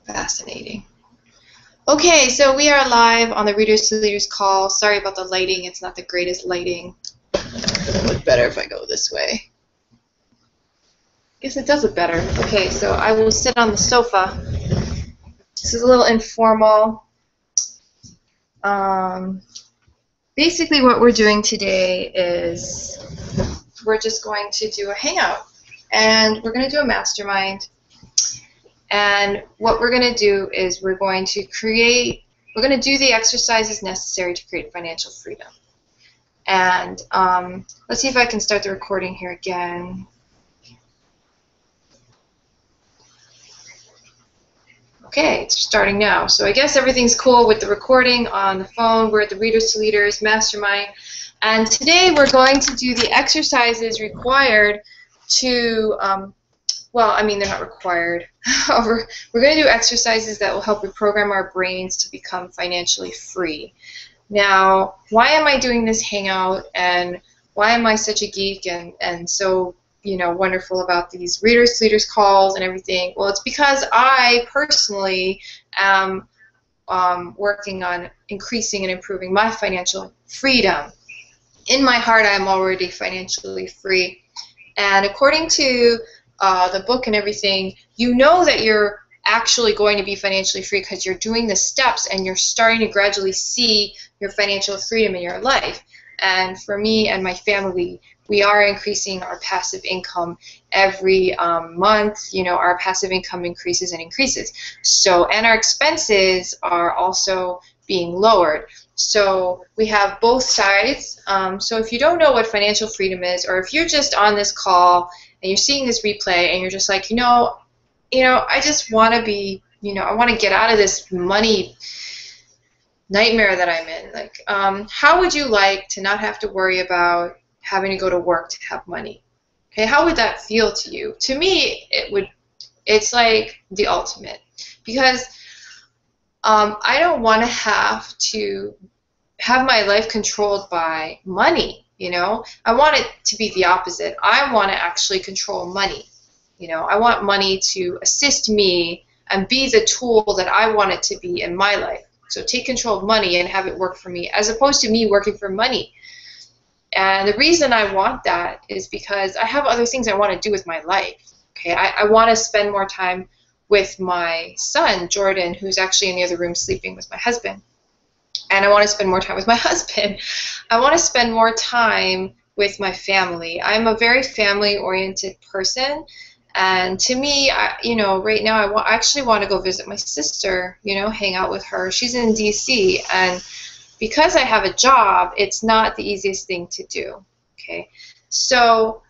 Fascinating. Okay, so we are live on the Readers to Leaders call. Sorry about the lighting. It's not the greatest lighting. It'll look better if I go this way. Guess it does look better. Okay, so I will sit on the sofa. This is a little informal. Basically what we're doing today is we're just going to do a hangout. And we're going to do a mastermind. And what we're going to do is we're going to do the exercises necessary to create financial freedom. And let's see if I can start the recording here again. Okay, it's starting now. So I guess everything's cool with the recording on the phone. We're at the Readers to Leaders Mastermind. And today we're going to do the exercises required to, well, I mean, they're not required. We're going to do exercises that will help reprogram our brains to become financially free. Now, why am I doing this hangout, and why am I such a geek and so, you know, wonderful about these Readers to Leaders calls and everything? Well, it's because I personally am working on increasing and improving my financial freedom. In my heart, I'm already financially free. And according to the book and everything, you know that you're actually going to be financially free because you're doing the steps and you're starting to gradually see your financial freedom in your life. And for me and my family, we are increasing our passive income every month. You know, our passive income increases and increases. So, and our expenses are also being lowered. So we have both sides. So if you don't know what financial freedom is, or if you're just on this call and you're seeing this replay and you're just like, you know, I just want to be, you know, I want to get out of this money nightmare that I'm in. Like, how would you like to not have to worry about having to go to work to have money? Okay, how would that feel to you? To me, it's like the ultimate, because I don't want to have my life controlled by money. You know, I want it to be the opposite. I want to actually control money. You know, I want money to assist me and be the tool that I want it to be in my life. So take control of money and have it work for me, as opposed to me working for money. And the reason I want that is because I have other things I want to do with my life. Okay, I want to spend more time with my son, Jordan, who's actually in the other room sleeping with my husband. And I want to spend more time with my husband. I want to spend more time with my family. I'm a very family-oriented person. And to me, you know, right now I actually want to go visit my sister, you know, hang out with her. She's in D.C. And because I have a job, it's not the easiest thing to do. Okay, so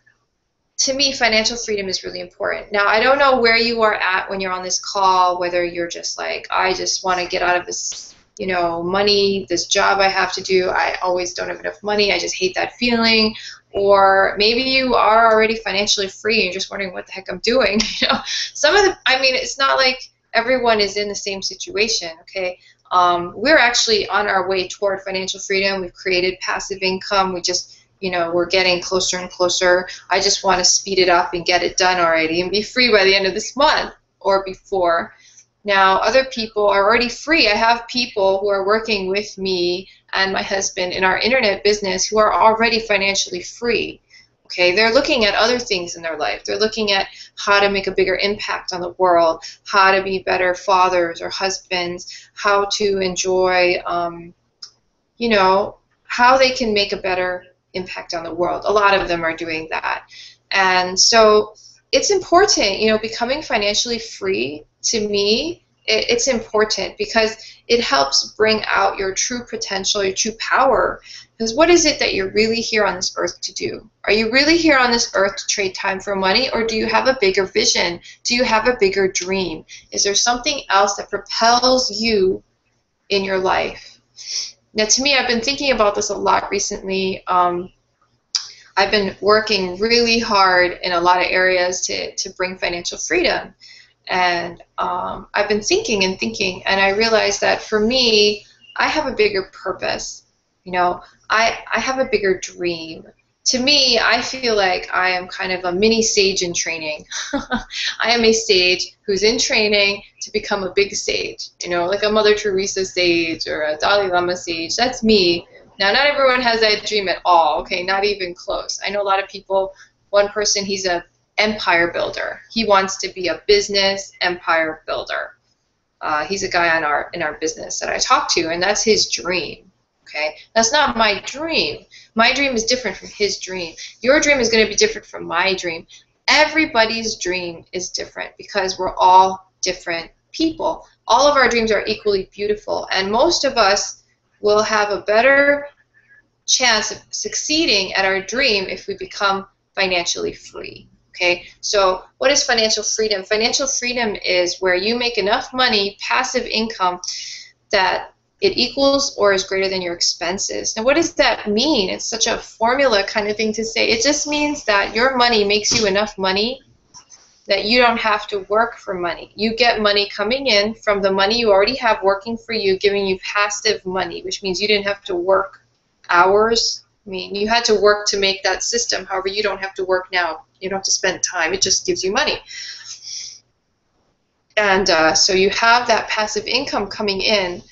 to me, financial freedom is really important. Now, I don't know where you are at when you're on this call, whether you're just like, I just want to get out of this, you know, money, this job I have to do. I always don't have enough money. I just hate that feeling. Or maybe you are already financially free and you're just wondering what the heck I'm doing. You know, I mean, it's not like everyone is in the same situation. Okay, we're actually on our way toward financial freedom. We've created passive income. We just, you know, we're getting closer and closer. I just want to speed it up and get it done already and be free by the end of this month or before. Now, other people are already free. I have people who are working with me and my husband in our internet business who are already financially free. Okay, they're looking at other things in their life. They're looking at how to make a bigger impact on the world, how to be better fathers or husbands, how to enjoy, you know, how they can make a better impact on the world. A lot of them are doing that. And so it's important, you know, becoming financially free, to me, it's important because it helps bring out your true potential, your true power. Because what is it that you're really here on this earth to do? Are you really here on this earth to trade time for money, or do you have a bigger vision? Do you have a bigger dream? Is there something else that propels you in your life? Now, to me, I've been thinking about this a lot recently. I've been working really hard in a lot of areas to bring financial freedom. And I've been thinking, and I realized that for me, I have a bigger purpose. You know, I have a bigger dream. to me, I feel like I am kind of a mini sage in training. I am a sage who's in training to become a big sage, you know, like a Mother Teresa sage or a Dalai Lama sage. That's me. Now, not everyone has that dream at all, okay, not even close. I know a lot of people, one person, he's an empire builder. He wants to be a business empire builder. He's a guy in our business that I talk to, and that's his dream. Okay, that's not my dream. My dream is different from his dream. Your dream is going to be different from my dream. Everybody's dream is different because we're all different people. All of our dreams are equally beautiful, and most of us will have a better chance of succeeding at our dream if we become financially free. Okay, so what is financial freedom? Financial freedom is where you make enough money, passive income, that it equals or is greater than your expenses. Now, what does that mean? It's such a formula kind of thing to say. It just means that your money makes you enough money that you don't have to work for money. You get money coming in from the money you already have working for you, giving you passive money, which means you didn't have to work hours. I mean, you had to work to make that system. However, you don't have to work now. You don't have to spend time. It just gives you money. And so you have that passive income coming in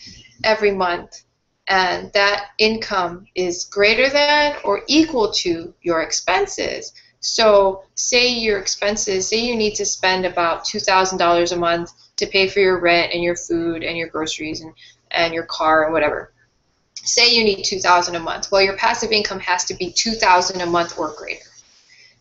every month, and that income is greater than or equal to your expenses. So say your expenses, say you need to spend about $2,000 a month to pay for your rent and your food and your groceries and your car and whatever. Say you need $2,000 a month. Well, your passive income has to be $2,000 a month or greater.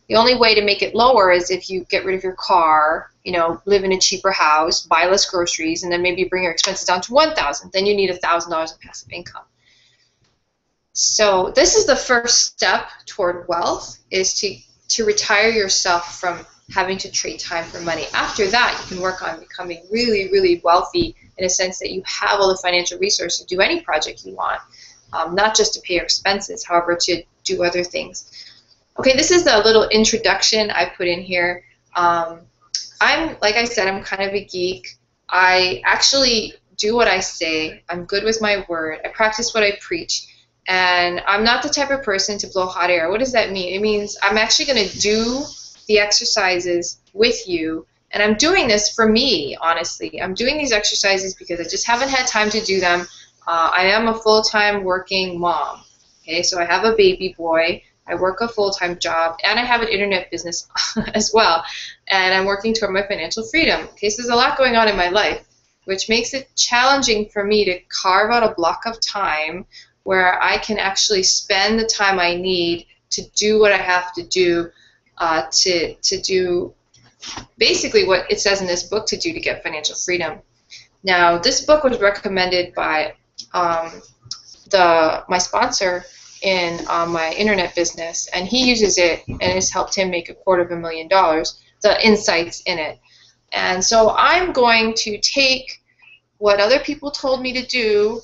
The only way to make it lower is if you get rid of your car, you know, live in a cheaper house, buy less groceries, and then maybe bring your expenses down to $1,000. Then you need $1,000 of passive income. So this is the first step toward wealth, is to retire yourself from having to trade time for money. After that, you can work on becoming really, really wealthy in a sense that you have all the financial resources to do any project you want, not just to pay your expenses, however, to do other things. Okay, this is the little introduction I put in here. Like I said, I'm kind of a geek. I actually do what I say. I'm good with my word. I practice what I preach. And I'm not the type of person to blow hot air. What does that mean? It means I'm actually going to do the exercises with you. And I'm doing this for me, honestly. I'm doing these exercises because I just haven't had time to do them. I am a full-time working mom. Okay, so I have a baby boy. I work a full-time job, and I have an internet business as well, and I'm working toward my financial freedom. Okay, so there's a lot going on in my life, which makes it challenging for me to carve out a block of time where I can actually spend the time I need to do what I have to do to do basically what it says in this book to do to get financial freedom. Now, this book was recommended by my sponsor in my internet business, and he uses it, and it's helped him make $250,000, the insights in it. And so I'm going to take what other people told me to do,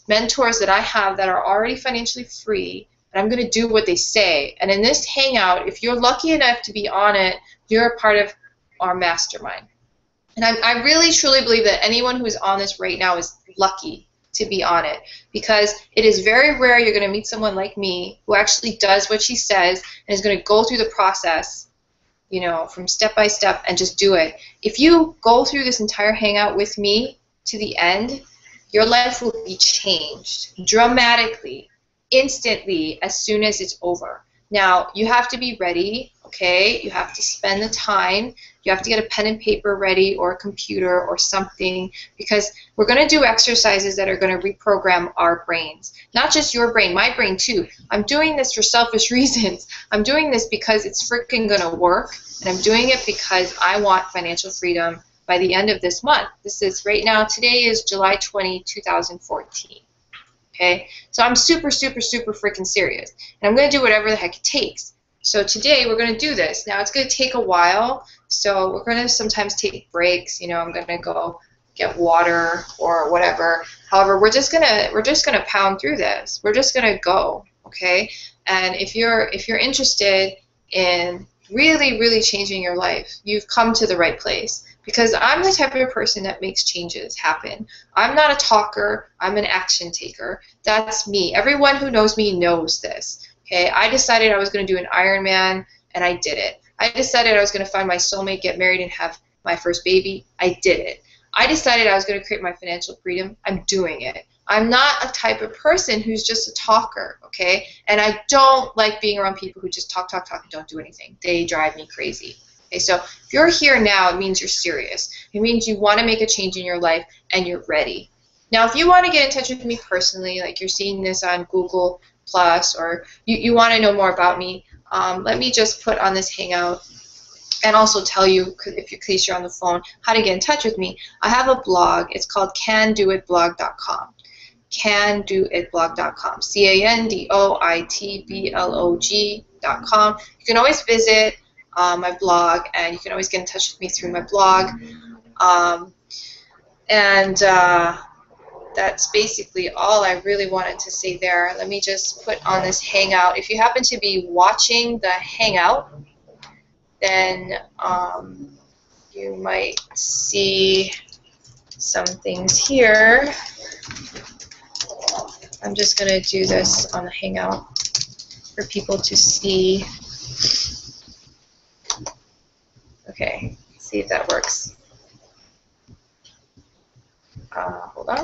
mentors that I have that are already financially free, and I'm going to do what they say. And in this hangout, if you're lucky enough to be on it, you're a part of our mastermind. And I really truly believe that anyone who's on this right now is lucky to be on it, because it is very rare you're going to meet someone like me who actually does what she says and is going to go through the process, you know, from step by step and just do it. If you go through this entire hangout with me to the end, your life will be changed dramatically, instantly, as soon as it's over. Now, you have to be ready, okay? You have to spend the time. You have to get a pen and paper ready, or a computer or something, because we're going to do exercises that are going to reprogram our brains. Not just your brain, my brain too. I'm doing this for selfish reasons. I'm doing this because it's freaking going to work, and I'm doing it because I want financial freedom by the end of this month. This is right now, today is July 20, 2014. Okay, so I'm super, super, super freaking serious, and I'm going to do whatever the heck it takes. So today we're going to do this. Now it's going to take a while, so we're going to sometimes take breaks. You know, I'm going to go get water or whatever. However, we're just gonna pound through this. We're just going to go. Okay, and if you're interested in really, really changing your life, you've come to the right place. Because I'm the type of person that makes changes happen. I'm not a talker. I'm an action taker. That's me. Everyone who knows me knows this. Okay, I decided I was going to do an Ironman, and I did it. I decided I was going to find my soulmate, get married, and have my first baby. I did it. I decided I was going to create my financial freedom. I'm doing it. I'm not a type of person who's just a talker, okay? And I don't like being around people who just talk, talk, talk, and don't do anything. They drive me crazy. Okay, so if you're here now, it means you're serious. It means you want to make a change in your life, and you're ready. Now, if you want to get in touch with me personally, like you're seeing this on Google Plus, or you want to know more about me, let me just put on this hangout and also tell you, if in case you're on the phone, how to get in touch with me. I have a blog. It's called candoitblog.com. Candoitblog.com. candoitblog.com. You can always visit my blog, and you can always get in touch with me through my blog. That's basically all I really wanted to say there. Let me just put on this hangout. If you happen to be watching the hangout, then you might see some things here. I'm just going to do this on the hangout for people to see. Okay, see if that works. Hold on.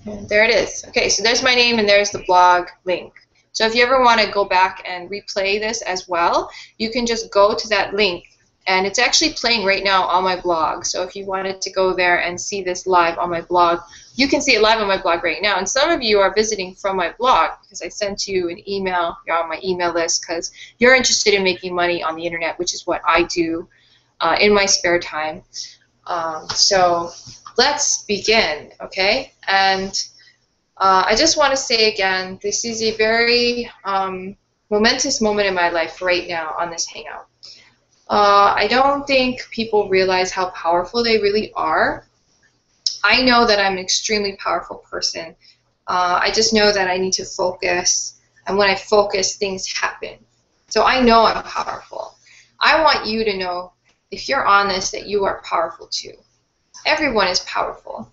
And there it is. Okay, so there's my name and there's the blog link. So if you ever want to go back and replay this as well, you can just go to that link, and it's actually playing right now on my blog. So if you wanted to go there and see this live on my blog, you can see it live on my blog right now. And some of you are visiting from my blog because I sent you an email. You're on my email list because you're interested in making money on the internet, which is what I do in my spare time. So let's begin, okay? And I just want to say again, this is a very momentous moment in my life right now on this hangout. I don't think people realize how powerful they really are. I know that I'm an extremely powerful person. I just know that I need to focus, and when I focus, things happen. So I know I'm powerful. I want you to know, if you're on this, that you are powerful too. Everyone is powerful.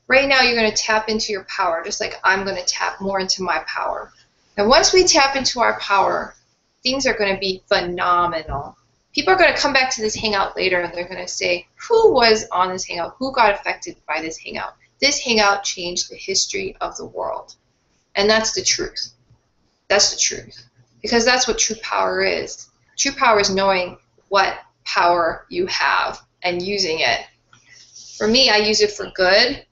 Right now, you're going to tap into your power, just like I'm going to tap more into my power. And once we tap into our power, things are going to be phenomenal. People are going to come back to this hangout later, and they're going to say, who was on this hangout? Who got affected by this hangout? This hangout changed the history of the world. And that's the truth. That's the truth. Because that's what true power is. True power is knowing what power you have and using it. For me, I use it for good.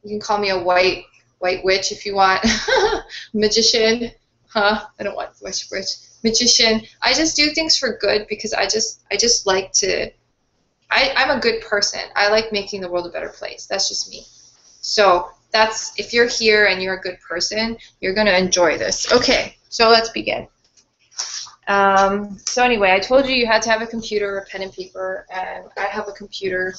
You can call me a white witch if you want. Magician. I don't want witch. Magician. I just do things for good because I just like to. I'm a good person. I like making the world a better place. That's just me. So that's, if you're here and you're a good person, you're going to enjoy this. Okay, so let's begin. So anyway, I told you you had to have a computer, a pen and paper, and I have a computer.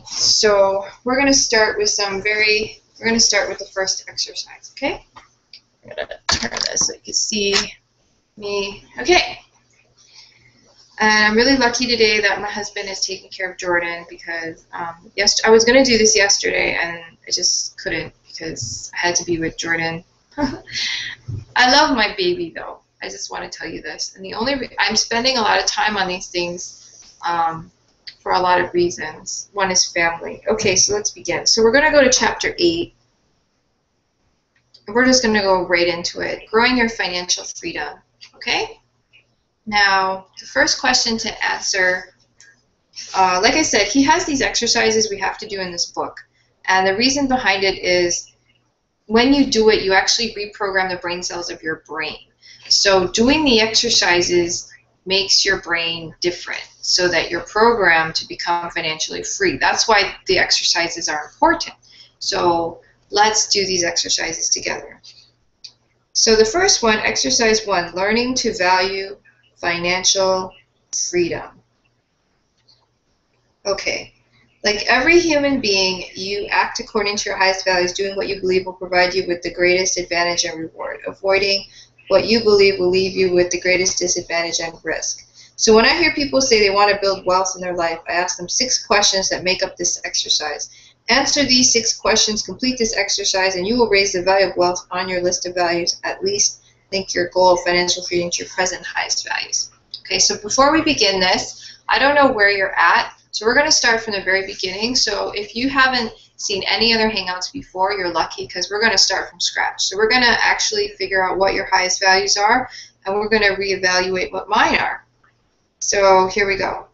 So we're going to start with we're going to start with the first exercise, okay? I'm going to turn this so you can see me. Okay. And I'm really lucky today that my husband is taking care of Jordan because I was going to do this yesterday and I just couldn't because I had to be with Jordan. I love my baby though. I just want to tell you this. And the only I'm spending a lot of time on these things for a lot of reasons. One is family. Okay, so let's begin. So we're going to go to chapter 8. And we're just going to go right into it. Growing your financial freedom. Okay? Now, the first question to answer, like I said, he has these exercises we have to do in this book. And the reason behind it is when you do it, you actually reprogram the brain cells of your brain. So doing the exercises makes your brain different so that you're programmed to become financially free. That's why the exercises are important. So let's do these exercises together. So the first one, exercise 1, learning to value financial freedom. Okay. Like every human being, you act according to your highest values, doing what you believe will provide you with the greatest advantage and reward, avoiding what you believe will leave you with the greatest disadvantage and risk. So when I hear people say they want to build wealth in their life, I ask them 6 questions that make up this exercise. Answer these 6 questions, complete this exercise, and you will raise the value of wealth on your list of values at least link your goal of financial freedom to your present highest values. Okay, so before we begin this, I don't know where you're at, so we're going to start from the very beginning. So if you haven't seen any other Hangouts before, you're lucky, because we're going to start from scratch. So we're going to actually figure out what your highest values are, and we're going to reevaluate what mine are. So here we go.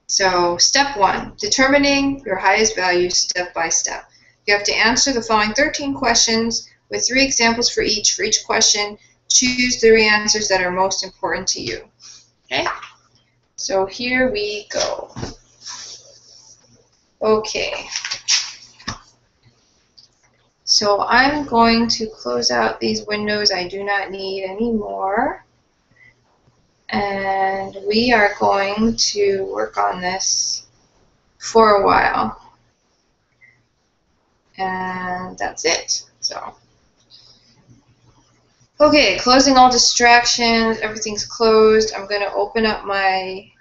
So step 1, determining your highest values step by step. You have to answer the following 13 questions with 3 examples for each. For each question, choose 3 answers that are most important to you. Okay? So here we go. Okay. So I'm going to close out these windows I do not need anymore. And we are going to work on this for a while. And that's it. So, okay, closing all distractions. Everything's closed. I'm going to open up my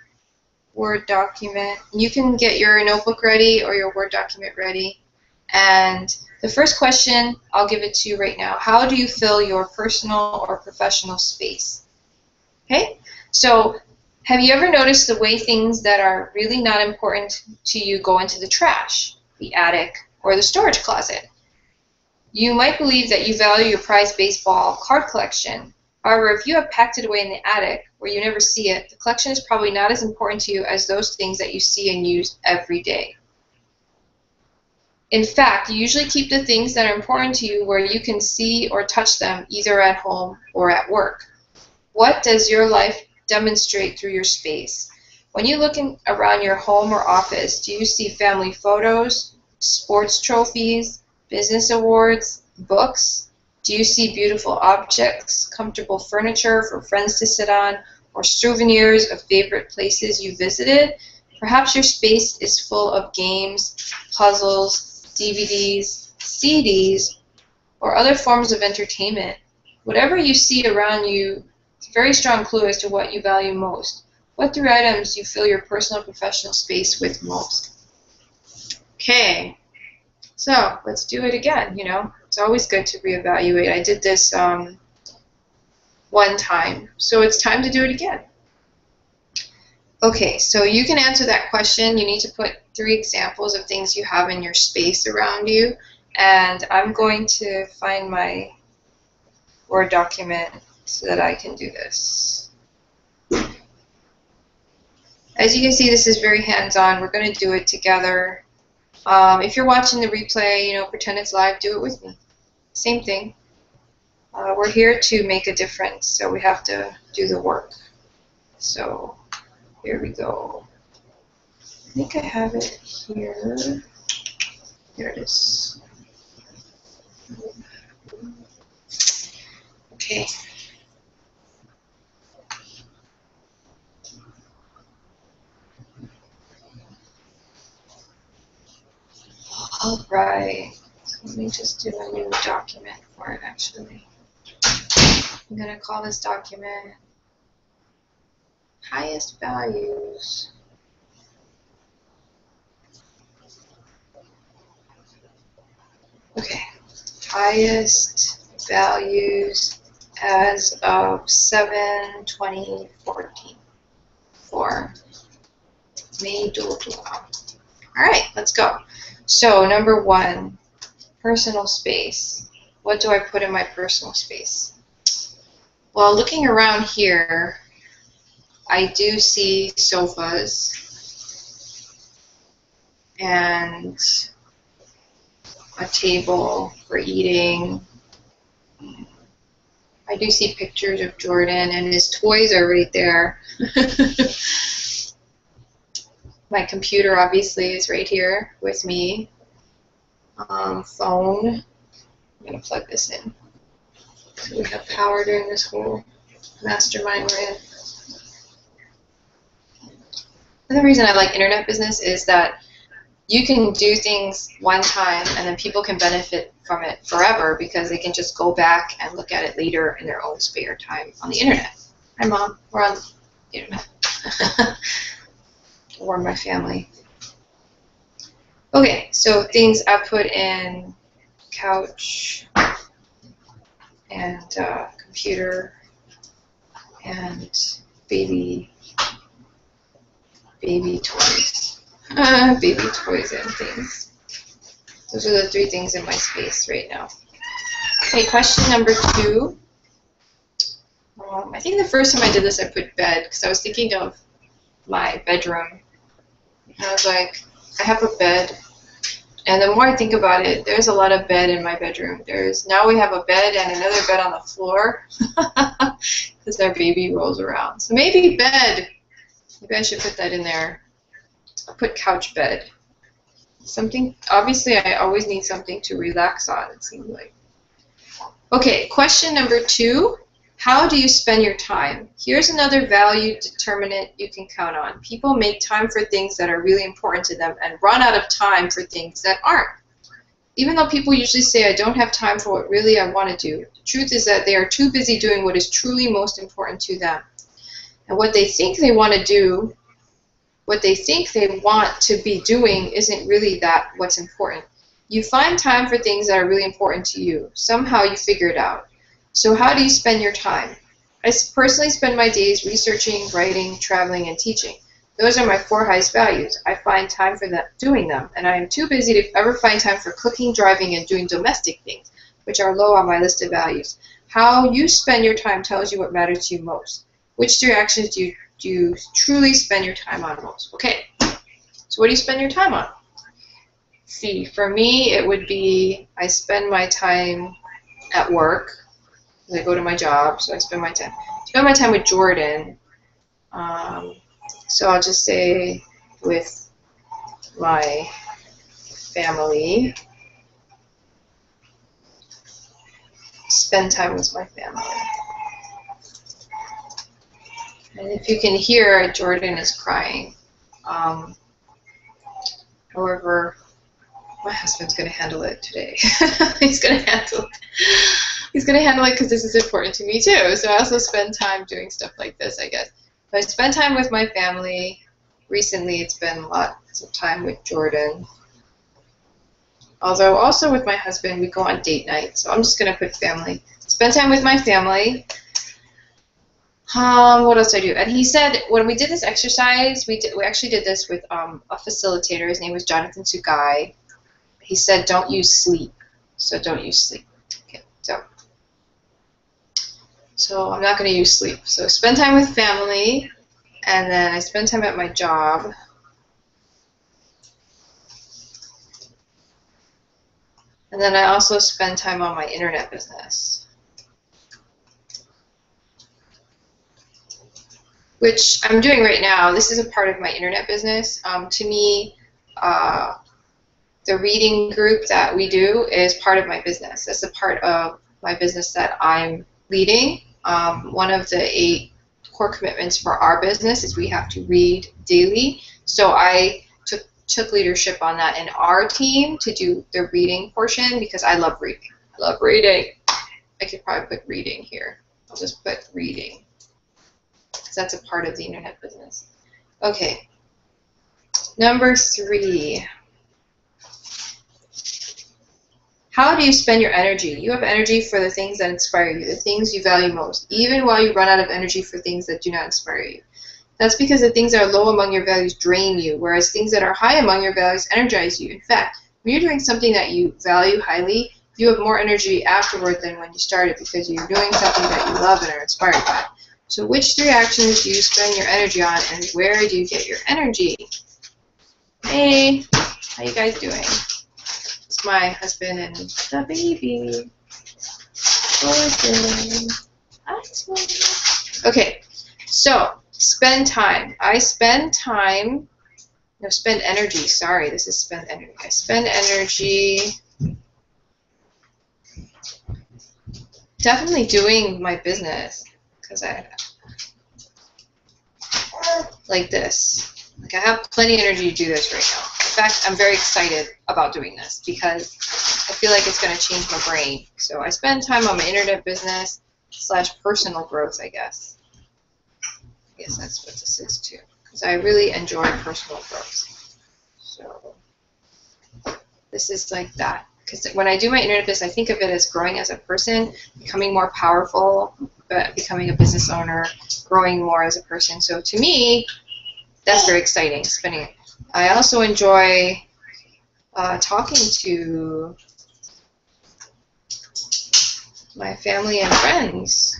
Word document. You can get your notebook ready or your Word document ready. And the first question, I'll give it to you right now. How do you fill your personal or professional space? Okay? So, have you ever noticed the way things that are really not important to you go into the trash, the attic, or the storage closet? You might believe that you value your prized baseball card collection. However, if you have packed it away in the attic where you never see it, the collection is probably not as important to you as those things that you see and use every day. In fact, you usually keep the things that are important to you where you can see or touch them either at home or at work. What does your life demonstrate through your space? When you look around your home or office, do you see family photos, sports trophies, business awards, books? Do you see beautiful objects, comfortable furniture for friends to sit on, or souvenirs of favorite places you visited? Perhaps your space is full of games, puzzles, DVDs, CDs, or other forms of entertainment. Whatever you see around you, it's a very strong clue as to what you value most. What 3 items do you fill your personal and professional space with most? Okay, so let's do it again. You know, it's always good to reevaluate. I did this one time, so it's time to do it again. Okay, so you can answer that question. You need to put 3 examples of things you have in your space around you, and I'm going to find my Word document so that I can do this. As you can see, this is very hands-on. We're going to do it together. If you're watching the replay, you know, pretend it's live, do it with me. Same thing. We're here to make a difference, so we have to do the work. So here we go. I think I have it here. Here it is. Okay. All right. So let me just do a new document for it, actually. I'm going to call this document Highest Values. Okay. Highest values as of 7/20/14 for May 2012. All right, let's go. So number 1, personal space. What do I put in my personal space? Well, looking around here, I do see sofas and a table for eating. I do see pictures of Jordan, and his toys are right there. My computer obviously is right here with me. Phone. I'm going to plug this in. So we have power during this whole mastermind we're in. Another reason I like internet business is that you can do things one time and then people can benefit from it forever because they can just go back and look at it later in their own spare time on the internet. Hi, Mom. We're on the internet. Or my family. Okay, so things I put in couch and computer and baby toys. Baby toys and things. Those are the 3 things in my space right now. Okay, question number 2. I think the first time I did this, I put bed because I was thinking of my bedroom. And I was like, I have a bed. And the more I think about it, there's a lot of bed in my bedroom. Now we have a bed and another bed on the floor because our baby rolls around. So maybe bed. Maybe I should put that in there. I'll put couch bed. Something, obviously I always need something to relax on, it seems like. Okay, question number 2. How do you spend your time? Here's another value determinant you can count on. People make time for things that are really important to them and run out of time for things that aren't. Even though people usually say, I don't have time for what really I want to do, the truth is that they are too busy doing what is truly most important to them. And what they think they want to do, what they think they want to be doing isn't really what's important. You find time for things that are really important to you. Somehow you figure it out. So how do you spend your time? I personally spend my days researching, writing, traveling, and teaching. Those are my 4 highest values. I find time for doing them, and I am too busy to ever find time for cooking, driving, and doing domestic things, which are low on my list of values. How you spend your time tells you what matters to you most. Which 3 actions do you truly spend your time on most? Okay, so what do you spend your time on? See, for me, it would be I spend my time at work. I go to my job, so I spend my time with Jordan. So I'll just say with my family. Spend time with my family. And if you can hear, Jordan is crying. However, my husband's going to handle it today. He's going to handle it. He's going to handle it because this is important to me too. So I also spend time doing stuff like this, I guess. So I spend time with my family. Recently, it's been lots of time with Jordan. Although also with my husband, we go on date night. So I'm just going to put family. Spend time with my family. What else do I do? And he said when we did this exercise, we actually did this with a facilitator. His name was Jonathan Sugai. He said, don't use sleep. So don't use sleep. Okay, so I'm not going to use sleep. So spend time with family, and then I spend time at my job. And then I also spend time on my internet business, which I'm doing right now. This is a part of my internet business. To me, the reading group that we do is part of my business. That's a part of my business that I'm leading. One of the 8 core commitments for our business is we have to read daily. So I took leadership on that in our team to do the reading portion because I love reading. I love reading. I could probably put reading here. I'll just put reading because that's a part of the internet business. Okay. Number 3. How do you spend your energy? You have energy for the things that inspire you, the things you value most, even while you run out of energy for things that do not inspire you. That's because the things that are low among your values drain you, whereas things that are high among your values energize you. In fact, when you're doing something that you value highly, you have more energy afterward than when you started because you're doing something that you love and are inspired by. So which 3 actions do you spend your energy on, and where do you get your energy? Hey, how you guys doing? It's my husband and the baby. Okay, so spend time. I spend time, no, spend energy. Sorry, this is spend energy. I spend energy definitely doing my business because I like this. Like I have plenty of energy to do this right now. In fact, I'm very excited about doing this because I feel like it's going to change my brain. So I spend time on my internet business / personal growth, I guess. I guess that's what this is too, because I really enjoy personal growth. So this is like that. because when I do my internet business, I think of it as growing as a person, becoming more powerful, becoming a business owner, growing more as a person. So to me, that's very exciting, spending. I also enjoy talking to my family and friends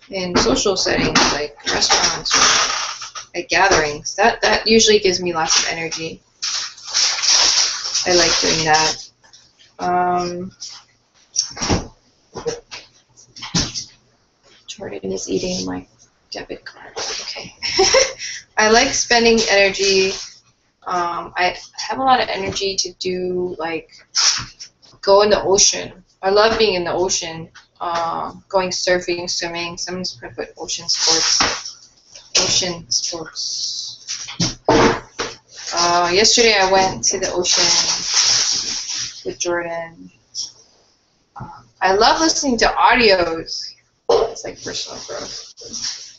in social settings like restaurants or at gatherings. That usually gives me lots of energy. I like doing that. Jordan is eating my debit card. Okay. I like spending energy. I have a lot of energy to do, like, go in the ocean. I love being in the ocean, going surfing, swimming. Someone's going to put ocean sports. Ocean sports. Yesterday I went to the ocean with Jordan. I love listening to audios. It's like personal growth.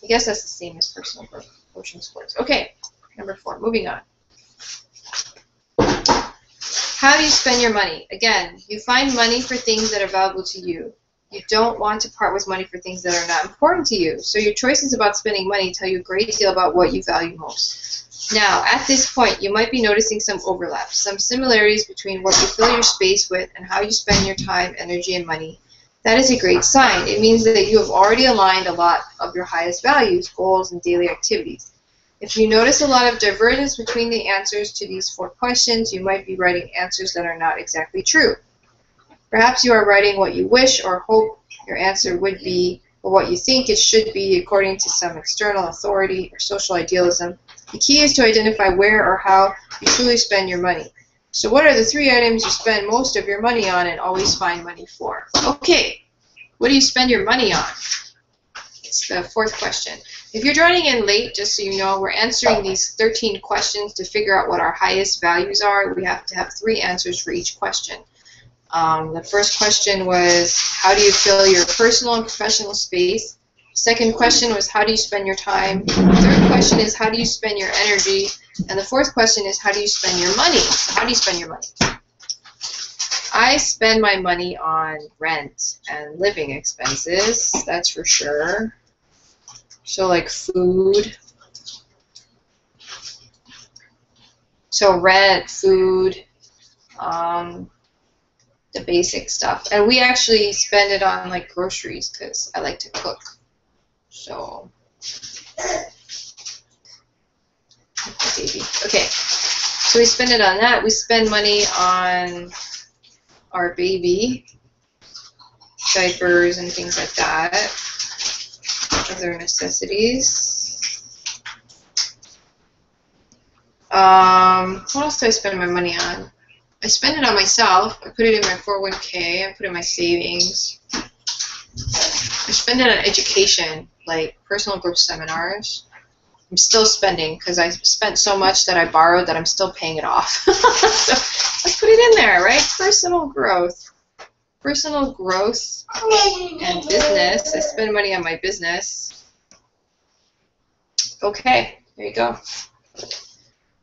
I guess that's the same as personal growth. Ocean sports. Okay, number 4. Moving on. How do you spend your money? Again, you find money for things that are valuable to you. You don't want to part with money for things that are not important to you. So your choices about spending money tell you a great deal about what you value most. Now, at this point, you might be noticing some overlaps, some similarities between what you fill your space with and how you spend your time, energy, and money. That is a great sign. It means that you have already aligned a lot of your highest values, goals, and daily activities. If you notice a lot of divergence between the answers to these 4 questions, you might be writing answers that are not exactly true. Perhaps you are writing what you wish or hope your answer would be, or what you think it should be according to some external authority or social idealism. The key is to identify where or how you truly spend your money. So what are the 3 items you spend most of your money on and always find money for? Okay, what do you spend your money on? It's the 4th question. If you're joining in late, just so you know, we're answering these 13 questions to figure out what our highest values are. We have to have 3 answers for each question. The first question was, how do you fill your personal and professional space? Second question was, how do you spend your time? The third question is, how do you spend your energy? And the 4th question is, how do you spend your money? So how do you spend your money? I spend my money on rent and living expenses, that's for sure. So like food. So rent, food, the basic stuff. And we actually spend it on like groceries because I like to cook. So, baby. Okay, so we spend it on that. We spend money on our baby, diapers and things like that, other necessities. What else do I spend my money on? I spend it on myself. I put it in my 401k. I put it in my savings. I spend it on education, like personal growth seminars. I'm still spending because I spent so much that I borrowed that I'm still paying it off. So let's put it in there, right? Personal growth. Personal growth and business. I spend money on my business. Okay, there you go.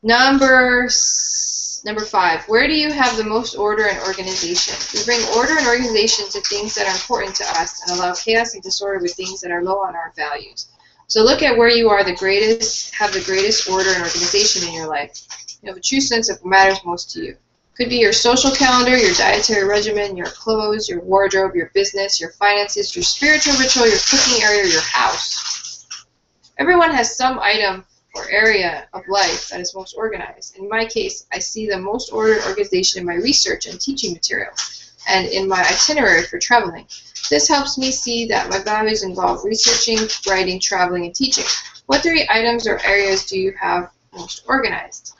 Number 5. Where do you have the most order and organization? We bring order and organization to things that are important to us and allow chaos and disorder with things that are low on our values. So look at where you are the greatest, have the greatest order and organization in your life. You have a true sense of what matters most to you. Could be your social calendar, your dietary regimen, your clothes, your wardrobe, your business, your finances, your spiritual ritual, your cooking area, your house. Everyone has some item or area of life that is most organized. In my case, I see the most ordered organization in my research and teaching material and in my itinerary for traveling. This helps me see that my values involve researching, writing, traveling, and teaching. What 3 items or areas do you have most organized?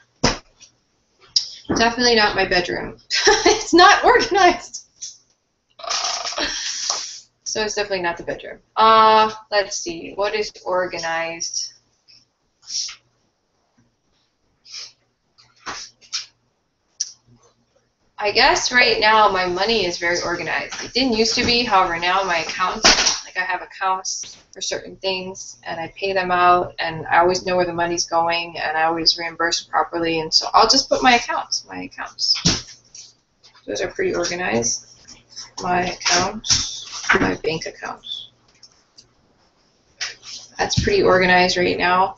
Definitely not my bedroom. It's not organized. So it's definitely not the bedroom. Let's see. What is organized? I guess right now my money is very organized. It didn't used to be, however, now my accounts, like I have accounts for certain things, and I pay them out, and I always know where the money's going, and I always reimburse properly, and so I'll just put my accounts. Those are pretty organized. My account, my bank account. That's pretty organized right now.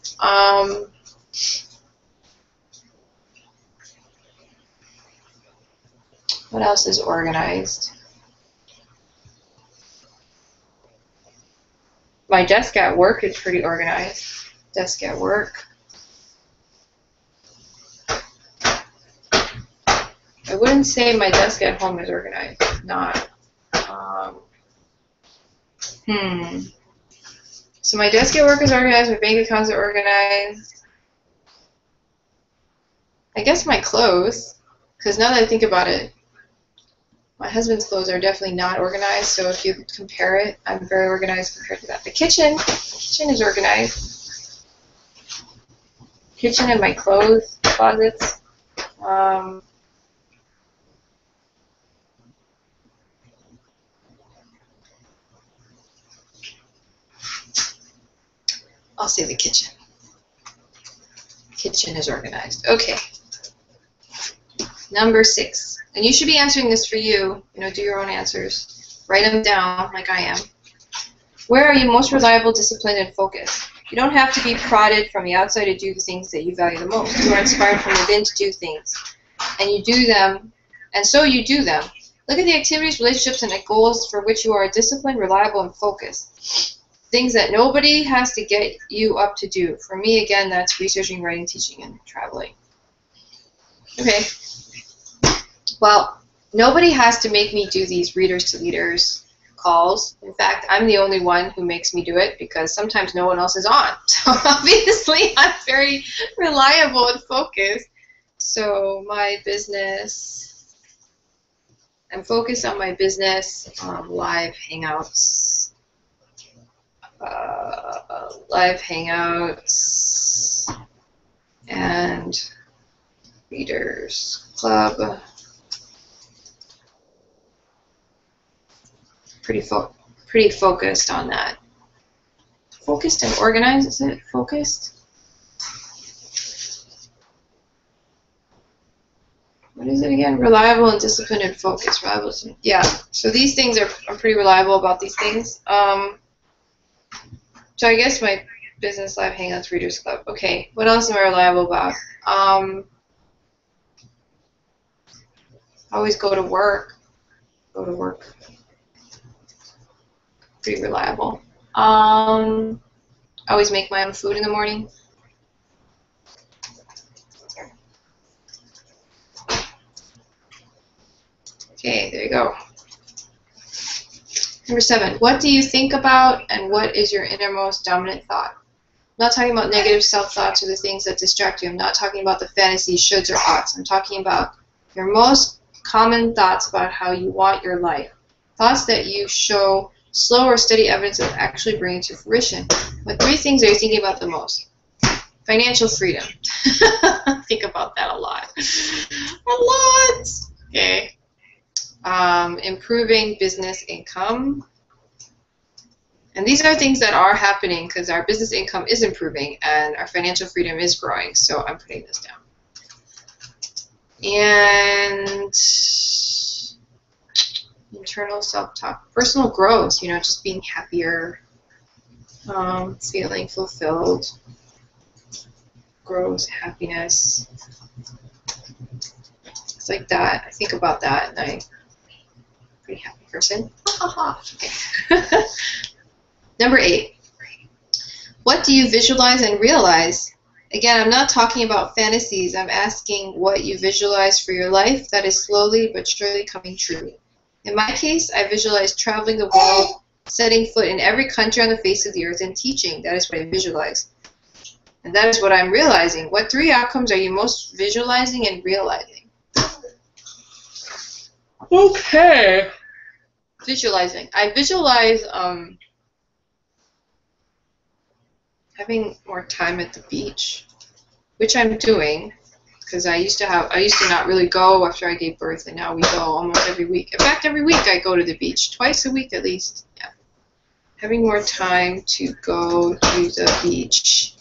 What else is organized? My desk at work is pretty organized. Desk at work. I wouldn't say my desk at home is organized. Not. So my desk at work is organized. My bank accounts are organized. I guess my clothes, because now that I think about it, my husband's clothes are definitely not organized. So if you compare it, I'm very organized compared to that. The kitchen is organized. Kitchen and my clothes closets. I'll say the kitchen. Kitchen is organized. Okay. Number 6. And you should be answering this for you. Do your own answers. Write them down like I am. Where are you most reliable, disciplined, and focused? You don't have to be prodded from the outside to do the things that you value the most. You are inspired from within to do things. And you do them. And so you do them. Look at the activities, relationships, and the goals for which you are disciplined, reliable, and focused. Things that nobody has to get you up to do. For me, again, that's researching, writing, teaching, and traveling. Okay. Well, nobody has to make me do these readers to leaders calls. In fact, I'm the only one who makes me do it because sometimes no one else is on. So obviously, I'm very reliable and focused. So my business, I'm focused on my business, live hangouts. Live hangouts and readers club. Pretty focused on that. Focused and organized, is it? Focused? What is it again? Reliable and disciplined and focused. Reliable. Yeah. So these things I'm pretty reliable about these things. So I guess my business, live hangouts, readers club. Okay. What else am I reliable about? Always go to work. Go to work. Pretty reliable. Always make my own food in the morning. Okay, there you go. Number 7, what do you think about and what is your innermost dominant thought? I'm not talking about negative self-thoughts or the things that distract you. I'm not talking about the fantasies, shoulds, or oughts. I'm talking about your most common thoughts about how you want your life. Thoughts that you show slow or steady evidence of actually bringing to fruition. What 3 things are you thinking about the most? Financial freedom. Think about that a lot. A lot! Okay. Improving business income. And these are things that are happening because our business income is improving and our financial freedom is growing. So I'm putting this down. And internal self-talk, personal growth, just being happier, feeling fulfilled, growth, happiness. It's like that. I think about that and I'm a pretty happy person. Okay. Number 8. What do you visualize and realize? Again, I'm not talking about fantasies. I'm asking what you visualize for your life that is slowly but surely coming true. In my case, I visualize traveling the world, setting foot in every country on the face of the earth, and teaching. That is what I visualize. And that is what I'm realizing. What 3 outcomes are you most visualizing and realizing? Okay. Visualizing. I visualize having more time at the beach, which I'm doing. Because I used to not really go after I gave birth, and now we go almost every week. In fact, every week I go to the beach, twice a week at least. Yeah, having more time to go to the beach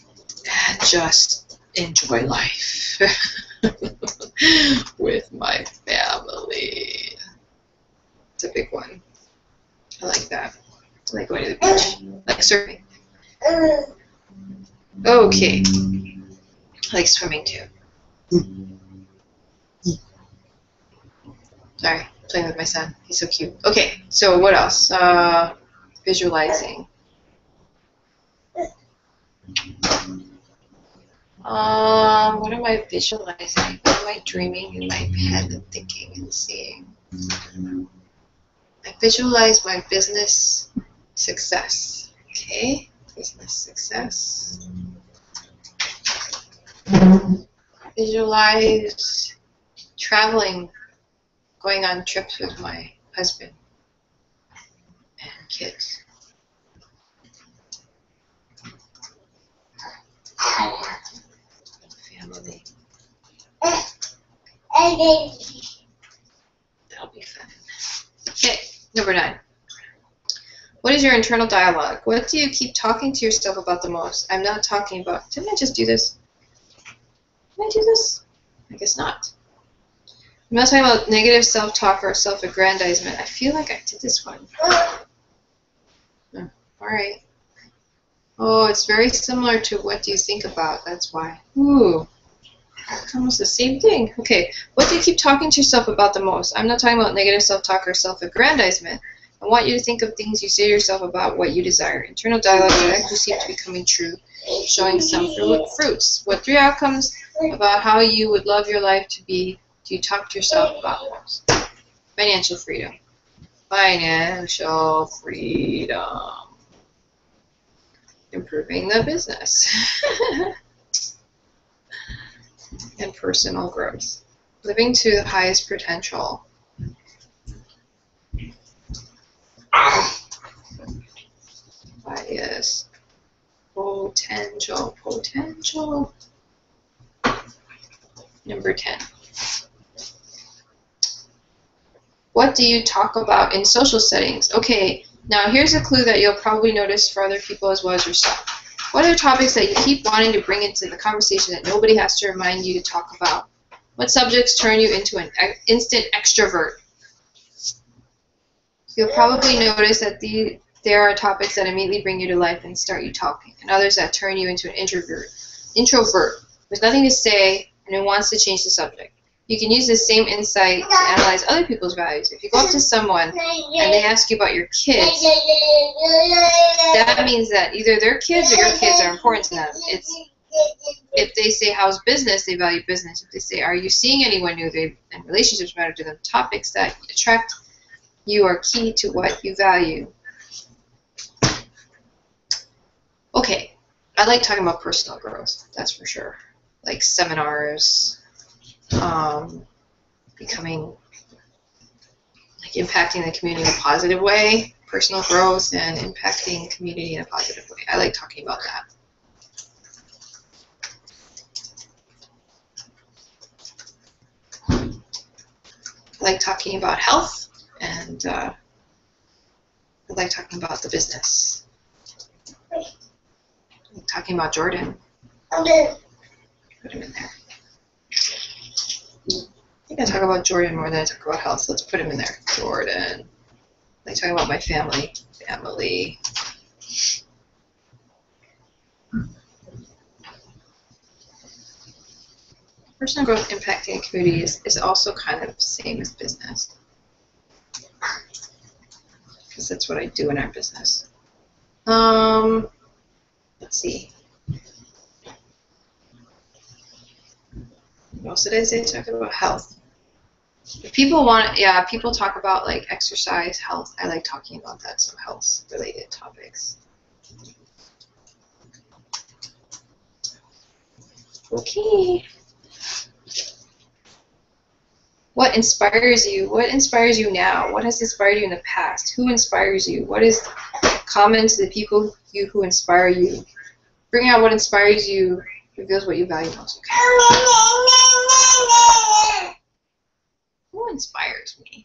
and just enjoy life. with my family. It's a big one. I like that. I like going to the beach. I like surfing. Okay. I like swimming too. Sorry, playing with my son. He's so cute. Okay, so what else? Visualizing. What am I visualizing? What am I dreaming in my head and thinking and seeing? I visualize my business success. Okay, business success. Visualize traveling, going on trips with my husband and kids. Family. That'll be fun. Okay, number 9. What is your internal dialogue? What do you keep talking to yourself about the most? I'm not talking about... Didn't I just do this? Did I do this? I guess not. I'm not talking about negative self-talk or self-aggrandizement. I feel like I did this one. Oh, alright. Oh, it's very similar to what do you think about. That's why. Ooh. It's almost the same thing. Okay. What do you keep talking to yourself about the most? I'm not talking about negative self-talk or self-aggrandizement. I want you to think of things you say to yourself about what you desire. Internal dialogue that actually seem to be coming true, showing some fruits. What 3 outcomes about how you would love your life to be do you talk to yourself about most? Financial freedom. Financial freedom. Improving the business. And personal growth. Living to the highest potential. Highest potential. Number 10. What do you talk about in social settings? Okay, now here's a clue that you'll probably notice for other people as well as yourself. What are topics that you keep wanting to bring into the conversation that nobody has to remind you to talk about? What subjects turn you into an instant extrovert? You'll probably notice that there are topics that immediately bring you to life and start you talking, and others that turn you into an introvert with nothing to say and who wants to change the subject. You can use this same insight to analyze other people's values. If you go up to someone and they ask you about your kids, that means that either their kids or your kids are important to them. If they say, how's business, they value business. If they say, are you seeing anyone new, and relationships matter to them. Topics that attract you are key to what you value. Okay, I like talking about personal growth, that's for sure. Like seminars, becoming, like impacting the community in a positive way, personal growth, and impacting community in a positive way. I like talking about that. I like talking about health, and I like talking about the business. I like talking about Jordan. Put him in there. I think I talk about Jordan more than I talk about health. Let's put him in there. Jordan. I like talking about my family. Personal growth impacting community is also kind of the same as business. Because that's what I do in our business. Let's see. What else did I say? Talking about health. If people want, people talk about like exercise, health. I like talking about that, so health-related topics. Okay. What inspires you? What inspires you now? What has inspired you in the past? Who inspires you? What is common to the people who inspire you? Bring out what inspires you. Reveals what you value most. Okay. Who inspires me?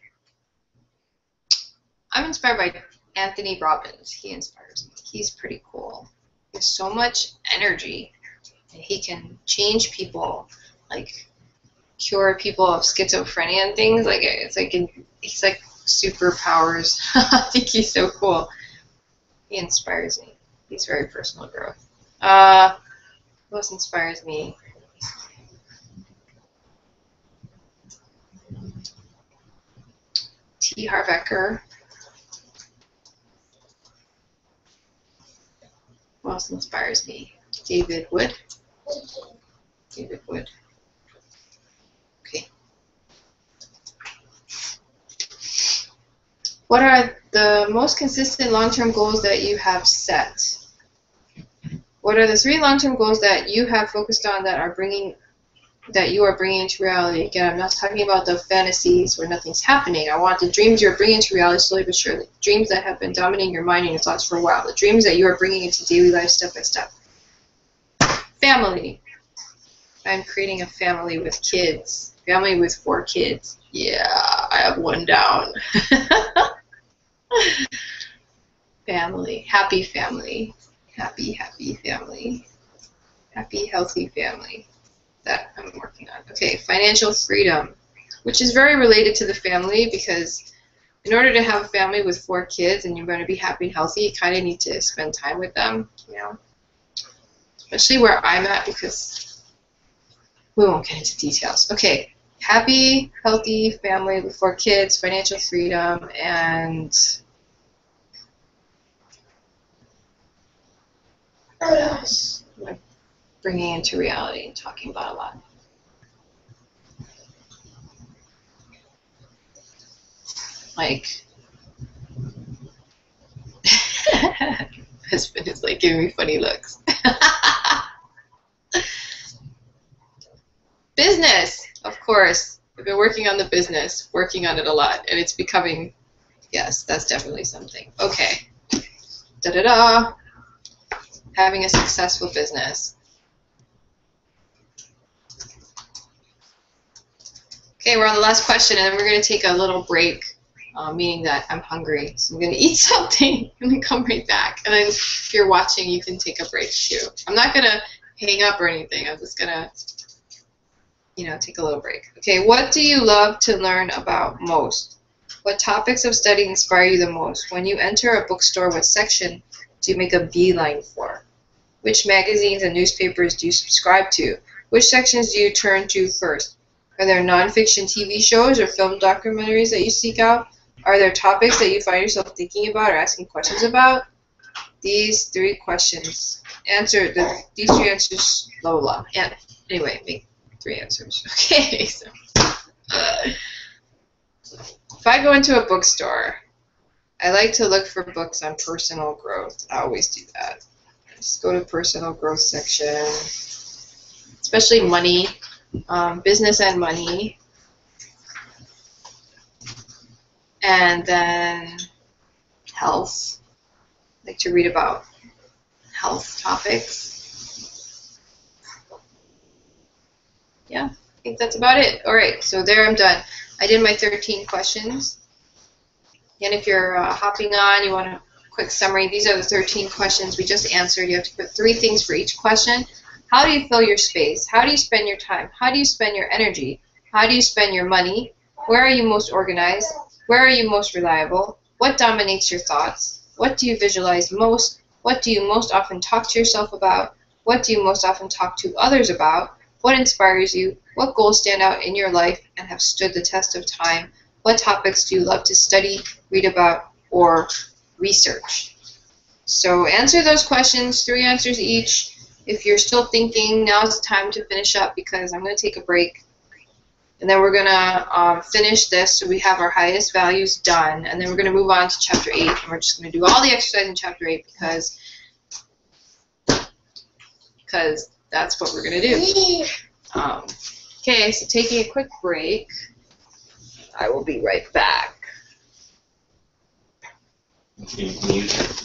I'm inspired by Anthony Robbins. He inspires me. He's pretty cool. He has so much energy, and he can change people. Like, cure people of schizophrenia and things. Like it's like he's like superpowers. I think he's so cool. He inspires me. He's very personal growth. Who else inspires me? T. Harv Eker. Who else inspires me? David Wood. David Wood. Okay. What are the most consistent long-term goals that you have set? What are the 3 long-term goals that you have focused on that you are bringing into reality? Again, I'm not talking about the fantasies where nothing's happening. I want the dreams you're bringing into reality slowly but surely. Dreams that have been dominating your mind and your thoughts for a while. The dreams that you are bringing into daily life step by step. Family. I'm creating a family with kids. Family with 4 kids. Yeah, I have 1 down. Family. Happy family. Happy, happy family. Happy, healthy family. That I'm working on. Okay, financial freedom, which is very related to the family, because in order to have a family with 4 kids and you're going to be happy and healthy, you kind of need to spend time with them, you know. Especially where I'm at, because we won't get into details. Okay, happy, healthy family with 4 kids, financial freedom, and what else? Like bringing into reality and talking about a lot. Like, husband is like giving me funny looks. Business, of course. I've been working on the business, working on it a lot, and it's becoming, yes, that's definitely something. Okay. Da-da-da. Having a successful business. Okay, we're on the last question, and then we're going to take a little break, meaning that I'm hungry. So I'm going to eat something and then come right back. And then if you're watching, you can take a break too. I'm not going to hang up or anything. I'm just going to, you know, take a little break. Okay, what do you love to learn about most? What topics of study inspire you the most? When you enter a bookstore, what section do you make a beeline for? Which magazines and newspapers do you subscribe to? Which sections do you turn to first? Are there nonfiction TV shows or film documentaries that you seek out? Are there topics that you find yourself thinking about or asking questions about? These 3 questions. These 3 answers, blah, blah, blah. And anyway, make 3 answers. Okay, so if I go into a bookstore, I like to look for books on personal growth. I always do that. Just go to personal growth section, especially money, business and money, and then health. I like to read about health topics. Yeah, I think that's about it. All right, so there I'm done. I did my 13 questions. And if you're hopping on, you want a quick summary, these are the 13 questions we just answered. You have to put 3 things for each question. How do you fill your space? How do you spend your time? How do you spend your energy? How do you spend your money? Where are you most organized? Where are you most reliable? What dominates your thoughts? What do you visualize most? What do you most often talk to yourself about? What do you most often talk to others about? What inspires you? What goals stand out in your life and have stood the test of time? What topics do you love to study, read about, or research? So answer those questions, 3 answers each. If you're still thinking, now's the time to finish up, because I'm going to take a break. And then we're going to finish this so we have our highest values done. And then we're going to move on to Chapter 8. And we're just going to do all the exercise in Chapter 8 because that's what we're going to do. Okay, so taking a quick break. I will be right back. Music.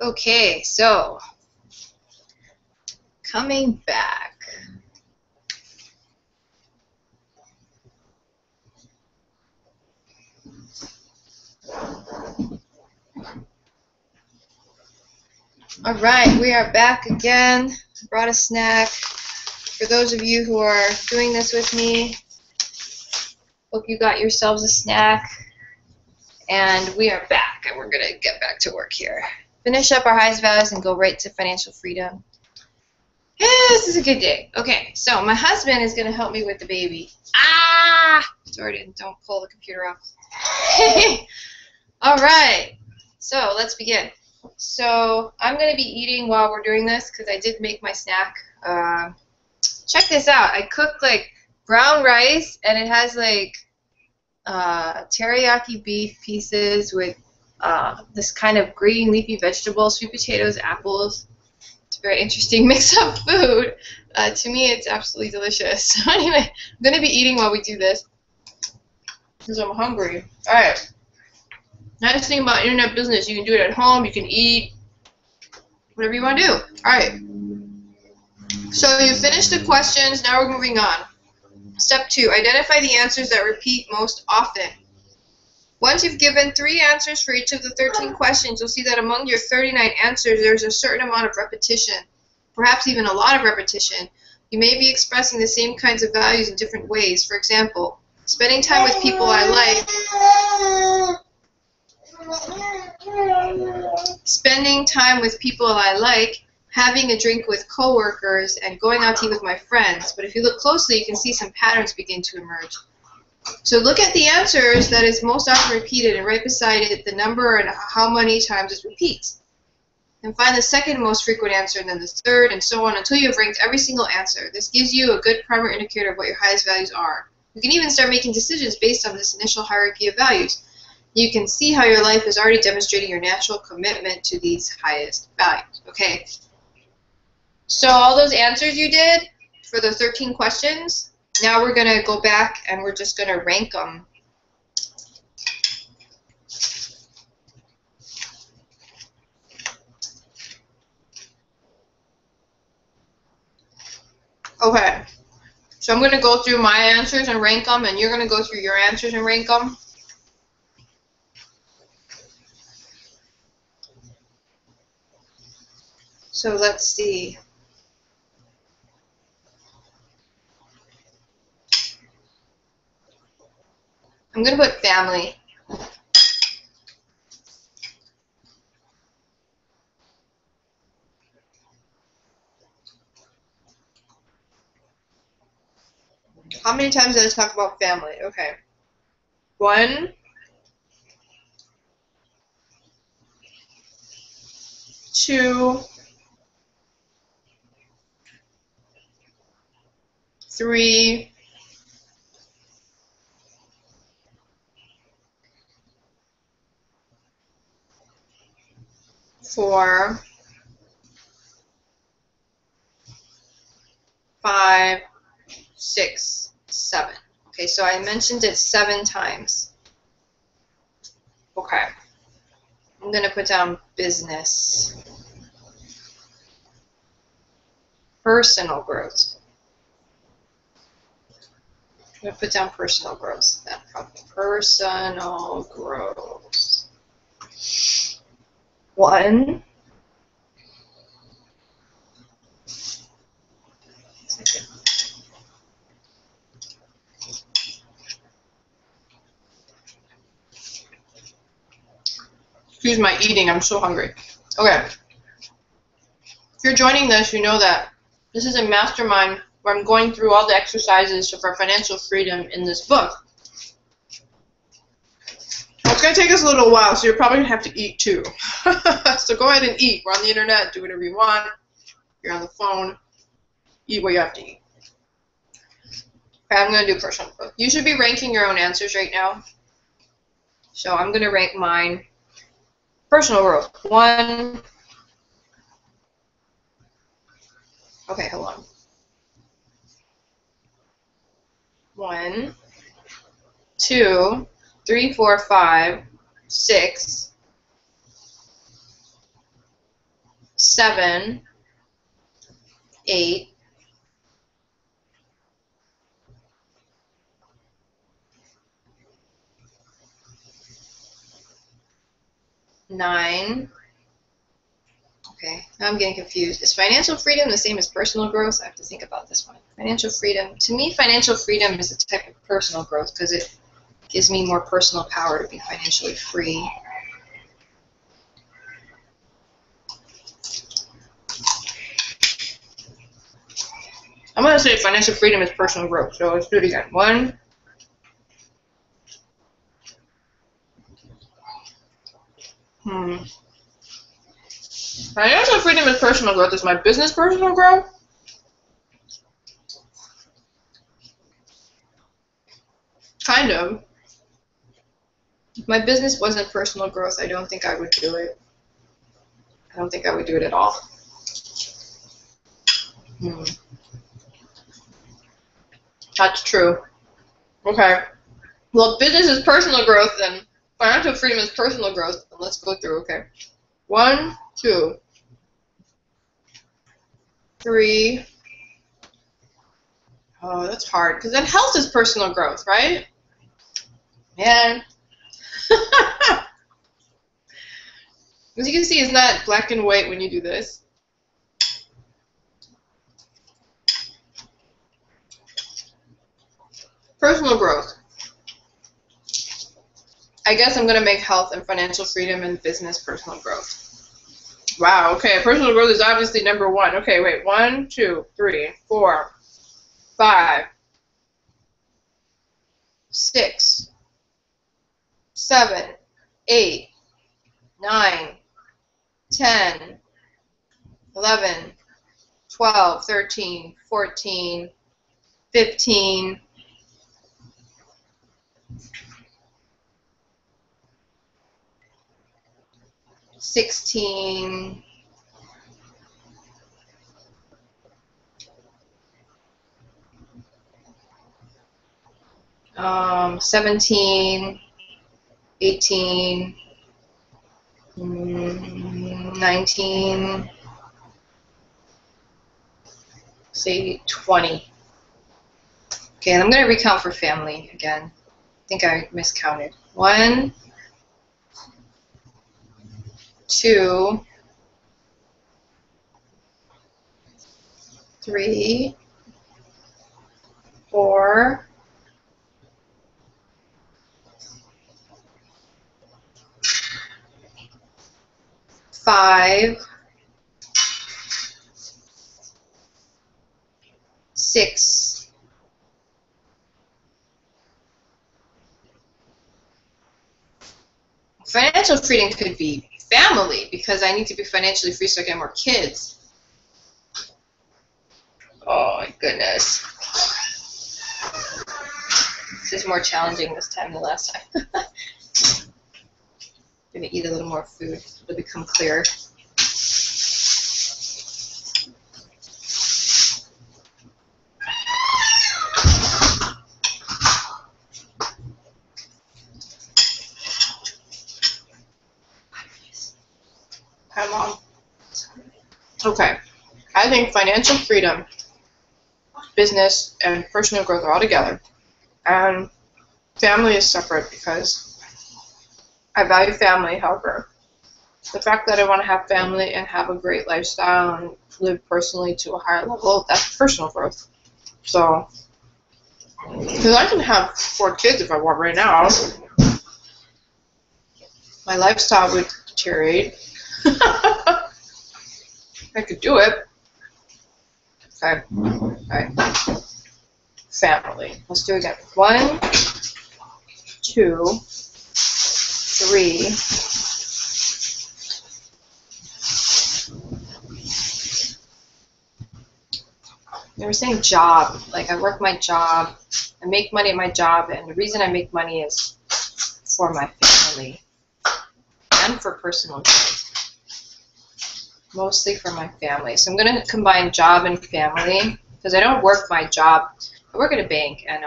Okay, so coming back. All right, we are back again. Brought a snack. For those of you who are doing this with me, hope you got yourselves a snack. And we are back, and we're going to get back to work here. Finish up our highest values and go right to financial freedom. Yeah, this is a good day. Okay, so my husband is going to help me with the baby. Ah! Jordan, don't pull the computer off. All right, so let's begin. So I'm going to be eating while we're doing this because I did make my snack. Check this out. I cooked like brown rice, and it has like teriyaki beef pieces with this kind of green leafy vegetable, sweet potatoes, apples. It's a very interesting mix of food. To me, it's absolutely delicious. So anyway, I'm going to be eating while we do this because I'm hungry. All right. Nice thing about internet business, you can do it at home, you can eat, whatever you want to do. All right. So you finished the questions, now we're moving on. Step 2, identify the answers that repeat most often. Once you've given 3 answers for each of the 13 questions, you'll see that among your 39 answers, there's a certain amount of repetition, perhaps even a lot of repetition. You may be expressing the same kinds of values in different ways. For example, spending time with people I like. Spending time with people I like, having a drink with coworkers, and going out to eat with my friends. But if you look closely, you can see some patterns begin to emerge. So look at the answers that is most often repeated, and right beside it the number and how many times it repeats. And find the second most frequent answer, and then the third, and so on until you have ranked every single answer. This gives you a good primary indicator of what your highest values are. You can even start making decisions based on this initial hierarchy of values. You can see how your life is already demonstrating your natural commitment to these highest values. Okay. So all those answers you did for the 13 questions, now we're going to go back and we're just going to rank them. Okay. So I'm going to go through my answers and rank them, and you're going to go through your answers and rank them. So let's see. I'm going to put family. How many times did I talk about family? Okay. 1, 2, 3, 4, 5, 6, 7. Okay, so I mentioned it 7 times. Okay. I'm going to put down business. Personal growth. I'm going to put down personal growth. That probably personal growth. 1. Excuse my eating, I'm so hungry. Okay. If you're joining this, you know that this is a mastermind where I'm going through all the exercises for financial freedom in this book. Well, it's going to take us a little while, so you're probably going to have to eat too. So go ahead and eat. We're on the internet, do whatever you want. You're on the phone, eat what you have to eat. Okay, I'm going to do personal growth. You should be ranking your own answers right now. So I'm going to rank mine. Personal growth. 1. Okay, hold on. 1, 2, 3, 4, 5, 6, 7, 8, 9. Okay, now I'm getting confused. Is financial freedom the same as personal growth? I have to think about this one. Financial freedom. To me, financial freedom is a type of personal growth because it gives me more personal power to be financially free. I'm going to say financial freedom is personal growth. So let's do it again. 1, Financial freedom is personal growth. Is my business personal growth? Kind of. If my business wasn't personal growth, I don't think I would do it. I don't think I would do it at all. That's true. Okay. Well, if business is personal growth, then financial freedom is personal growth. And let's go through, okay. 1, 2, 3. Oh, that's hard. Because then health is personal growth, right? Man. As you can see, it's not black and white when you do this. Personal growth. I guess I'm going to make health and financial freedom and business personal growth. Wow, okay, personal growth is obviously number 1. Okay, wait, 1, 2, 3, 4, 5, 6, 7, 8, 9, 10, 11, 12, 13, 14, 15, 16, 17, 18, 19, say 20. Okay, and I'm going to recount for family again. I think I miscounted. 1, 2, 3, 4, 5, 6, financial freedom could be family because I need to be financially free so I get more kids. Oh my goodness. This is more challenging this time than last time. I'm going to eat a little more food. It'll become clearer. Hi, Mom. Okay. I think financial freedom, business, and personal growth are all together. And family is separate because I value family. However, the fact that I want to have family and have a great lifestyle and live personally to a higher level, that's personal growth. So, because I can have 4 kids if I want right now, my lifestyle would deteriorate. I could do it. Okay. Alright. Family. Let's do it again. 1, 2, 3, they were saying job. Like, I work my job, I make money at my job, and the reason I make money is for my family and for personal growth. Mostly for my family. So I'm going to combine job and family because I don't work my job. I work at a bank, and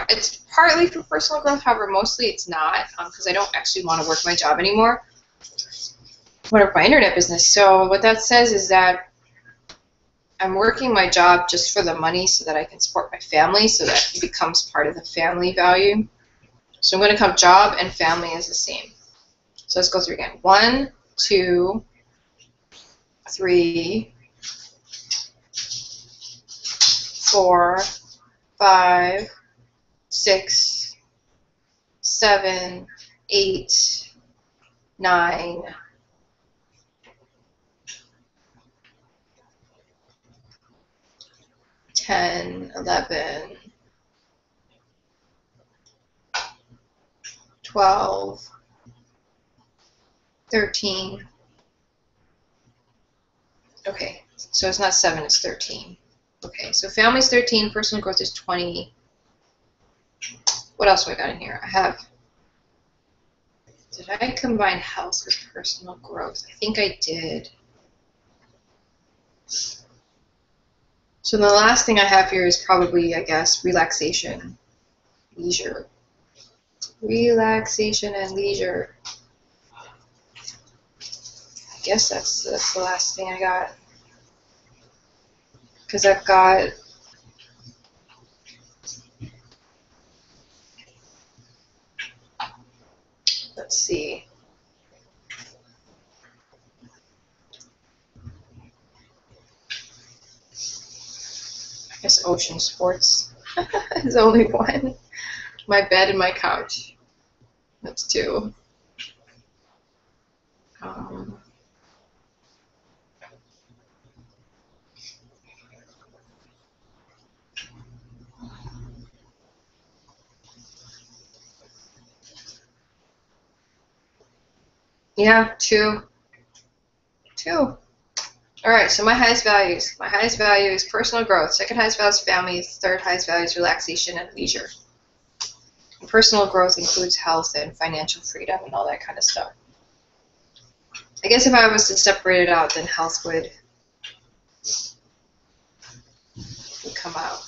it's partly for personal growth. However, mostly it's not because I don't actually want to work my job anymore. What about my internet business? So what that says is that I'm working my job just for the money so that I can support my family, so that it becomes part of the family value. So I'm going to count job and family as the same. So let's go through again. 1, 2, 3, 4, 5, 6, 7, 8, 9, 10, 11, 12, 13. Okay, so it's not 7, it's 13. Okay, so family's 13, personal growth is 20. What else do I got in here? I have, did I combine health with personal growth? I think I did. So the last thing I have here is probably, I guess, relaxation, leisure. Relaxation and leisure. I guess that's the last thing I got. Because I've got, let's see. I guess ocean sports is only one. My bed and my couch. That's 2. Yeah, 2. 2. All right, so my highest values. My highest value is personal growth. Second highest value is family. Third highest value is relaxation and leisure. And personal growth includes health and financial freedom and all that kind of stuff. I guess if I was to separate it out, then health would come out.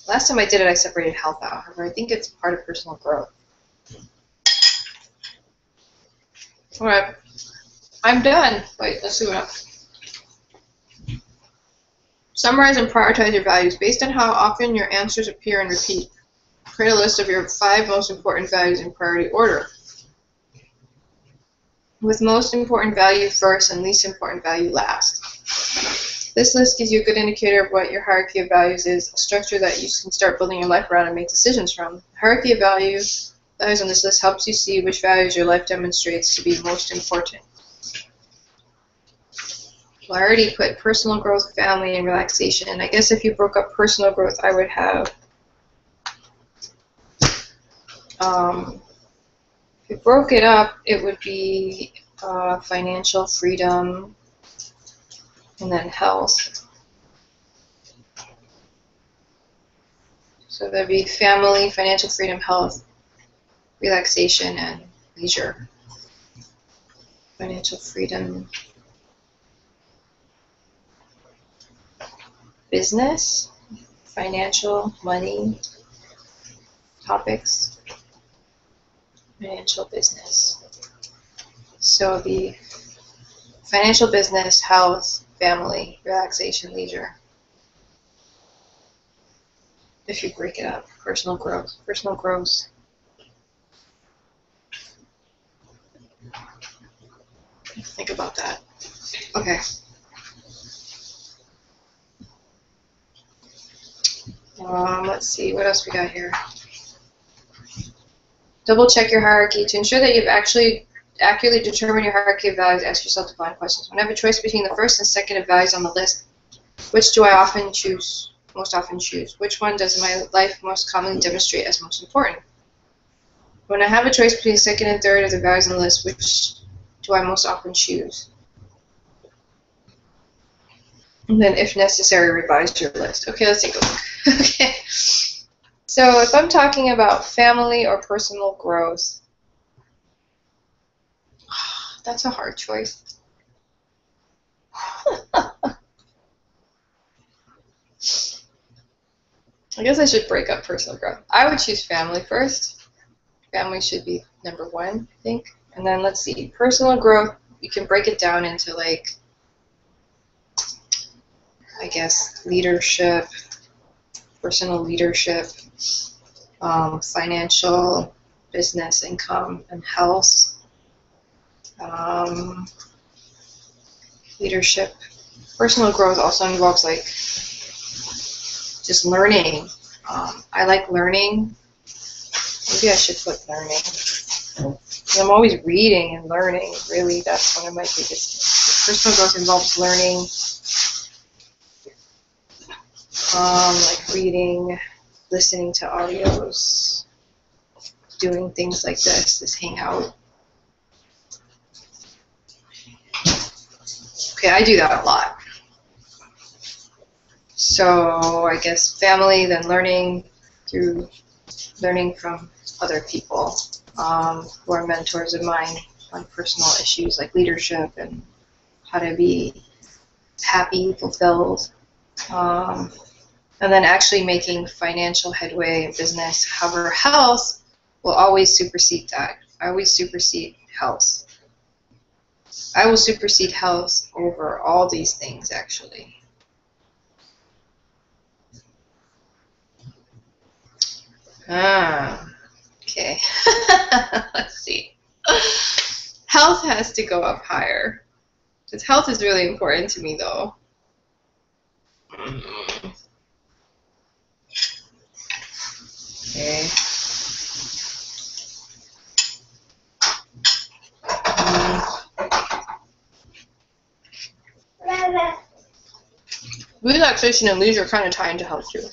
Last time I did it, I separated health out. However, I think it's part of personal growth. All right, I'm done. Wait, let's see what else. Summarize and prioritize your values based on how often your answers appear and repeat. Create a list of your 5 most important values in priority order, with most important value first and least important value last. This list gives you a good indicator of what your hierarchy of values is, a structure that you can start building your life around and make decisions from. The hierarchy of values on this list helps you see which values your life demonstrates to be most important. Well, I already put personal growth, family, and relaxation. And I guess if you broke up personal growth, I would have, if you broke it up, it would be financial freedom and then health. So there'd be family, financial freedom, health, relaxation, and leisure. Financial freedom. Business, financial, money, topics, financial business. So the financial business, health, family, relaxation, leisure. If you break it up, personal growth, Think about that. Okay. Let's see, what else we got here? Double check your hierarchy. To ensure that you've actually accurately determined your hierarchy of values, ask yourself the following questions. When I have a choice between the first and second of values on the list, which do I most often choose? Which one does my life most commonly demonstrate as most important? When I have a choice between the second and third of the values on the list, which do I most often choose? And then, if necessary, revise your list. Okay, let's take a look. Okay. So if I'm talking about family or personal growth, that's a hard choice. I guess I should break up personal growth. I would choose family first. Family should be number 1, I think. And then let's see, personal growth, you can break it down into, like, I guess, leadership, personal leadership, financial, business, income, and health. Leadership. Personal growth also involves, like, just learning. I like learning. Maybe I should put learning. I'm always reading and learning. Really, that's one of my biggest things. Personal growth involves learning, like reading, listening to audios, doing things like this hangout. Okay, I do that a lot. So I guess family, then learning through learning from other people who are mentors of mine on personal issues like leadership and how to be happy, fulfilled, and then actually making financial headway in business. However, health will always supersede that. I always supersede health. I will supersede health over all these things, actually. Okay. Let's see. Health has to go up higher. Because health is really important to me, though. Okay. Relaxation and leisure kind of tie into health, too.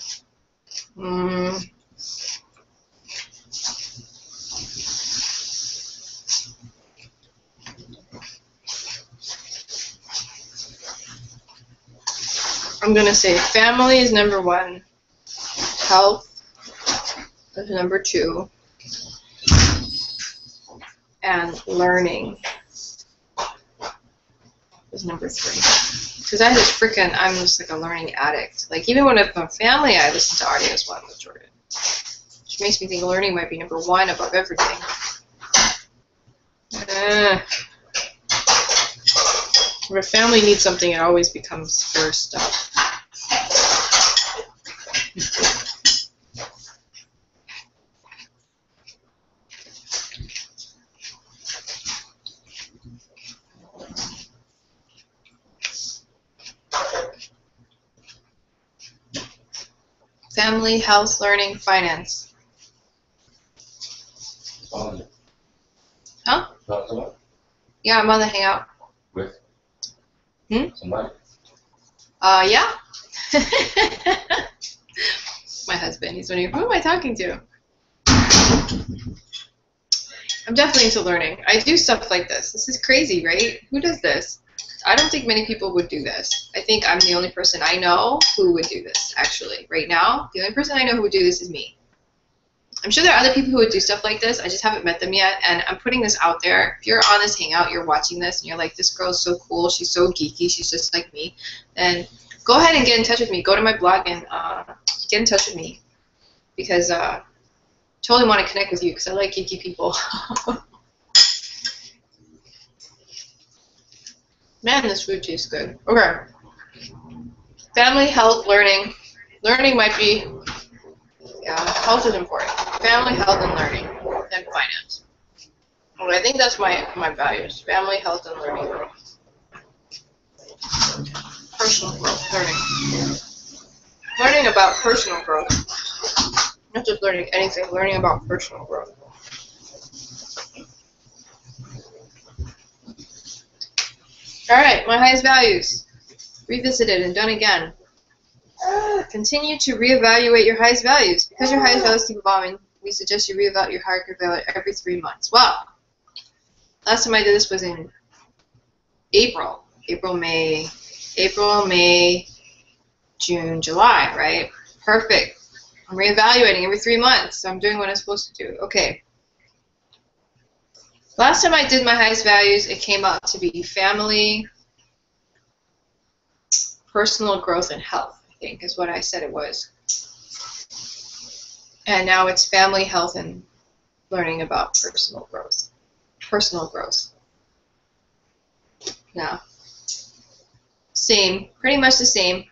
I'm going to say family is number one, health is number two, and learning is number three. Because I'm just like a learning addict. Like, even when I'm with family, I listen to audios while I'm with Jordan. Which makes me think learning might be number one above everything. If a family needs something, it always becomes first up. Family, health, learning, finance. Huh? Yeah, I'm on the hangout. With? Somebody? Yeah. My husband. He's wondering, who am I talking to? I'm definitely into learning. I do stuff like this. This is crazy, right? Who does this? I don't think many people would do this. I think I'm the only person I know who would do this, actually. Right now, the only person I know who would do this is me. I'm sure there are other people who would do stuff like this. I just haven't met them yet, and I'm putting this out there. If you're on this hangout, you're watching this, and you're like, this girl's so cool, she's so geeky, she's just like me, then go ahead and get in touch with me. Go to my blog and get in touch with me, because I totally want to connect with you, because I like geeky people. Man, this food tastes good. Okay. Family, health, learning. Learning might be, yeah, health is important. Family, health, and learning, and finance. Okay, I think that's my values. Family, health, and learning. Personal growth, learning. Learning about personal growth. Not just learning anything, learning about personal growth. Alright, my highest values. Revisited and done again. Continue to reevaluate your highest values. Because your highest values keep evolving, we suggest you reevaluate your higher value every 3 months. Well, last time I did this was in April, May, June, July, right? Perfect. I'm reevaluating every 3 months, so I'm doing what I'm supposed to do. Okay. Last time I did my highest values, it came out to be family, personal growth, and health, I think is what I said it was. And now it's family, health, and learning about personal growth. Personal growth. No. Same. Pretty much the same.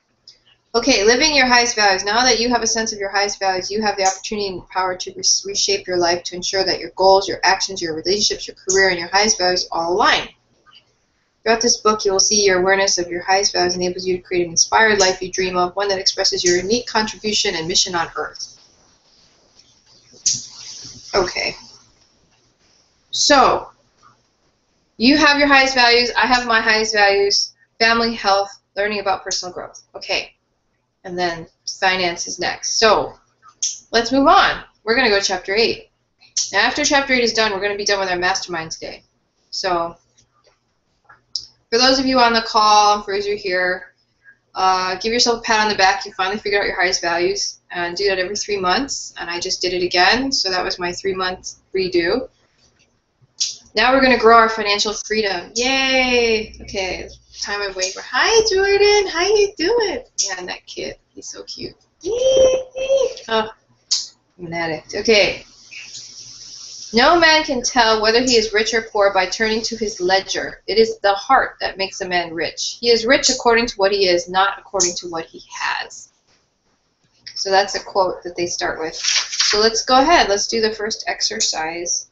Okay, living your highest values. Now that you have a sense of your highest values, you have the opportunity and power to reshape your life to ensure that your goals, your actions, your relationships, your career, and your highest values all align. Throughout this book, you will see your awareness of your highest values enables you to create an inspired life you dream of, one that expresses your unique contribution and mission on Earth. Okay. So, you have your highest values, I have my highest values, family, health, learning about personal growth. Okay. And then finance is next. So, let's move on. We're going to go to Chapter 8. Now, after Chapter 8 is done, we're going to be done with our Mastermind today. So, for those of you on the call, for those of you here, give yourself a pat on the back. You finally figured out your highest values, and do that every 3 months. And I just did it again, so that was my 3-month redo. Now we're going to grow our financial freedom. Yay! Okay, time I'm waiting for. Hi, Jordan. How you doing? Yeah, and that kid. He's so cute. Oh, I'm an addict. Okay. No man can tell whether he is rich or poor by turning to his ledger. It is the heart that makes a man rich. He is rich according to what he is, not according to what he has. So that's a quote that they start with. So let's go ahead. Let's do the first exercise.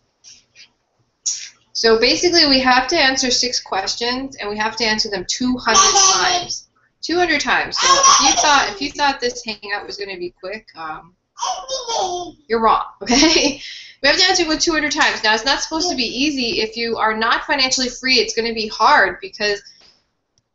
So basically we have to answer 6 questions, and we have to answer them 200 times. 200 times. So if you thought this hangout was going to be quick, you're wrong, okay? We have to answer it 200 times. Now, it's not supposed to be easy. If you are not financially free, it's going to be hard, because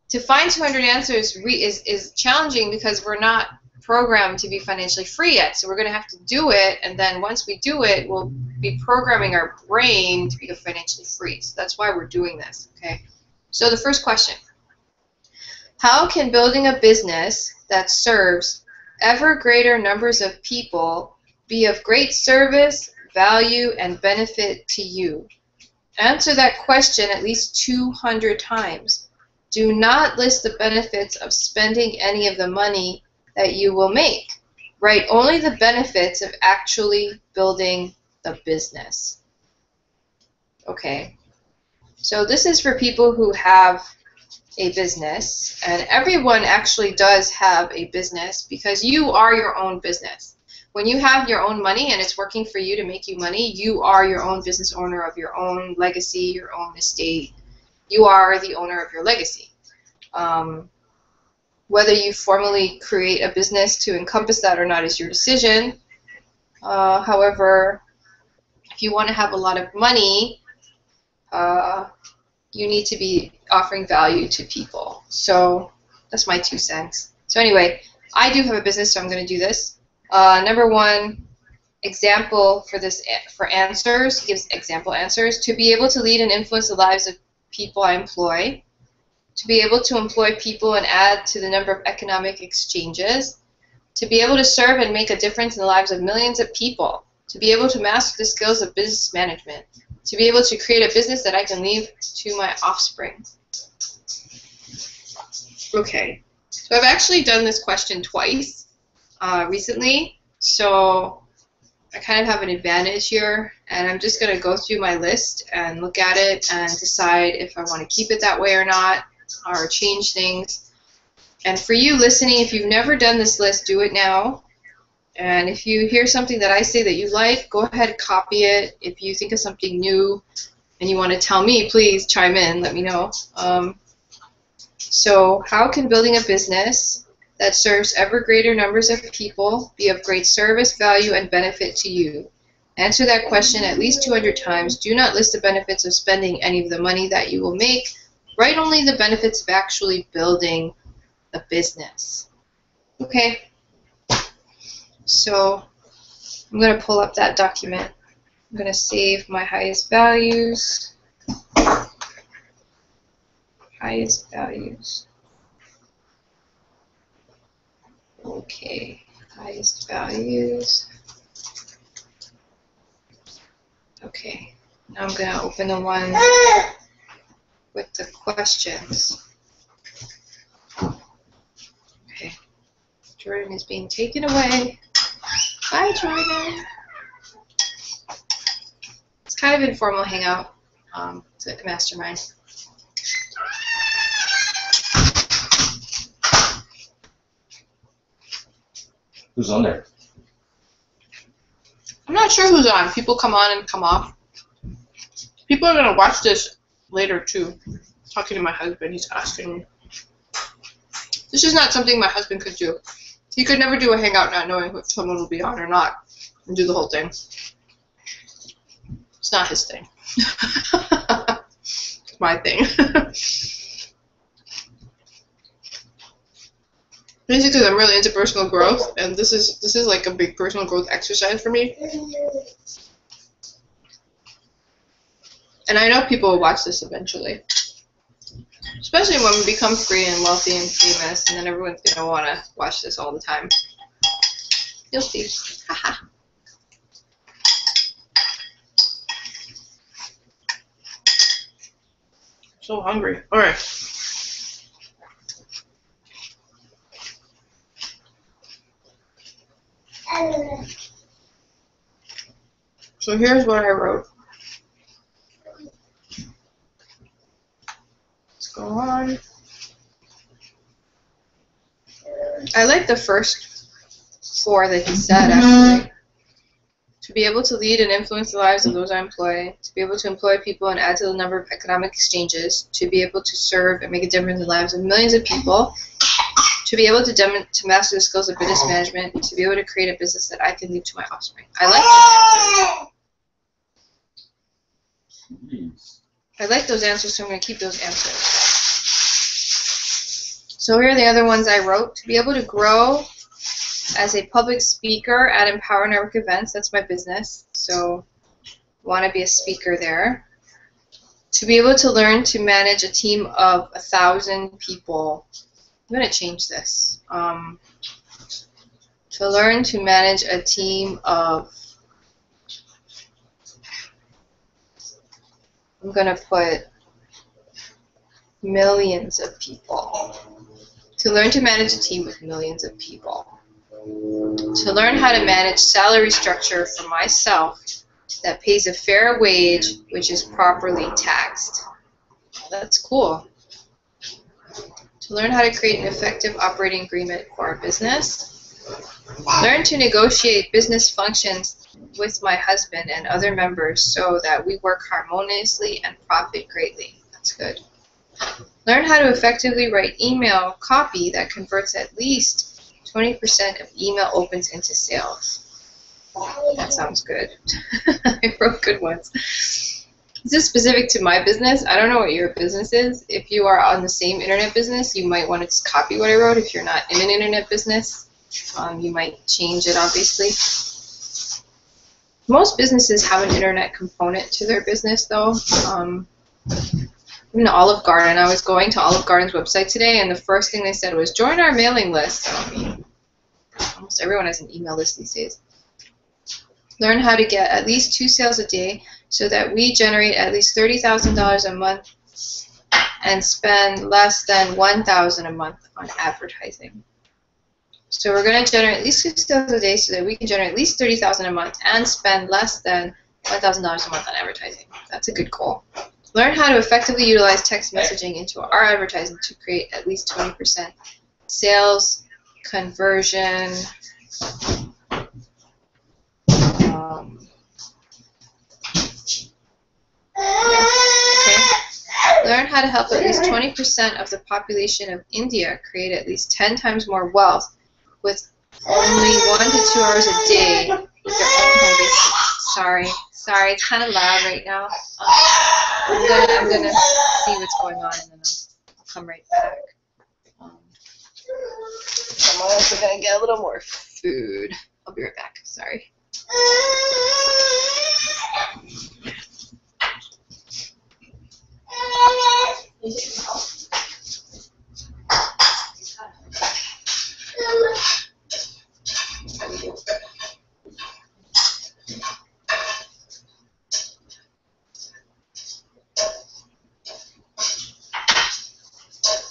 to find 200 answers is challenging, because we're not programmed to be financially free yet. So we're going to have to do it, and then once we do it, we'll be programming our brain to become financially free. So that's why we're doing this, okay? So the first question: how can building a business that serves ever greater numbers of people be of great service, value, and benefit to you? Answer that question at least 200 times. Do not list the benefits of spending any of the money that you will make. Write only the benefits of actually building the business. Okay. So this is for people who have a business, and everyone actually does have a business, because you are your own business. When you have your own money and it's working for you to make you money, you are your own business owner of your own legacy, your own estate. You are the owner of your legacy. Whether you formally create a business to encompass that or not is your decision. However, if you want to have a lot of money, you need to be offering value to people. So that's my 2 cents. So anyway, I do have a business, so I'm going to do this. Number 1 example for this, for answers, gives example answers. To be able to lead and influence the lives of people I employ. To be able to employ people and add to the number of economic exchanges. To be able to serve and make a difference in the lives of millions of people. To be able to master the skills of business management. To be able to create a business that I can leave to my offspring. Okay, so I've actually done this question twice recently, so I kind of have an advantage here, and I'm just going to go through my list and look at it and decide if I want to keep it that way or not, or change things. And for you listening, if you've never done this list, do it now. And if you hear something that I say that you like, go ahead and copy it. If you think of something new and you want to tell me, please chime in, let me know. So how can building a business that serves ever greater numbers of people be of great service, value, and benefit to you? Answer that question at least 200 times. Do not list the benefits of spending any of the money that you will make. Write only the benefits of actually building a business. Okay. So I'm going to pull up that document. I'm going to save my highest values. Highest values. Okay, highest values. Okay, now I'm going to open the one with the questions. Okay, Jordan is being taken away. Bye, Jordan. It's kind of informal hangout. It's a mastermind. Who's on there? I'm not sure who's on. People come on and come off. People are going to watch this later, too. Talking to my husband, he's asking me. This is not something my husband could do. He could never do a hangout not knowing if someone will be on or not and do the whole thing. It's not his thing. It's my thing. Basically, I'm really into personal growth, and this is like a big personal growth exercise for me. And I know people will watch this eventually. Especially when we become free and wealthy and famous, and then everyone's going to want to watch this all the time. You'll see. Haha. So hungry. Alright. So here's what I wrote. Let's go on. I like the first 4 that he said, actually. To be able to lead and influence the lives of those I employ, to be able to employ people and add to the number of economic exchanges, to be able to serve and make a difference in the lives of millions of people, to be able to master the skills of business management, to be able to create a business that I can leave to my offspring. I like those answers. I like those answers, so I'm going to keep those answers. So here are the other ones I wrote. To be able to grow as a public speaker at Empower Network events, that's my business, so want to be a speaker there. To be able to learn to manage a team of 1,000 people. I'm going to change this. To learn to manage a team of, I'm going to put millions of people. To learn to manage a team with millions of people. To learn how to manage salary structure for myself that pays a fair wage which is properly taxed. That's cool. To learn how to create an effective operating agreement for our business. Learn to negotiate business functions with my husband and other members so that we work harmoniously and profit greatly. That's good. Learn how to effectively write email copy that converts at least 20% of email opens into sales. That sounds good. I wrote good ones. This is specific to my business. I don't know what your business is. If you are on the same internet business, you might want to just copy what I wrote. If you're not in an internet business, you might change it, obviously. Most businesses have an internet component to their business, though. In Olive Garden, I was going to Olive Garden's website today, and the first thing they said was, join our mailing list. I mean, almost everyone has an email list these days. Learn how to get at least 2 sales a day so that we generate at least $30,000 a month and spend less than $1,000 a month on advertising. So we're going to generate at least 2 sales a day so that we can generate at least $30,000 a month and spend less than $1,000 a month on advertising. That's a good goal. Learn how to effectively utilize text messaging into our advertising to create at least 20% sales conversion. Learn how to help at least 20% of the population of India create at least 10 times more wealth with only 1 to 2 hours a day with their own home business. Sorry, it's kind of loud right now. I'm gonna see what's going on and then I'll come right back. I'm also gonna get a little more food. I'll be right back. Sorry.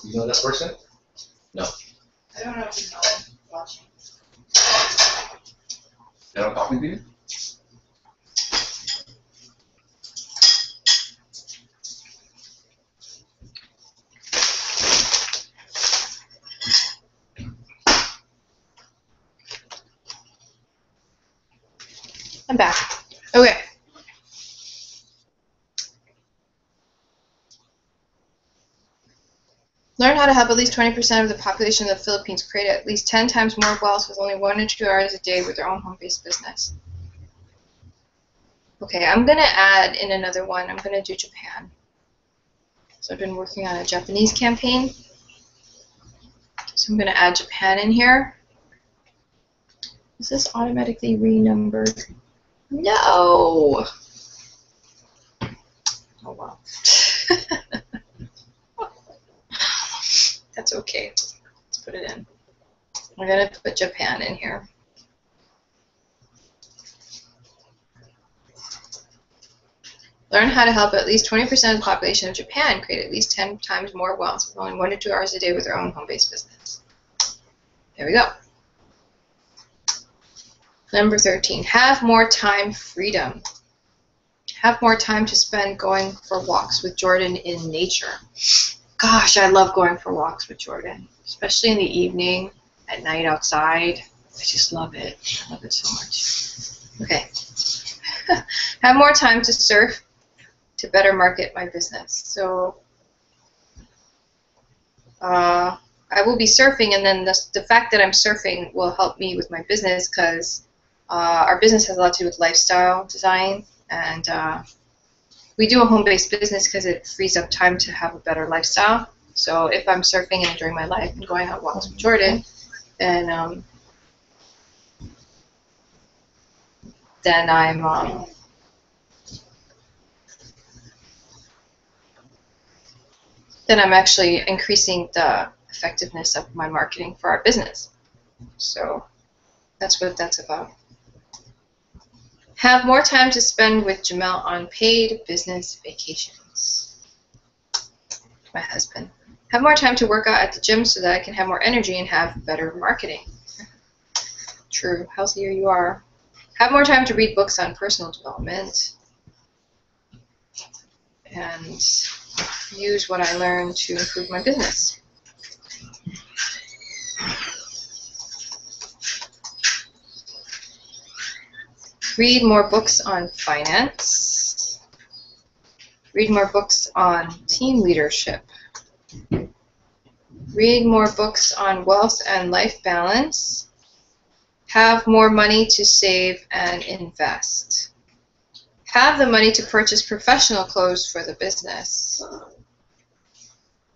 You know that person? No. I don't know if he's not watching. They don't talk to you? I'm back. Okay. Learn how to help at least 20% of the population of the Philippines create at least 10 times more wealth with only 1 or 2 hours a day with their own home-based business. Okay, I'm going to add in another one. I'm going to do Japan. So I've been working on a Japanese campaign. So I'm going to add Japan in here. Is this automatically renumbered? No! Oh, well. That's okay. Let's put it in. I'm going to put Japan in here. Learn how to help at least 20% of the population of Japan create at least 10 times more wealth with only 1 to 2 hours a day with their own home-based business. There we go. Number 13, have more time freedom. Have more time to spend going for walks with Jordan in nature. Gosh, I love going for walks with Jordan, especially in the evening, at night outside. I just love it. I love it so much. Okay. Have more time to surf to better market my business. So I will be surfing, and then the fact that I'm surfing will help me with my business because our business has a lot to do with lifestyle design, and we do a home-based business because it frees up time to have a better lifestyle. So if I'm surfing and enjoying my life and going on walks with Jordan, then I'm actually increasing the effectiveness of my marketing for our business. So that's what that's about. Have more time to spend with Jamel on paid business vacations. My husband. Have more time to work out at the gym so that I can have more energy and have better marketing. True. Healthier you are. Have more time to read books on personal development. And use what I learned to improve my business. Read more books on finance. Read more books on team leadership. Read more books on wealth and life balance. Have more money to save and invest. Have the money to purchase professional clothes for the business.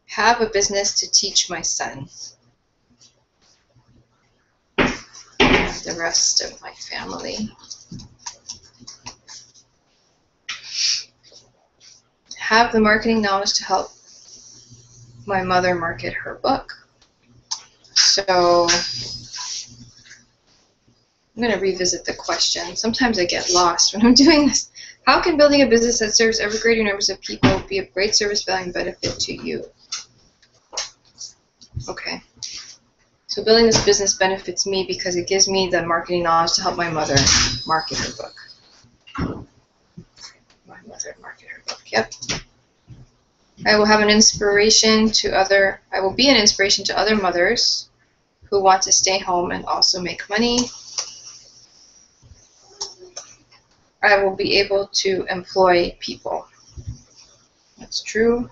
Have a business to teach my son. And the rest of my family. Have the marketing knowledge to help my mother market her book. So I'm going to revisit the question. Sometimes I get lost when I'm doing this. How can building a business that serves ever greater numbers of people be of great service, value, and benefit to you? Okay. So building this business benefits me because it gives me the marketing knowledge to help my mother market her book. My mother market her book. Yep. I will have an inspiration to I will be an inspiration to other mothers who want to stay home and also make money. I will be able to employ people. That's true.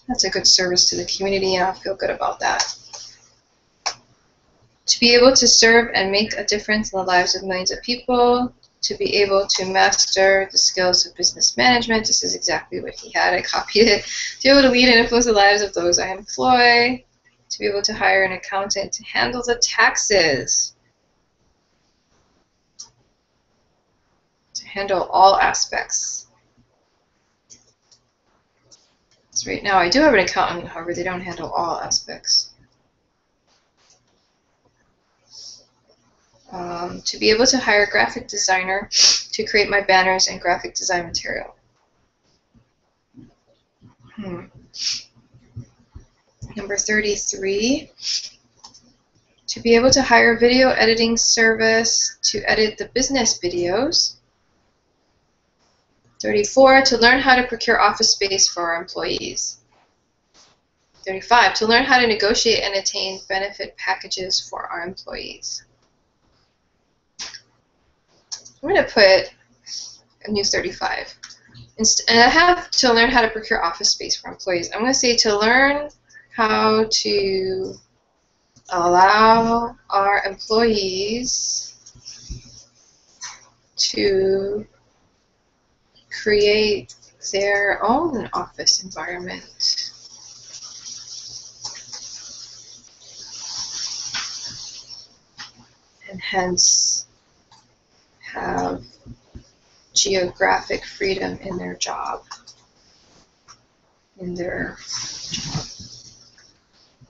That's a good service to the community, and I'll feel good about that. To be able to serve and make a difference in the lives of millions of people. To be able to master the skills of business management. This is exactly what he had. I copied it. To be able to lead and influence the lives of those I employ. To be able to hire an accountant to handle the taxes. To handle all aspects. So right now I do have an accountant, however they don't handle all aspects. To be able to hire a graphic designer to create my banners and graphic design material. Number 33. To be able to hire a video editing service to edit the business videos. 34. To learn how to procure office space for our employees. 35. To learn how to negotiate and attain benefit packages for our employees. I'm going to put a new 35. And I have to learn how to procure office space for employees. I'm going to say to learn how to allow our employees to create their own office environment. And hence have geographic freedom in their job.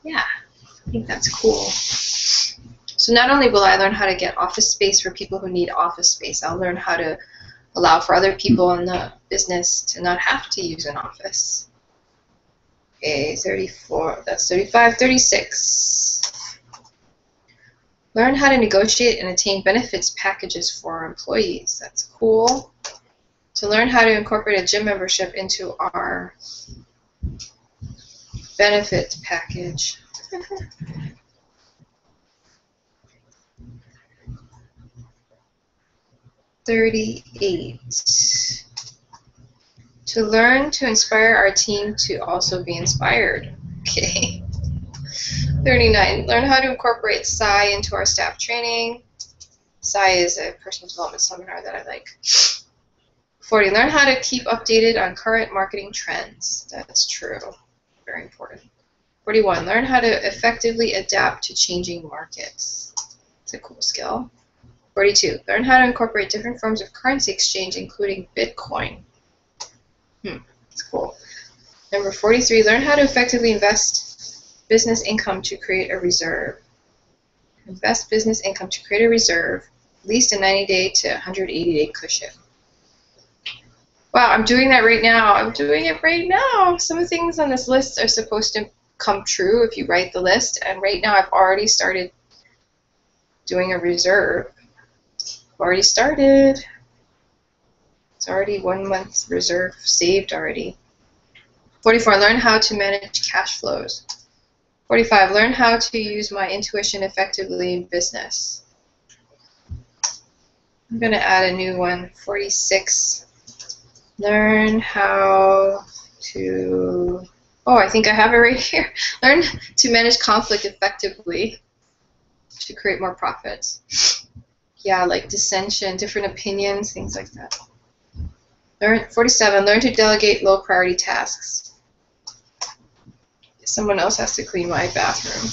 Yeah, I think that's cool. So not only will I learn how to get office space for people who need office space, I'll learn how to allow for other people in the business to not have to use an office. Okay, 34, that's 35, 36. Learn how to negotiate and attain benefits packages for our employees. That's cool. To learn how to incorporate a gym membership into our benefit package. 38. To learn to inspire our team to also be inspired. Okay. 39. Learn how to incorporate Psi into our staff training. Psi is a personal development seminar that I like. 40. Learn how to keep updated on current marketing trends. That's true. Very important. 41. Learn how to effectively adapt to changing markets. It's a cool skill. 42. Learn how to incorporate different forms of currency exchange, including Bitcoin. That's cool. Number 43. Learn how to effectively invest business income to create a reserve. Invest business income to create a reserve, at least a 90-day to 180-day cushion. Wow, I'm doing that right now. I'm doing it right now. Some of the things on this list are supposed to come true if you write the list, and right now I've already started doing a reserve. Already started. It's already 1 month reserve saved already. 44. Learn how to manage cash flows. 45. Learn how to use my intuition effectively in business. I'm going to add a new one. 46. Learn how to... Oh, I think I have it right here. Learn to manage conflict effectively to create more profits. Yeah, like dissension, different opinions, things like that. 47. Learn to delegate low priority tasks. Someone else has to clean my bathroom.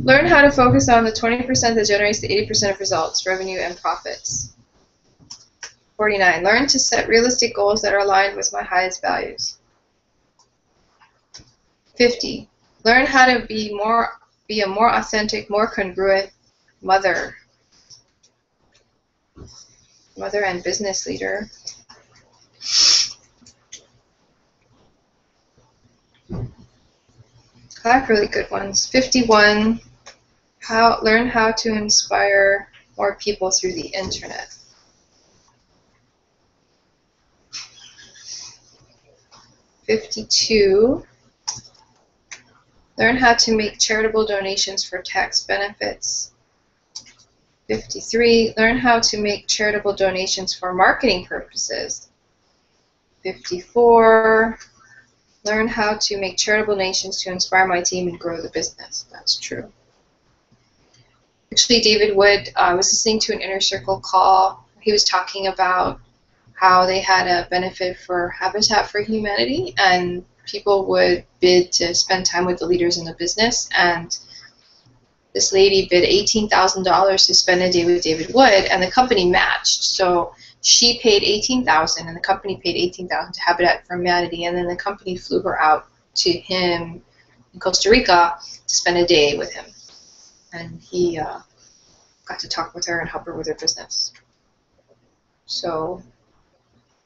Learn how to focus on the 20% that generates the 80% of results, revenue, and profits. 49. Learn to set realistic goals that are aligned with my highest values. 50. Learn how to be a more authentic, more congruent mother and business leader. I have really good ones. 51. Learn how to inspire more people through the internet. 52. Learn how to make charitable donations for tax benefits. 53. Learn how to make charitable donations for marketing purposes. 54. Learn how to make charitable donations to inspire my team and grow the business. That's true. Actually, David Wood, I was listening to an Inner Circle call. He was talking about how they had a benefit for Habitat for Humanity, and people would bid to spend time with the leaders in the business, and this lady bid $18,000 to spend a day with David Wood, and the company matched. So she paid $18,000, and the company paid $18,000 to Habitat for Humanity, and then the company flew her out to him in Costa Rica to spend a day with him, and he got to talk with her and help her with her business. So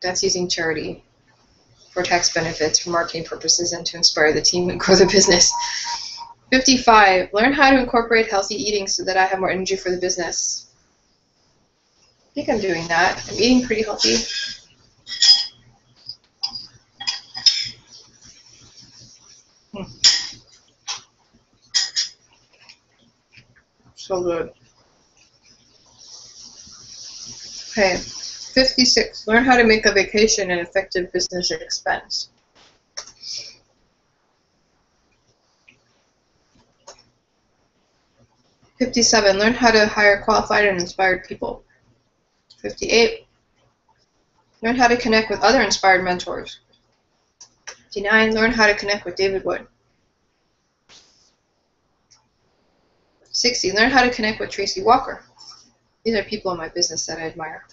that's using charity for tax benefits, for marketing purposes, and to inspire the team and grow the business. 55. Learn how to incorporate healthy eating so that I have more energy for the business. I think I'm doing that. I'm eating pretty healthy. So good. Okay, 56. Learn how to make a vacation an effective business expense. 57. Learn how to hire qualified and inspired people. 58. Learn how to connect with other inspired mentors. 59. Learn how to connect with David Wood. 60. Learn how to connect with Tracy Walker. These are people in my business that I admire.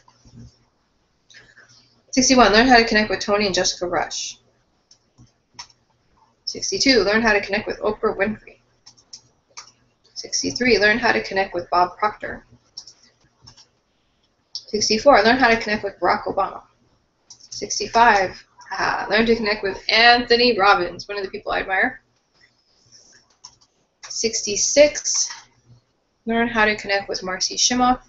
61. Learn how to connect with Tony and Jessica Rush. 62. Learn how to connect with Oprah Winfrey. 63. Learn how to connect with Bob Proctor. 64. Learn how to connect with Barack Obama. 65. Learn to connect with Anthony Robbins, one of the people I admire. 66. Learn how to connect with Marcy Shimoff.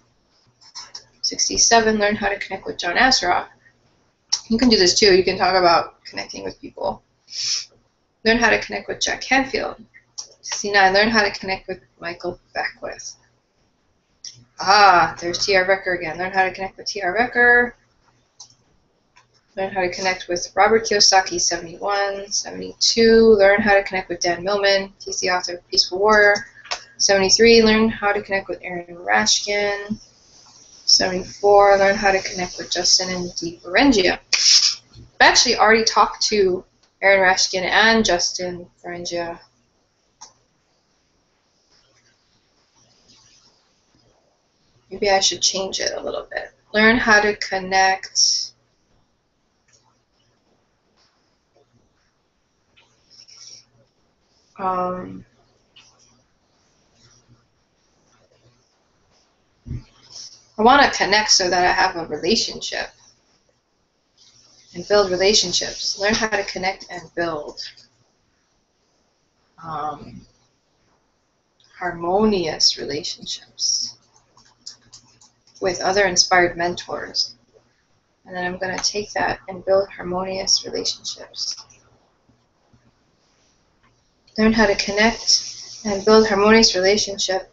67. Learn how to connect with John Assaraf. You can do this too. You can talk about connecting with people. Learn how to connect with Jack Canfield. 69. Learn how to connect with Michael Beckwith. There's T.R. Becker again. Learn how to connect with T.R. Becker. Learn how to connect with Robert Kiyosaki, 71. 72. Learn how to connect with Dan Millman. He's the author of Peaceful Warrior. 73. Learn how to connect with Aaron Rashkin. 74. Learn how to connect with Justin and Dee Berengia. I've actually already talked to Aaron Rashkin and Justin Berengia. Maybe I should change it a little bit. Learn how to connect I want to connect so that I have a relationship and build relationships. Learn how to connect and build harmonious relationships with other inspired mentors. And then I'm going to take that and build harmonious relationships. Learn how to connect and build harmonious relationship.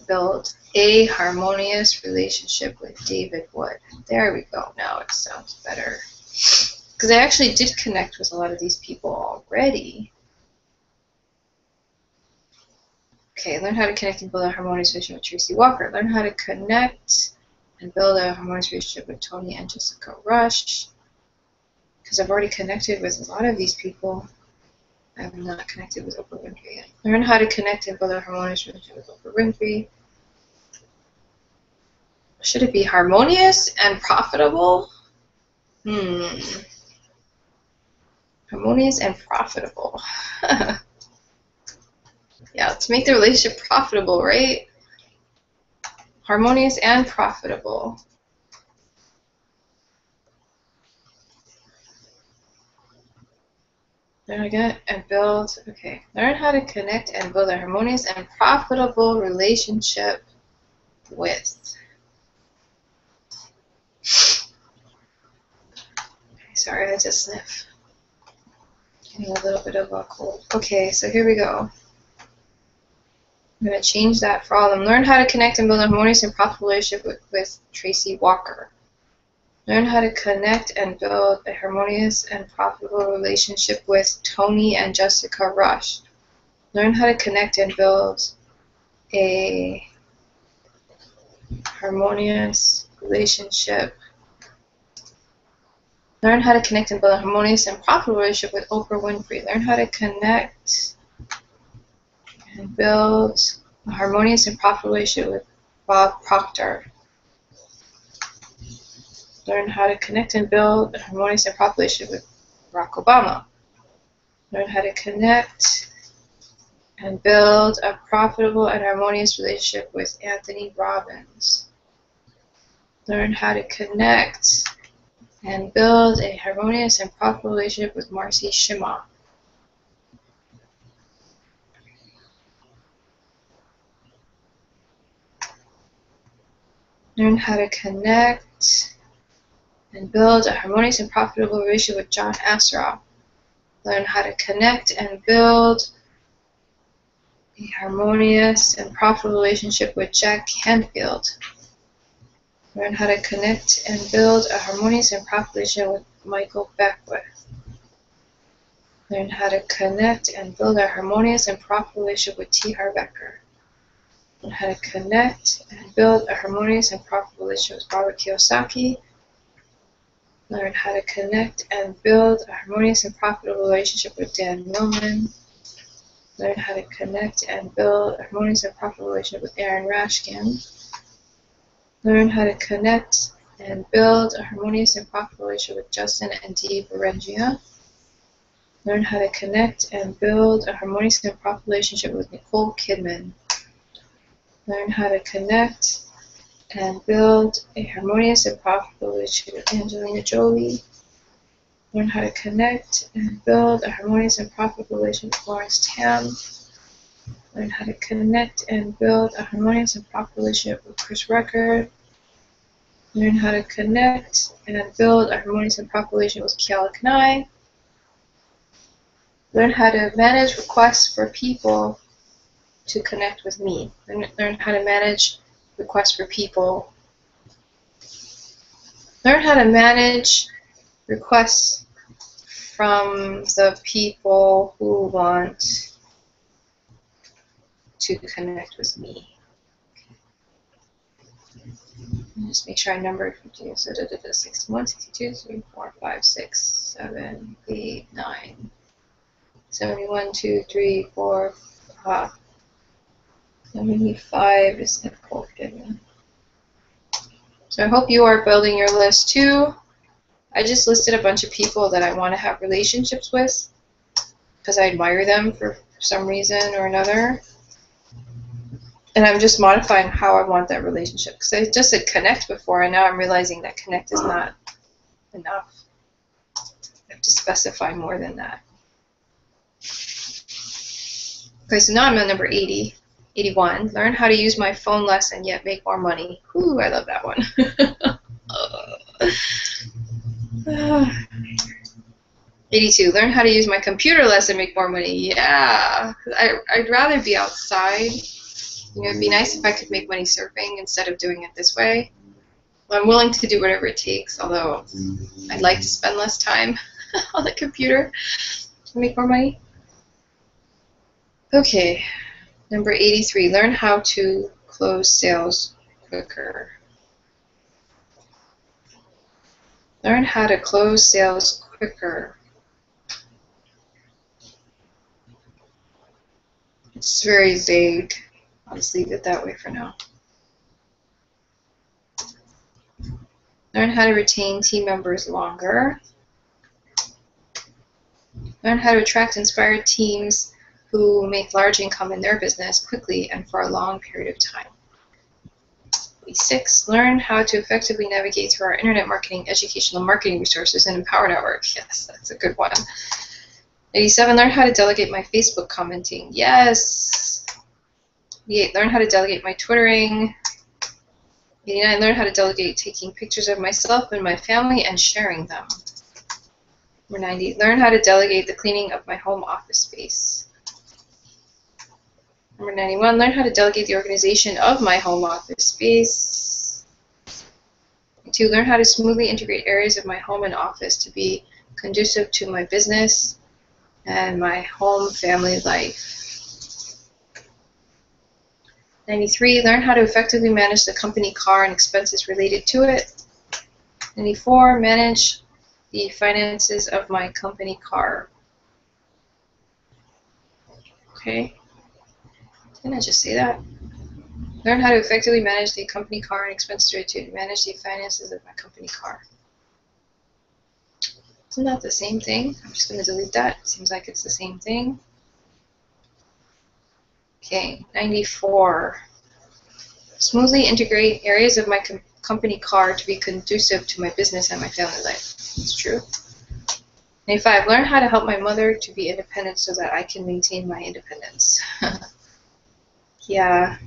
Build a harmonious relationship with David Wood. There we go. Now it sounds better. Because I actually did connect with a lot of these people already. Okay, learn how to connect and build a harmonious relationship with Tracy Walker. Learn how to connect and build a harmonious relationship with Tony and Jessica Rush. Because I've already connected with a lot of these people. I have not connected with Oprah Winfrey yet. Learn how to connect and build a harmonious relationship with Oprah Winfrey. Should it be harmonious and profitable? Harmonious and profitable. Yeah, let's make the relationship profitable, right? Harmonious and profitable. Learn how to connect and build. Okay. Learn how to connect and build a harmonious and profitable relationship with. Okay, sorry, I had to sniff. Getting a little bit of a cold. Okay, so here we go. I'm going to change that for all of them. Learn how to connect and build a harmonious and profitable relationship with Tracy Walker. Learn how to connect and build a harmonious and profitable relationship with Tony and Jessica Rush. Learn how to connect and build a harmonious relationship. Learn how to connect and build a harmonious and profitable relationship with Oprah Winfrey. Learn how to connect and build a harmonious and profitable relationship with Bob Proctor. Learn how to connect and build a harmonious and profitable relationship with Barack Obama. Learn how to connect and build a profitable and harmonious relationship with Anthony Robbins. Learn how to connect and build a harmonious and profitable relationship with Marcy Shimoff. Learn how to connect and build a harmonious and profitable relationship with John Assaraf. Learn how to connect and build a harmonious and profitable relationship with Jack Canfield. Learn how to connect and build a harmonious and profitable relationship with Michael Beckwith. Learn how to connect and build a harmonious and profitable relationship with T. Harv Eker. Learn how to connect and build a harmonious and profitable relationship with Robert Kiyosaki. Learn how to connect and build a harmonious and profitable relationship with Dan Millman. Learn how to connect and build a harmonious and profitable relationship with Aaron Rashkin. Learn how to connect and build a harmonious and profitable relationship with Justin and Dee Berengia. Learn how to connect and build a harmonious and profitable relationship with Nicole Kidman. Learn how to connect and build a harmonious and profitable relationship with Angelina Jolie. Learn how to connect and build a harmonious and profitable relationship with Lawrence Tam. Learn how to connect and build a harmonious and profitable relationship with Chris Rucker. Learn how to connect and build a harmonious and profitable relationship with Kiala Kanai. Learn how to manage requests for people to connect with me. Learn how to manage requests for people. Learn how to manage requests from the people who want to connect with me. Just make sure I numbered 15. So 61, 62, 63, 4, 5, 6, 7, 8, 9, 71, 2, 3, 4, 5. 75 is Nicole Kidman. So I hope you are building your list too. I just listed a bunch of people that I want to have relationships with because I admire them for some reason or another. And I'm just modifying how I want that relationship. Because I just said connect before, and now I'm realizing that connect is not enough. I have to specify more than that. Okay, so now I'm on number 80. 81. Learn how to use my phone less and yet make more money. Ooh, I love that one. 82. Learn how to use my computer less and make more money. Yeah. I'd rather be outside. You know, it'd be nice if I could make money surfing instead of doing it this way. Well, I'm willing to do whatever it takes, although I'd like to spend less time on the computer to make more money. Okay. Number 83, learn how to close sales quicker. Learn how to close sales quicker. It's very vague. I'll just leave it that way for now. Learn how to retain team members longer. Learn how to attract and inspire teams who make large income in their business quickly and for a long period of time. 86. Learn how to effectively navigate through our internet marketing, educational marketing resources, and Empower Network. Yes, that's a good one. 87. Learn how to delegate my Facebook commenting. Yes. 88. Learn how to delegate my Twittering. 89. Learn how to delegate taking pictures of myself and my family and sharing them. Number 90. Learn how to delegate the cleaning of my home office space. Number 91, learn how to delegate the organization of my home office space. 2, learn how to smoothly integrate areas of my home and office to be conducive to my business and my home family life. 93, learn how to effectively manage the company car and expenses related to it. 94, manage the finances of my company car. Okay. Didn't I just say that? Learn how to effectively manage the company car and expenses related to manage the finances of my company car. Isn't that the same thing? I'm just going to delete that. It seems like it's the same thing. Okay, 94. Smoothly integrate areas of my company car to be conducive to my business and my family life. It's true. 95. Learn how to help my mother to be independent so that I can maintain my independence. Yeah.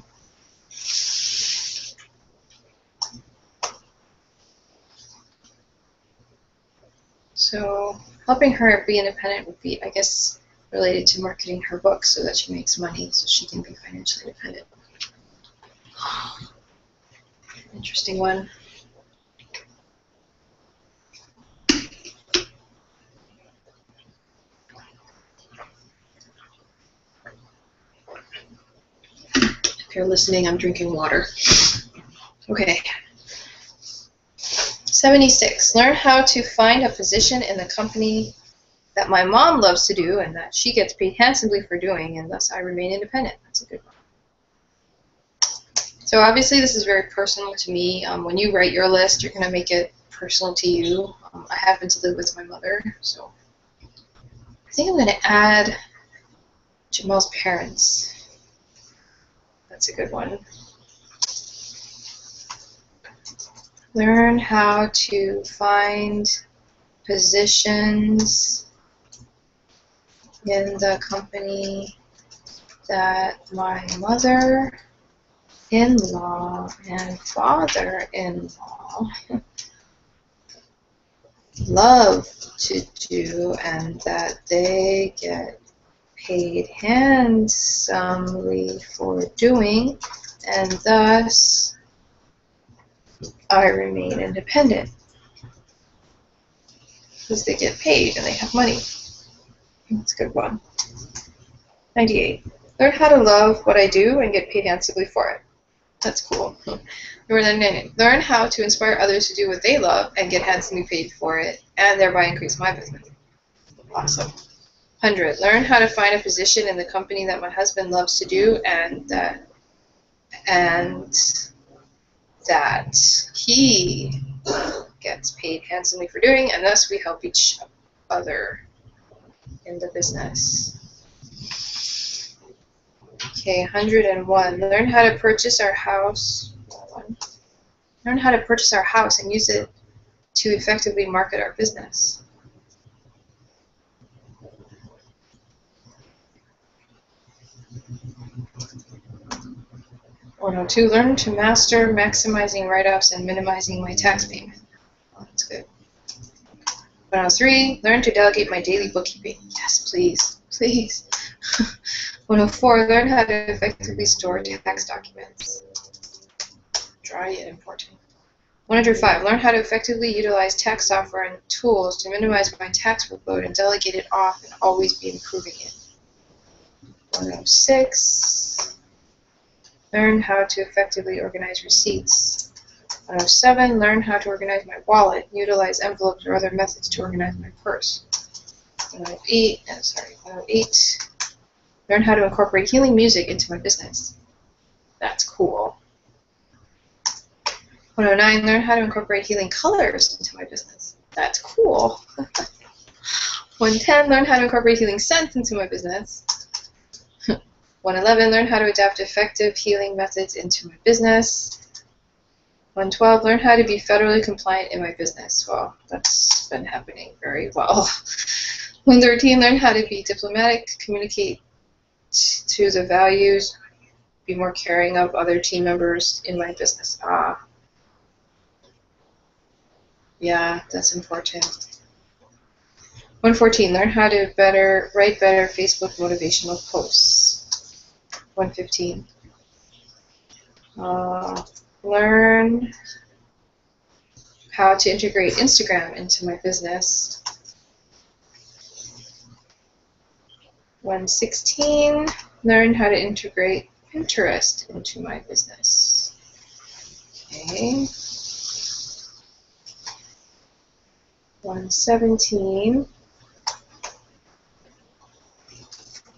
So helping her be independent would be, I guess, related to marketing her book so that she makes money so she can be financially independent. Interesting one. If you're listening, I'm drinking water. Okay. 76. Learn how to find a position in the company that my mom loves to do and that she gets paid handsomely for doing, and thus I remain independent. That's a good one. So obviously this is very personal to me. When you write your list, you're going to make it personal to you. I happen to live with my mother, so I think I'm going to add Jamal's parents. That's a good one. Learn how to find positions in the company that my mother-in-law and father-in-law love to do and that they get paid handsomely for doing, and thus I remain independent. Because they get paid and they have money. That's a good one. 98. Learn how to love what I do and get paid handsomely for it. That's cool. Number 99. Learn how to inspire others to do what they love and get handsomely paid for it, and thereby increase my business. Awesome. 100. Learn how to find a position in the company that my husband loves to do and that he gets paid handsomely for doing, and thus we help each other in the business. Okay, 101. Learn how to purchase our house. Learn how to purchase our house and use it to effectively market our business. 102. Learn to master maximizing write-offs and minimizing my tax payment. Oh, that's good. 103. Learn to delegate my daily bookkeeping. Yes, please. Please. 104. Learn how to effectively store tax documents. Dry yet important. 105. Learn how to effectively utilize tax software and tools to minimize my tax workload and delegate it off and always be improving it. 106. Learn how to effectively organize receipts. 107. Learn how to organize my wallet, utilize envelopes or other methods to organize my purse. 108. Learn how to incorporate healing music into my business. That's cool. 109. Learn how to incorporate healing colors into my business. That's cool. 110. Learn how to incorporate healing scents into my business. 111. Learn how to adapt effective healing methods into my business. 112. Learn how to be federally compliant in my business. Well, that's been happening very well. 113. Learn how to be diplomatic, communicate to the values, be more caring of other team members in my business. Yeah, that's important. 114. Learn how to write better Facebook motivational posts. 115. Learn how to integrate Instagram into my business. 116. Learn how to integrate Pinterest into my business. Okay. 117.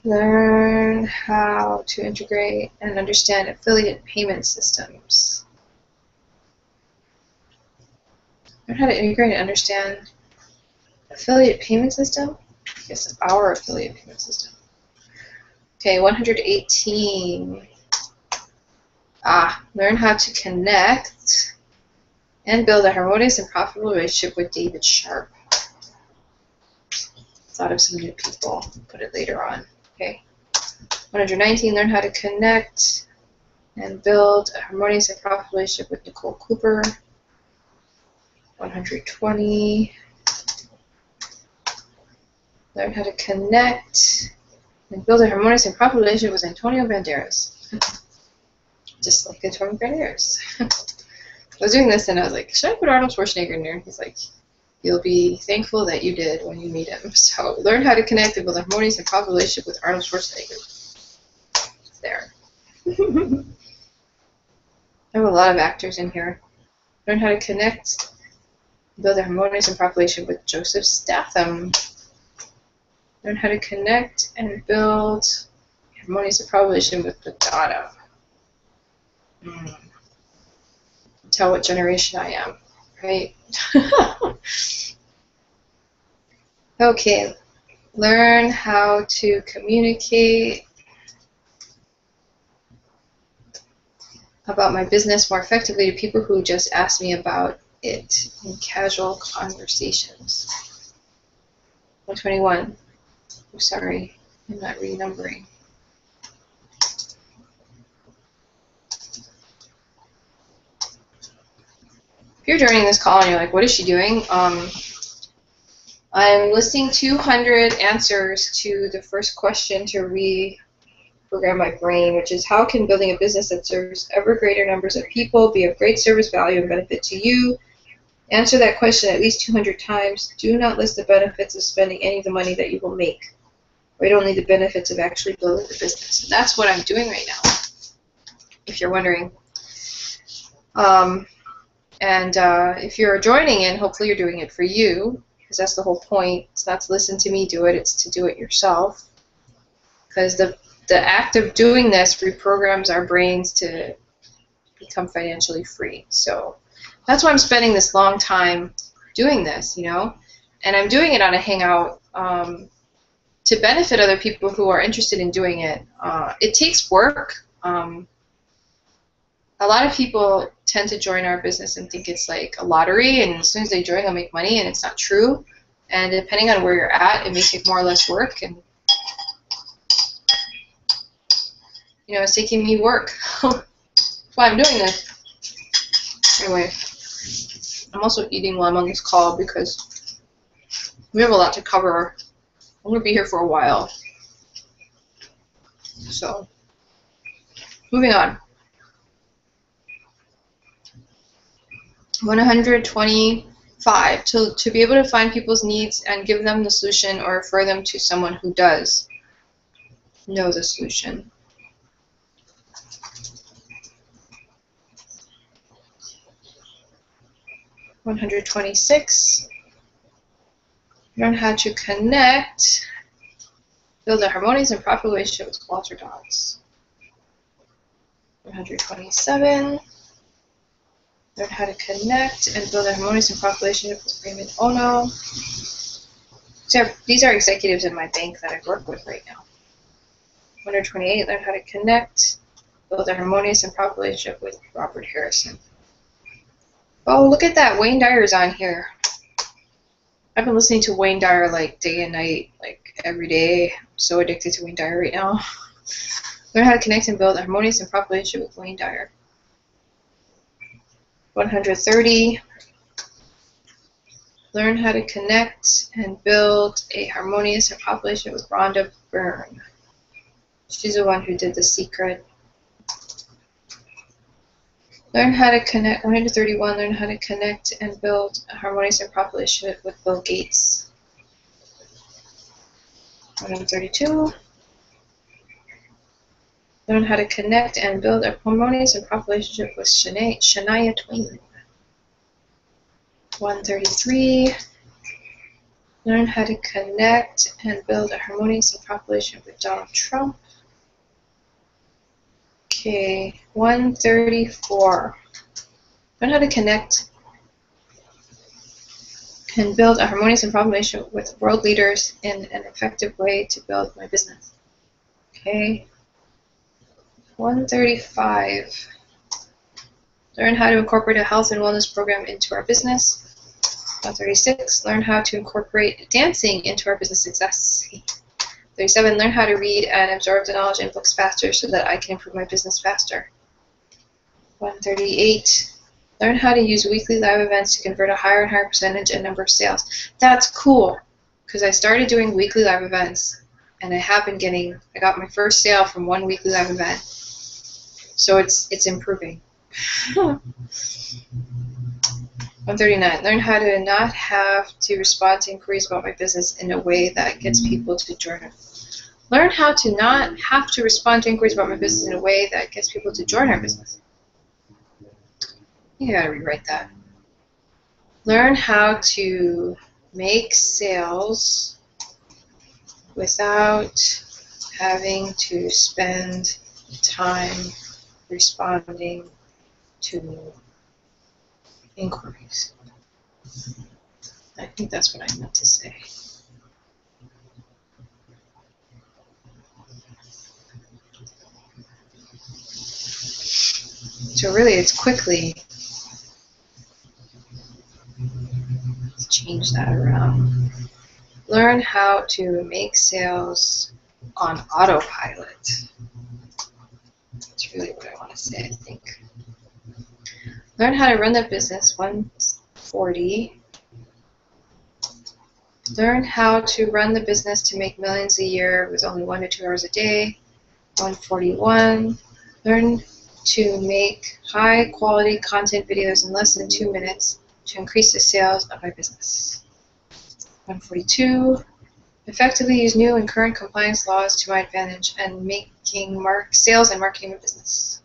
Learn how to integrate and understand affiliate payment systems. Learn how to integrate and understand affiliate payment system? I guess our affiliate payment system. Okay, 118. Learn how to connect and build a harmonious and profitable relationship with David Sharp. Thought of some new people. Put it later on. Okay. 119. Learn how to connect and build a harmonious and profitable relationship with Nicole Cooper. 120. Learn how to connect and build a harmonious and proper relationship with Antonio Banderas. Just like Antonio Banderas. I was doing this and I was like, should I put Arnold Schwarzenegger in there? He's like, you'll be thankful that you did when you meet him. So learn how to connect and build a harmonious and proper relationship with Arnold Schwarzenegger. It's there. I have a lot of actors in here. Learn how to connect, build a harmonious and proper relationship with Joseph Statham. Learn how to connect and build a harmonious and proper relationship with Madonna. Tell what generation I am, right? Okay, learn how to communicate about my business more effectively to people who just ask me about it in casual conversations. 121. I'm sorry, I'm not renumbering. If you're joining this call and you're like, what is she doing? I'm listing 200 answers to the first question to reprogram my brain, which is how can building a business that serves ever greater numbers of people be of great service, value, and benefit to you? Answer that question at least 200 times. Do not list the benefits of spending any of the money that you will make. Write only the benefits of actually building the business. And that's what I'm doing right now, if you're wondering. If you're joining in, hopefully you're doing it for you, because that's the whole point. It's not to listen to me do it, it's to do it yourself. Because the act of doing this reprograms our brains to become financially free. So that's why I'm spending this long time doing this, you know. And I'm doing it on a hangout to benefit other people who are interested in doing it. It takes work. A lot of people tend to join our business and think it's like a lottery, and as soon as they join, they'll make money, and it's not true. And depending on where you're at, it may take more or less work. And you know, it's taking me work. That's why I'm doing this. Anyway, I'm also eating while I'm on this call because we have a lot to cover. I'm going to be here for a while. So, moving on. 125. To be able to find people's needs and give them the solution or refer them to someone who does know the solution. 126. Learn how to connect, build a harmonious and proper relationship with Walter Dogs. 127. Learn how to connect and build a harmonious and proper relationship with Raymond Ono. So these are executives in my bank that I work with right now. 128. Learn how to connect, build a harmonious and proper relationship with Robert Harrison. Oh, look at that. Wayne Dyer's on here. I've been listening to Wayne Dyer like day and night, like every day. I'm so addicted to Wayne Dyer right now. Learn how to connect and build a harmonious and proper relationship with Wayne Dyer. 130. Learn how to connect and build a harmonious and proper relationship with Rhonda Byrne. She's the one who did The Secret. Learn how to connect. 131. Learn how to connect and build a harmonious and proper relationship with Bill Gates. 132. Learn how to connect and build a harmonious and proper relationship with Shania Twain. 133. Learn how to connect and build a harmonious and proper relationship with Donald Trump. Okay, 134. Learn how to connect and build a harmonious and proper relationship with world leaders in an effective way to build my business. Okay. 135. Learn how to incorporate a health and wellness program into our business. 136. Learn how to incorporate dancing into our business success. 37. Learn how to read and absorb the knowledge in books faster so that I can improve my business faster. 138. Learn how to use weekly live events to convert a higher and higher percentage and number of sales. That's cool, because I started doing weekly live events, And I have been getting, I got my first sale from one weekly live event. So it's improving. 139, learn how to not have to respond to inquiries about my business in a way that gets people to join us. Learn how to not have to respond to inquiries about my business in a way that gets people to join our business. You gotta rewrite that. Learn how to make sales without having to spend time responding to inquiries. I think that's what I meant to say. So really, it's quickly. Let's change that around. Learn how to make sales on autopilot. That's really what I want to say, I think. Learn how to run the business, 140. Learn how to run the business to make millions a year with only 1 to 2 hours a day, 141. Learn to make high quality content videos in less than 2 minutes to increase the sales of my business. 142. Effectively use new and current compliance laws to my advantage and making sales and marketing my business.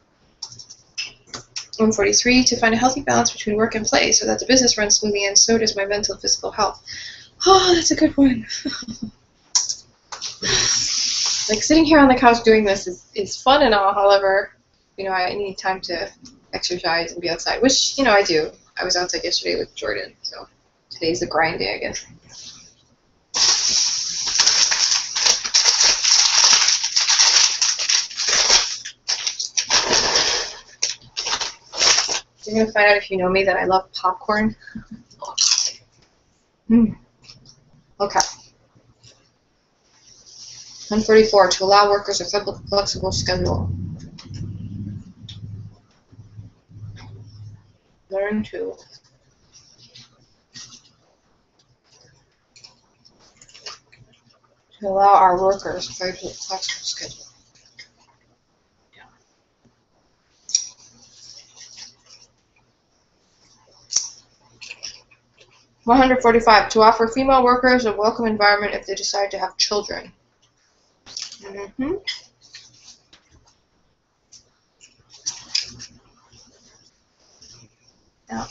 143. To find a healthy balance between work and play so that the business runs smoothly and so does my mental and physical health. Oh, that's a good one. Like sitting here on the couch doing this is fun and all, however, you know, I need time to exercise and be outside, which, you know, I do. I was outside yesterday with Jordan, so today's the grind day, I guess. You're going to find out if you know me that I love popcorn. Okay. 144, to allow workers a flexible schedule. Learn to allow our workers a flexible schedule. Yeah. $145, to offer female workers a welcome environment if they decide to have children. Yeah.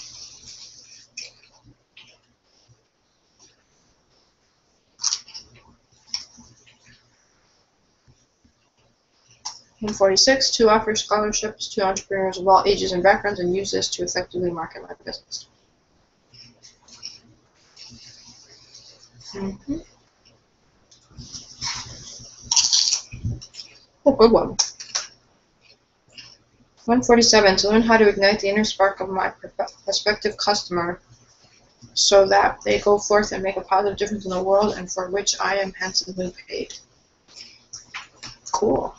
146, to offer scholarships to entrepreneurs of all ages and backgrounds and use this to effectively market my business. Oh, good one. 147, to learn how to ignite the inner spark of my prospective customer so that they go forth and make a positive difference in the world and for which I am handsomely paid. Cool.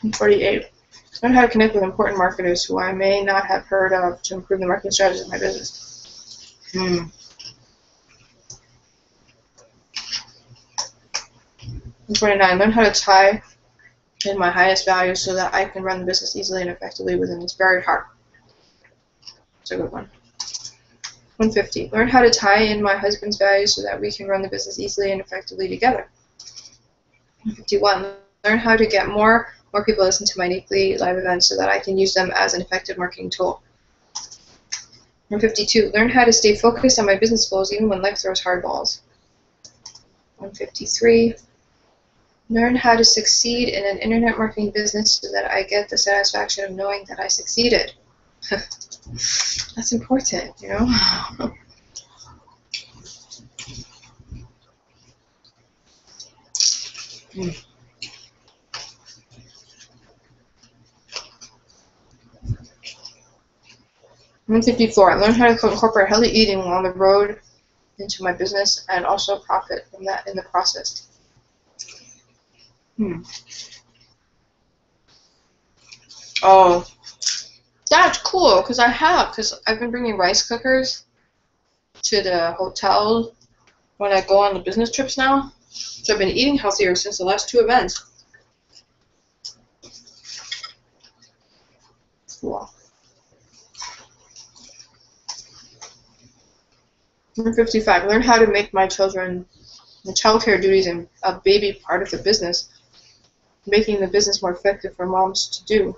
148, learn how to connect with important marketers who I may not have heard of to improve the marketing strategies of my business. 149, learn how to tie in my highest values so that I can run the business easily and effectively with an inspired heart. That's a good one. 150, learn how to tie in my husband's values so that we can run the business easily and effectively together. 151, learn how to get more people listen to my weekly live events so that I can use them as an effective marketing tool. 152, learn how to stay focused on my business goals even when life throws hardballs. 153, learn how to succeed in an internet marketing business so that I get the satisfaction of knowing that I succeeded. That's important, you know? 154, learn how to incorporate healthy eating on the road into my business and also profit from that in the process. Oh, that's cool, because I've been bringing rice cookers to the hotel when I go on the business trips now. So I've been eating healthier since the last 2 events. Cool. 155. Learn how to make my children the childcare duties and a baby part of the business, making the business more effective for moms to do.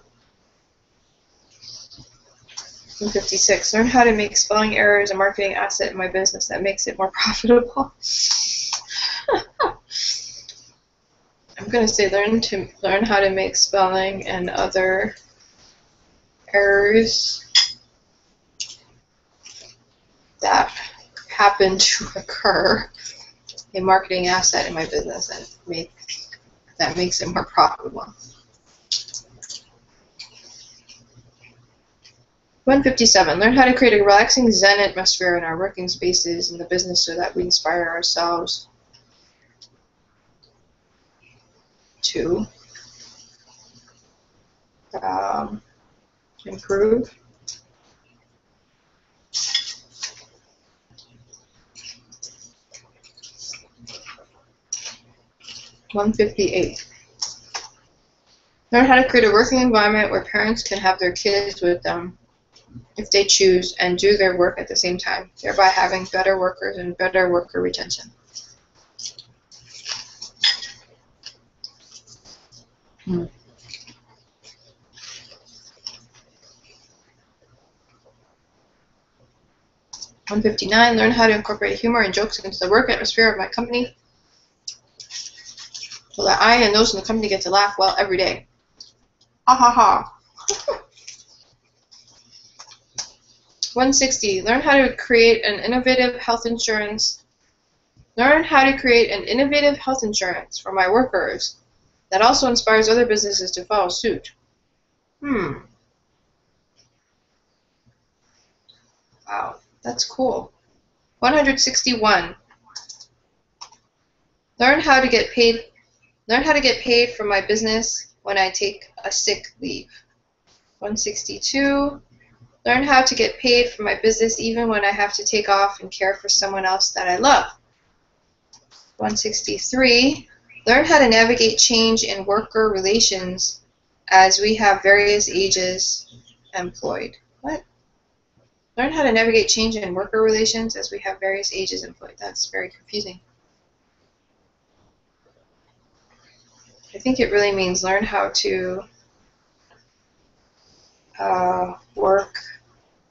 156. Learn how to make spelling errors a marketing asset in my business that makes it more profitable. I'm going to say learn how to make spelling and other errors that happen to occur a marketing asset in my business and that makes it more profitable. 157. Learn how to create a relaxing Zen atmosphere in our working spaces in the business so that we inspire ourselves to improve. 158. Learn how to create a working environment where parents can have their kids with them if they choose and do their work at the same time, thereby having better workers and better worker retention. Hmm. 159. Learn how to incorporate humor and jokes into the work atmosphere of my company so that I and those in the company get to laugh well every day. Ha ha ha. 160. Learn how to create an innovative health insurance. Learn how to create an innovative health insurance for my workers that also inspires other businesses to follow suit. Wow, that's cool. 161. Learn how to get paid. Learn how to get paid for my business when I take a sick leave. 162. Learn how to get paid for my business even when I have to take off and care for someone else that I love. 163. Learn how to navigate change in worker relations as we have various ages employed. What? Learn how to navigate change in worker relations as we have various ages employed. That's very confusing. I think it really means learn how to work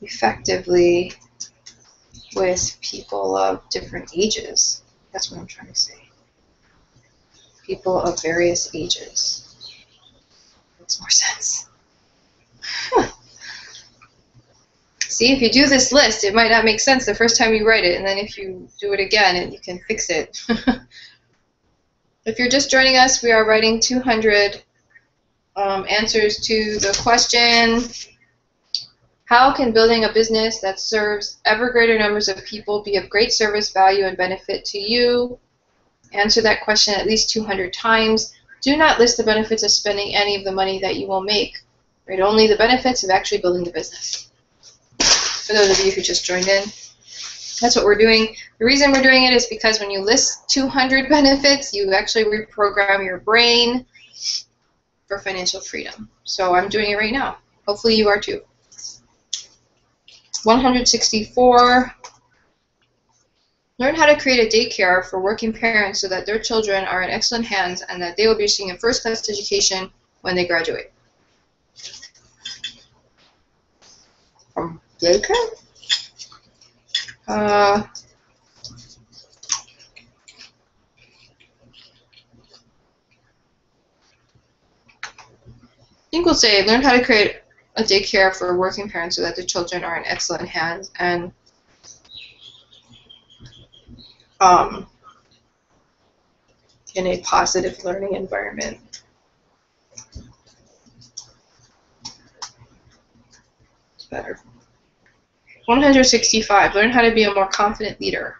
effectively with people of different ages. That's what I'm trying to say. People of various ages. Makes more sense. See, if you do this list, it might not make sense the first time you write it, and then if you do it again, you can fix it. If you're just joining us, we are writing 200 answers to the question, how can building a business that serves ever greater numbers of people be of great service, value, and benefit to you? Answer that question at least 200 times. Do not list the benefits of spending any of the money that you will make. Write only the benefits of actually building the business. For those of you who just joined in, that's what we're doing. The reason we're doing it is because when you list 200 benefits, you actually reprogram your brain for financial freedom. So I'm doing it right now. Hopefully you are too. 164. Learn how to create a daycare for working parents so that their children are in excellent hands and that they will be receiving a first-class education when they graduate. From daycare? I think we'll say learn how to create a daycare for working parents so that the children are in excellent hands and in a positive learning environment. It's better. 165. Learn how to be a more confident leader.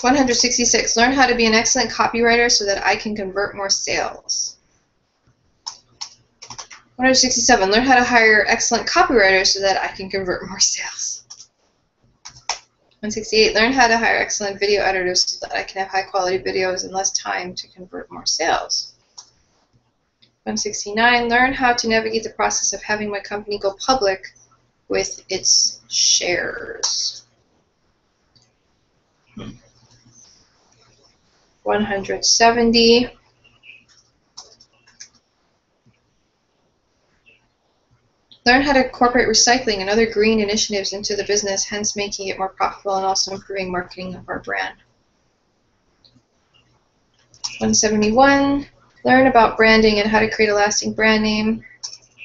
166. Learn how to be an excellent copywriter so that I can convert more sales. 167. Learn how to hire excellent copywriters so that I can convert more sales. 168, learn how to hire excellent video editors so that I can have high quality videos in less time to convert more sales. 169, learn how to navigate the process of having my company go public with its shares. 170, learn how to incorporate recycling and other green initiatives into the business, hence making it more profitable and also improving marketing of our brand. 171, learn about branding and how to create a lasting brand name.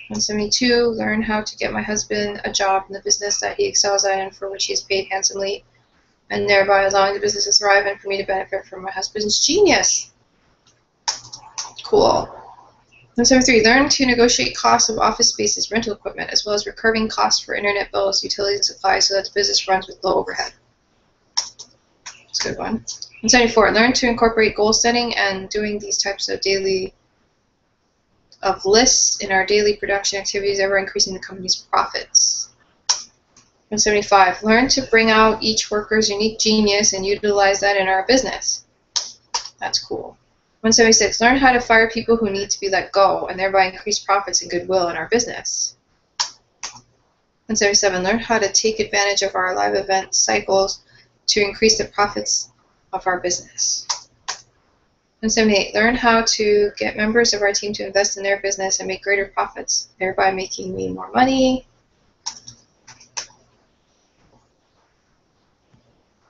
172, learn how to get my husband a job in the business that he excels at and for which he is paid handsomely, and thereby allowing the business to thrive and for me to benefit from my husband's genius. Cool. 173, learn to negotiate costs of office spaces, rental equipment, as well as recurring costs for internet bills, utilities, and supplies so that the business runs with low overhead. That's a good one. 174, learn to incorporate goal setting and doing these types of lists in our daily production activities, ever increasing the company's profits. 175, learn to bring out each worker's unique genius and utilize that in our business. That's cool. 176, learn how to fire people who need to be let go and thereby increase profits and goodwill in our business. 177, learn how to take advantage of our live event cycles to increase the profits of our business. 178, learn how to get members of our team to invest in their business and make greater profits, thereby making me more money.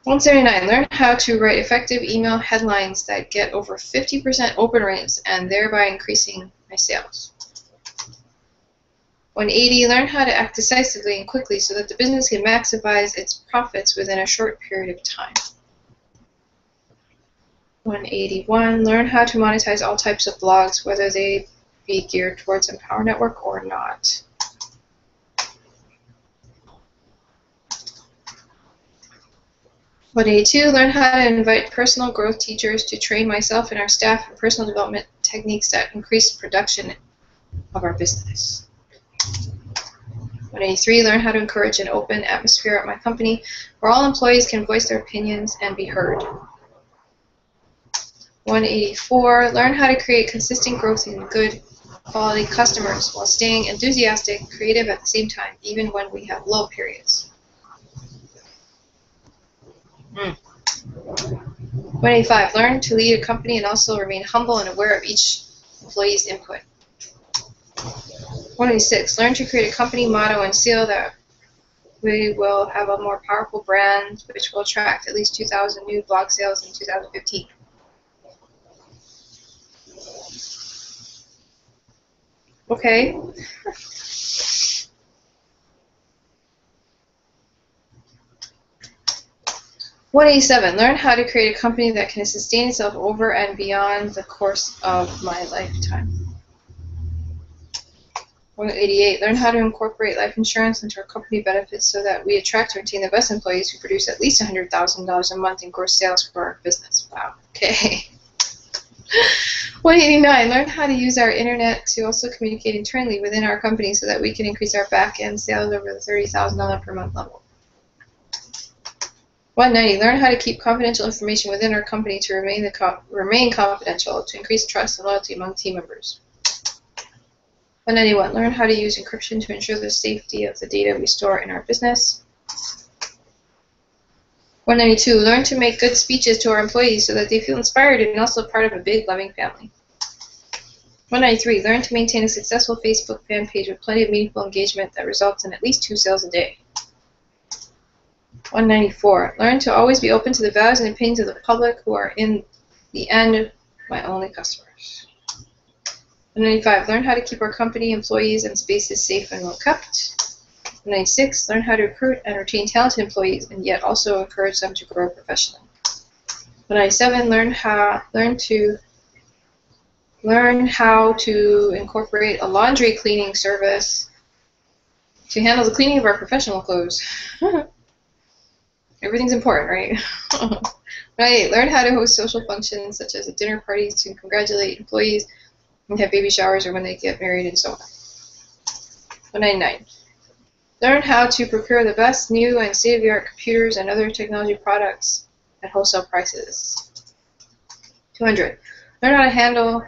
179, learn how to write effective email headlines that get over 50% open rates and thereby increasing my sales. 180, learn how to act decisively and quickly so that the business can maximize its profits within a short period of time. 181, learn how to monetize all types of blogs, whether they be geared towards Empower Network or not. 182, learn how to invite personal growth teachers to train myself and our staff in personal development techniques that increase production of our business. 183, learn how to encourage an open atmosphere at my company where all employees can voice their opinions and be heard. 184, learn how to create consistent growth in good quality customers while staying enthusiastic and creative at the same time, even when we have low periods. 185, learn to lead a company and also remain humble and aware of each employee's input. 186, learn to create a company motto and seal that we will have a more powerful brand which will attract at least 2,000 new blog sales in 2015. Okay. 187, learn how to create a company that can sustain itself over and beyond the course of my lifetime. 188, learn how to incorporate life insurance into our company benefits so that we attract and retain the best employees who produce at least $100,000 a month in gross sales for our business. Wow. Okay. 189, learn how to use our internet to also communicate internally within our company so that we can increase our back-end sales over the $30,000 per month level. 190, learn how to keep confidential information within our company to remain confidential to increase trust and loyalty among team members. 191, learn how to use encryption to ensure the safety of the data we store in our business. 192, learn to make good speeches to our employees so that they feel inspired and also part of a big, loving family. 193, learn to maintain a successful Facebook fan page with plenty of meaningful engagement that results in at least 2 sales a day. 194, learn to always be open to the values and opinions of the public who are in the end my only customers. 195, learn how to keep our company, employees, and spaces safe and well kept. 196, learn how to recruit and retain talented employees and yet also encourage them to grow professionally. 197, learn how to incorporate a laundry cleaning service to handle the cleaning of our professional clothes. Everything's important, right? 198, learn how to host social functions such as dinner parties to congratulate employees and have baby showers or when they get married and so on. 199, Learn how to procure the best new and state-of-the-art computers and other technology products at wholesale prices. 200. Learn how to handle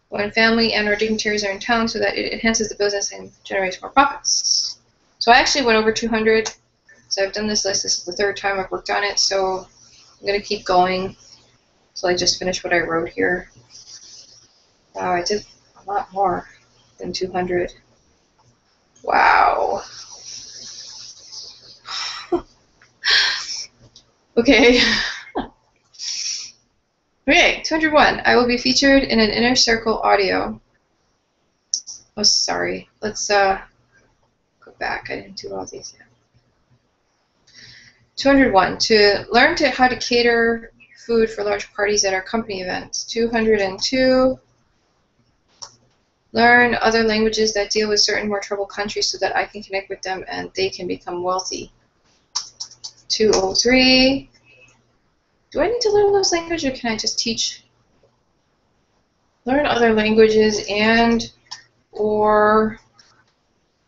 when family and or dignitaries are in town so that it enhances the business and generates more profits. So I actually went over 200. So I've done this list. This is the third time I've worked on it. So I'm going to keep going until I just finish what I wrote here. Wow, I did a lot more than 200. Wow. Okay. Okay, 201. I will be featured in an Inner Circle audio. Oh, sorry. Let's go back. I didn't do all these yet. 201. To learn how to cater food for large parties at our company events. 202. Learn other languages that deal with certain more troubled countries so that I can connect with them and they can become wealthy. 203. Do I need to learn those languages or can I just teach? Learn other languages and or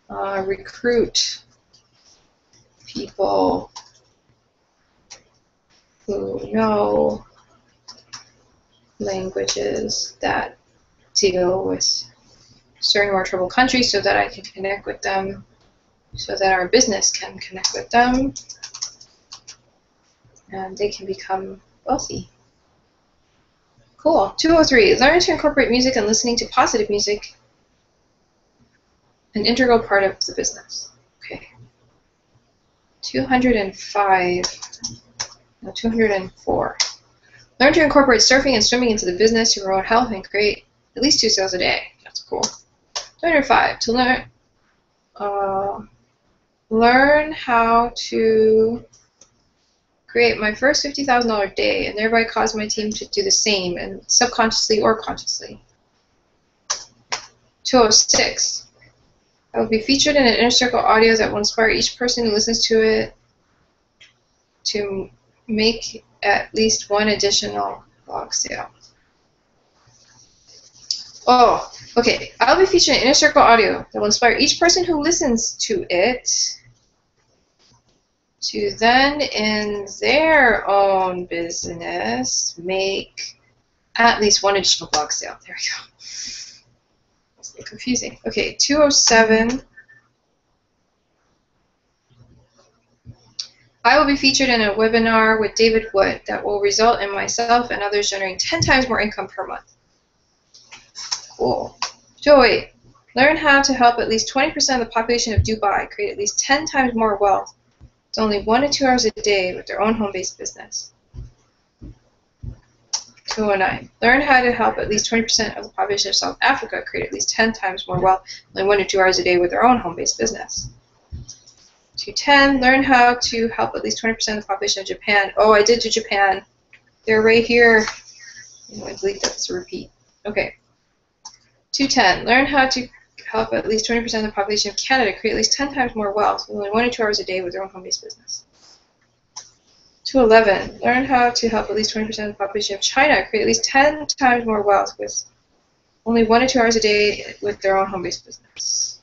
recruit people who know languages that deal with certain more troubled countries so that I can connect with them, so that our business can connect with them, and they can become wealthy. Cool. 203. Learn to incorporate music and listening to positive music, an integral part of the business. Okay. 205. No, 204. Learn to incorporate surfing and swimming into the business to promote health and create at least 2 sales a day. That's cool. 205. To learn how to create my first $50,000 day and thereby cause my team to do the same, and subconsciously or consciously. 206. I will be featured in an Inner Circle audio that will inspire each person who listens to it to make at least one additional blog sale. Oh, okay. I'll be featured in Inner Circle audio that will inspire each person who listens to it to then, in their own business, make at least one additional blog sale. There we go. It's a little confusing. Okay, 207. I will be featured in a webinar with David Wood that will result in myself and others generating 10 times more income per month. Cool. 208. Learn how to help at least 20% of the population of Dubai create at least 10 times more wealth. It's only 1 to 2 hours a day with their own home-based business. 209. Learn how to help at least 20% of the population of South Africa create at least 10 times more wealth, only 1 to 2 hours a day with their own home-based business. 210. Learn how to help at least 20% of the population of Japan. Oh, I did do Japan. They're right here. I'm going to delete that. It's a repeat. Okay. 210. Learn how to help at least 20% of the population of Canada create at least 10 times more wealth, only 1 to 2 hours a day with their own home-based business. 211. Learn how to help at least 20% of the population of China create at least 10 times more wealth with only 1 to 2 hours a day with their own home-based business.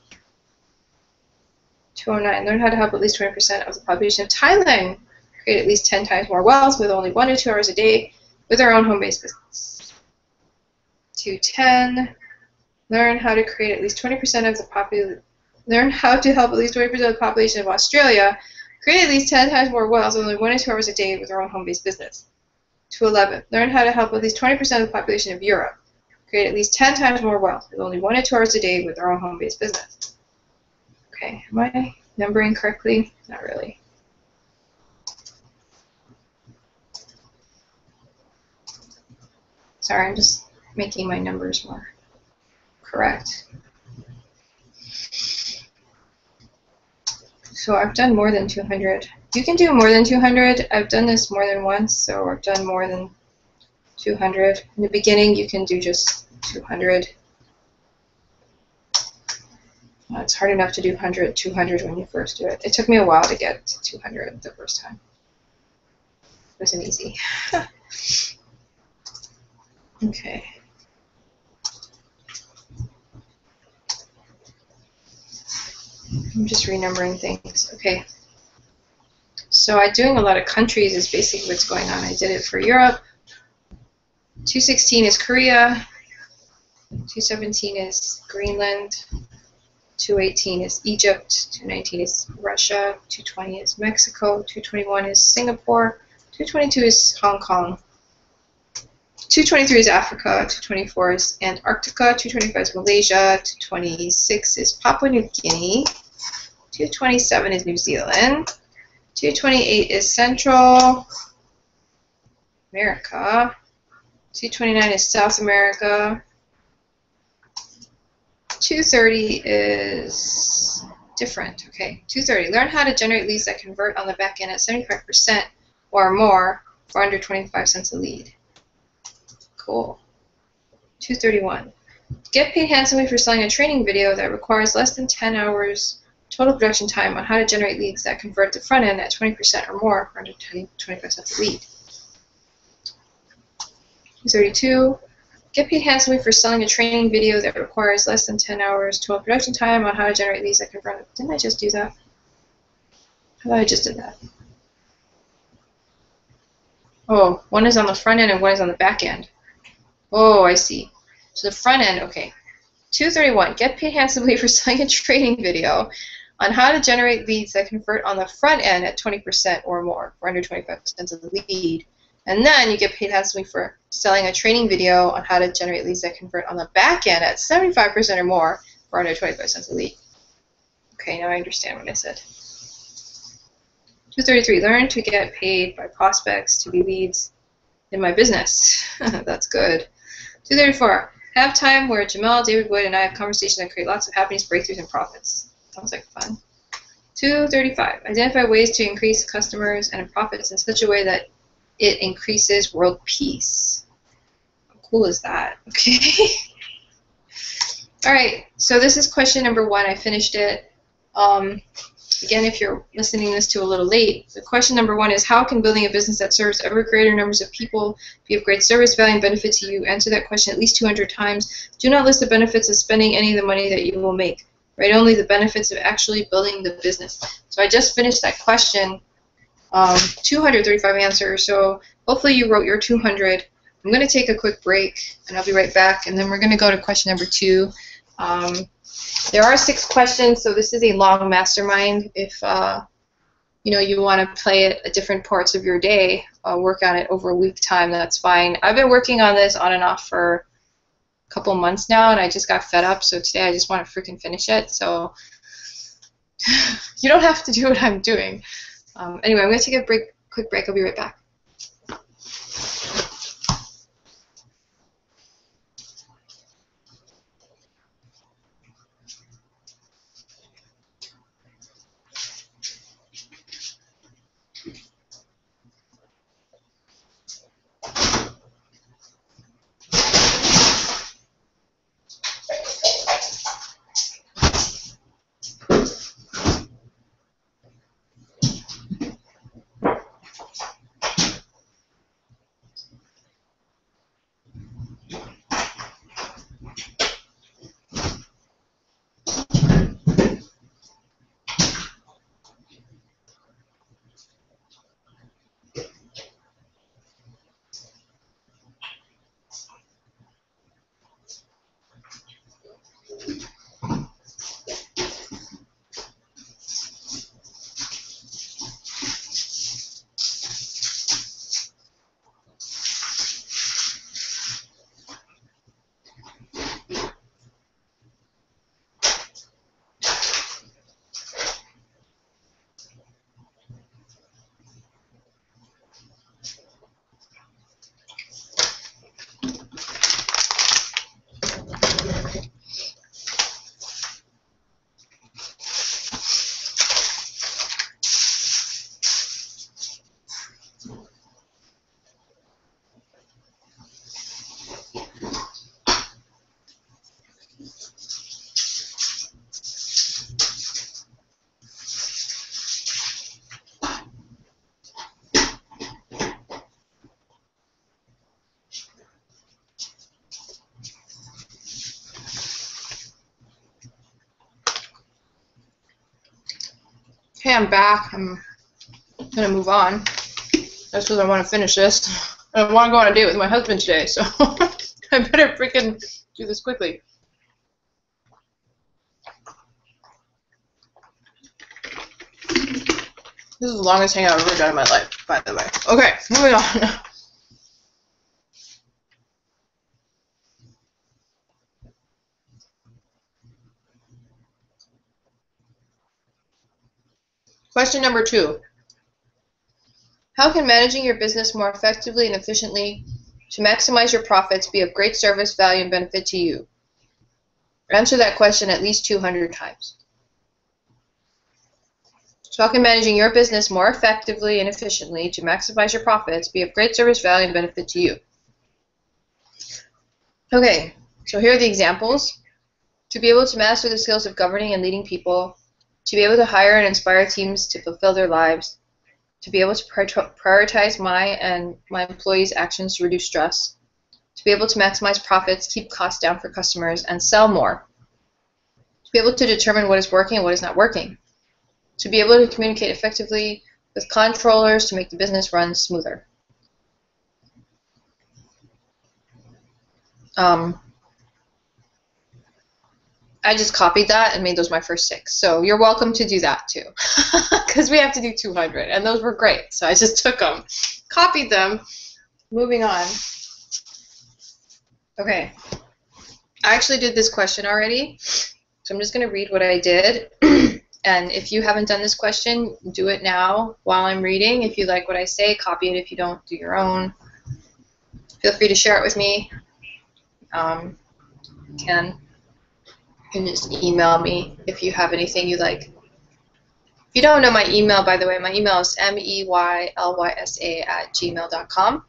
209. Learn how to help at least 20% of the population of Thailand create at least 10 times more wealth with only 1 to 2 hours a day with their own home-based business. 210. Learn how to create at least 20% of the population. Learn how to help at least 20% of the population of Australia create at least 10 times more wealth with only 1 to 2 hours a day with their own home-based business. 211. Learn how to help at least 20% of the population of Europe create at least 10 times more wealth with only 1 to 2 hours a day with their own home-based business. Okay, am I numbering correctly? Not really. Sorry, I'm just making my numbers more correct. So I've done more than 200. You can do more than 200. I've done this more than once, so I've done more than 200. In the beginning, you can do just 200. It's hard enough to do 200 when you first do it. It took me a while to get to 200 the first time. It wasn't easy. Okay. I'm just renumbering things. Okay. So I'm doing a lot of countries is basically what's going on. I did it for Europe. 216 is Korea. 217 is Greenland. 218 is Egypt. 219 is Russia. 220 is Mexico. 221 is Singapore. 222 is Hong Kong. 223 is Africa. 224 is Antarctica. 225 is Malaysia. 226 is Papua New Guinea. 227 is New Zealand. 228 is Central America. 229 is South America. 230 is different. Okay, 230. Learn how to generate leads that convert on the back end at 75% or more for under 25 cents a lead. Cool. 231. Get paid handsomely for selling a training video that requires less than 10 hours total production time on how to generate leads that convert the front end at 20% or more for under 25 cents a lead. 232. Get paid handsomely for selling a training video that requires less than 10 hours total production time on how to generate leads that convert. Didn't I just do that? I thought I just did that. Oh, one is on the front end and one is on the back end. Oh, I see. So the front end, okay. 231. Get paid handsomely for selling a training video on how to generate leads that convert on the front end at 20% or more for under 25 cents a lead. And then you get paid handsomely for selling a training video on how to generate leads that convert on the back end at 75% or more for under 25 cents a lead. Okay, now I understand what I said. 233. Learn to get paid by prospects to be leads in my business. That's good. 234. Have time where Jamal, David Wood, and I have conversations that create lots of happiness, breakthroughs, and profits. Sounds like fun. 235. Identify ways to increase customers and profits in such a way that it increases world peace. How cool is that? Okay. All right. So this is question number 1. I finished it. Again, if you're listening this to a little late, the question number 1 is, how can building a business that serves ever greater numbers of people be of great service, value, and benefit to you? Answer that question at least 200 times. Do not list the benefits of spending any of the money that you will make. Write only the benefits of actually building the business. So I just finished that question. 235 answers, so hopefully you wrote your 200. I'm going to take a quick break, and I'll be right back, and then we're going to go to question number 2. There are 6 questions, so this is a long mastermind. If you want to play it at different parts of your day, work on it over a week time, that's fine. I've been working on this on and off for a couple months now, and I just got fed up, so today I just want to freaking finish it. So you don't have to do what I'm doing. Anyway, I'm going to take a quick break. I'll be right back. Okay, I'm back. I'm gonna move on. That's because I want to finish this. I want to go on a date with my husband today, so I better freaking do this quickly. This is the longest hangout I've ever done in my life, by the way. Okay, moving on. Question number 2. How can managing your business more effectively and efficiently to maximize your profits be of great service, value, and benefit to you? Answer that question at least 200 times. So how can managing your business more effectively and efficiently to maximize your profits be of great service, value, and benefit to you? Okay, so here are the examples. To be able to master the skills of governing and leading people, to be able to hire and inspire teams to fulfill their lives, to be able to prioritize my and my employees' actions to reduce stress, to be able to maximize profits, keep costs down for customers, and sell more, to be able to determine what is working and what is not working, to be able to communicate effectively with controllers to make the business run smoother. I just copied that and made those my first 6. So you're welcome to do that too, because we have to do 200, and those were great. So I just took them, copied them. Moving on. Okay, I actually did this question already, so I'm just going to read what I did. And if you haven't done this question, do it now while I'm reading. If you like what I say, copy it. If you don't, do your own. Feel free to share it with me. You can just email me if you have anything you like. If you don't know my email, by the way, my email is meylysa@gmail.com.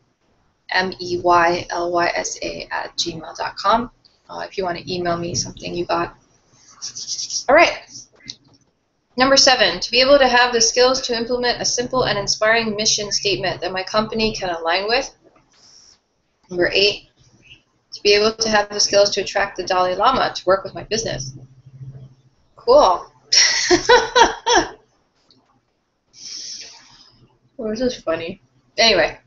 meylysa@gmail.com. If you want to email me something you got. All right. Number 7, to be able to have the skills to implement a simple and inspiring mission statement that my company can align with. Number 8, to be able to have the skills to attract the Dalai Lama to work with my business. Cool. Oh, this is funny. Anyway.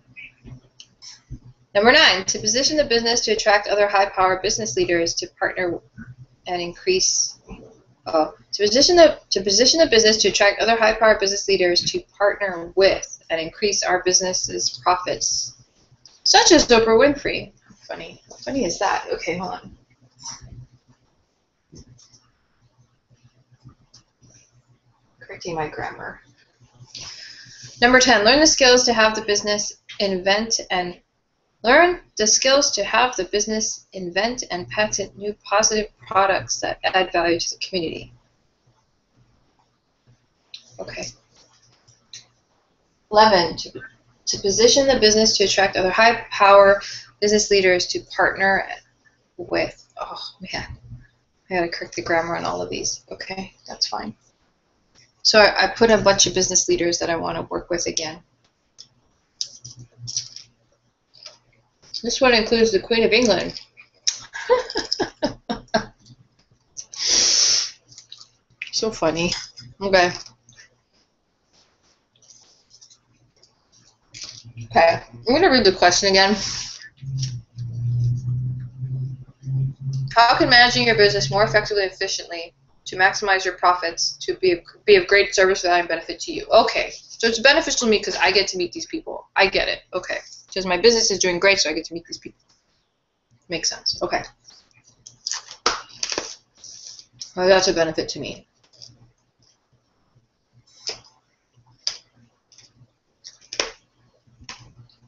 Number 9, to position the business to attract other high-power business leaders to partner and increase. To position the business to attract other high-power business leaders to partner with and increase our business's profits, such as Oprah Winfrey. Funny. How funny is that? Okay, hold on. Correcting my grammar. Number 10, learn the skills to have the business invent and patent new positive products that add value to the community. Okay. 11, to position the business to attract other high-power business leaders to partner with. Oh, man. I gotta correct the grammar on all of these. Okay, that's fine. So I put a bunch of business leaders that I want to work with again. This one includes the Queen of England. So funny. Okay. Okay, I'm going to read the question again. How can managing your business more effectively and efficiently to maximize your profits to be of great service, value, and benefit to you? Okay, so it's beneficial to me because I get to meet these people. I get it. Okay, because my business is doing great, so I get to meet these people. Makes sense. Okay. Well, that's a benefit to me.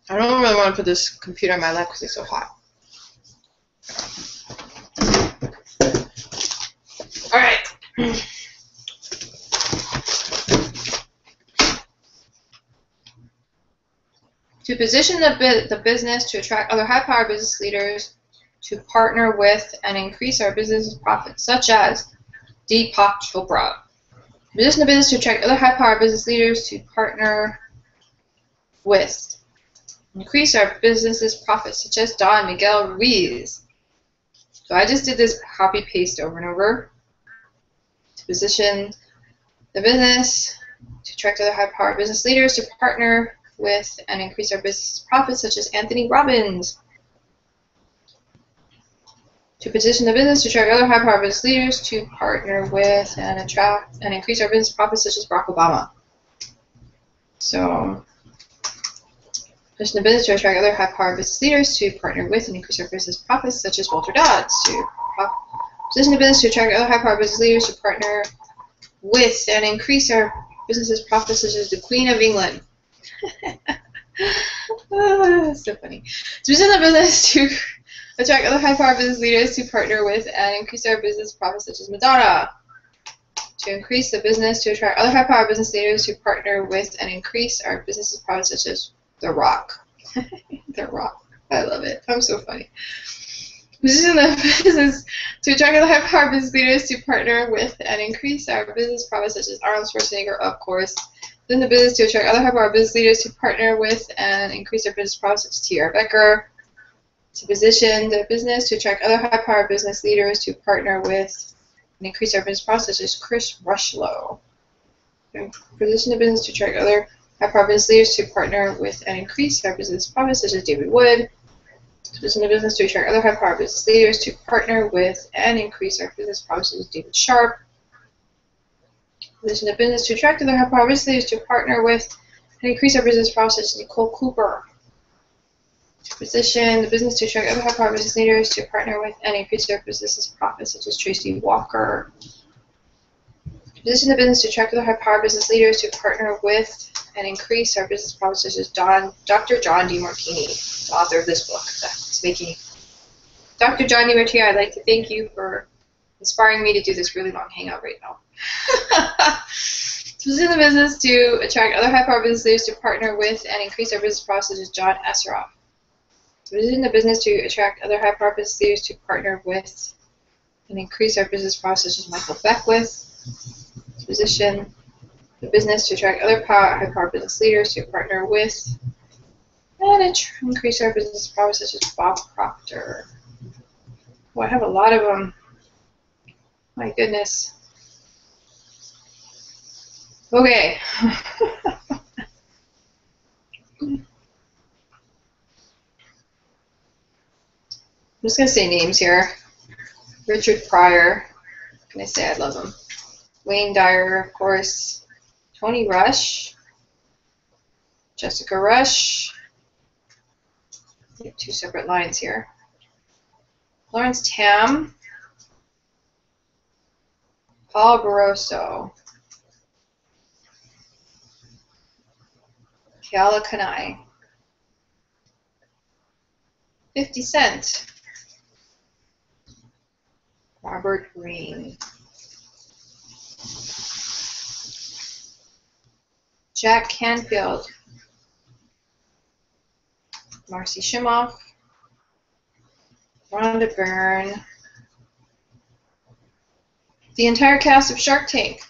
I don't really want to put this computer on my lap because it's so hot. All right. To position the business to attract other high-power business leaders to partner with and increase our business profits, such as Deepak Chopra. Position the business to attract other high-power business leaders to partner with, increase our business's profits, such as Don Miguel Ruiz. So I just did this copy-paste over and over. To position the business to attract other high-powered business leaders to partner with and increase our business profits, such as Anthony Robbins. To position the business to attract other high-powered business leaders to partner with and attract and increase our business profits, such as Barack Obama. So, position the business to attract other high-powered business leaders to partner with and increase our business profits, such as Walter Dodds. To position the business to attract other high-powered business leaders to partner with and increase our business's profits, such as the Queen of England. That's so funny. To position the business to attract other high-powered business leaders to partner with and increase our business profits, such as Madonna. To increase the business to attract other high-powered business leaders to partner with and increase our business's profits, such as The Rock. The Rock. I love it. I'm so funny. Position the business to attract other high-powered business leaders to partner with and increase our business profits, such as Arnold Schwarzenegger, of course. Position the business to attract other high-powered business leaders to partner with and increase our business profits, such as T.R. Becker. To position the business to attract other high-powered business leaders to partner with and increase our business profits, such as Chris Rushlow. Position the business to attract other high-powered business leaders to partner with and increase our business profits, such as David Wood. To position the business to attract other high-powered business leaders to partner with and increase our business profits, such as David Sharp. Position the business to attract other high-powered business leaders to partner with and increase our business profits, such as Nicole Cooper. To position the business to attract other high-powered business leaders to partner with and increase their business's profits, such as Tracy Walker. To position the business to attract other high-powered business leaders to partner with and increase our business profits, such as Dr. John DeMartini, the author of this book that's making. Dr. John DeMartini, I'd like to thank you for inspiring me to do this really long hangout right now. To position the business to attract other high-powered business leaders to partner with and increase our business profits, such as John Esseroff. To position the business to attract other high-powered business leaders to partner with and increase our business profits, such as Michael Beckwith. To position the business to attract other high-powered business leaders to partner with and increase our business profits, such as Bob Proctor. Oh, I have a lot of them. My goodness. Okay. I'm just going to say names here. Richard Pryor. What can I say? I love him. Wayne Dyer, of course. Tony Rush. Jessica Rush. We have two separate lines here. Lawrence Tam. Paul Barroso. Keala Kanai. 50 Cent. Robert Greene. Jack Canfield. Marcy Shimoff. Rhonda Byrne. The entire cast of Shark Tank.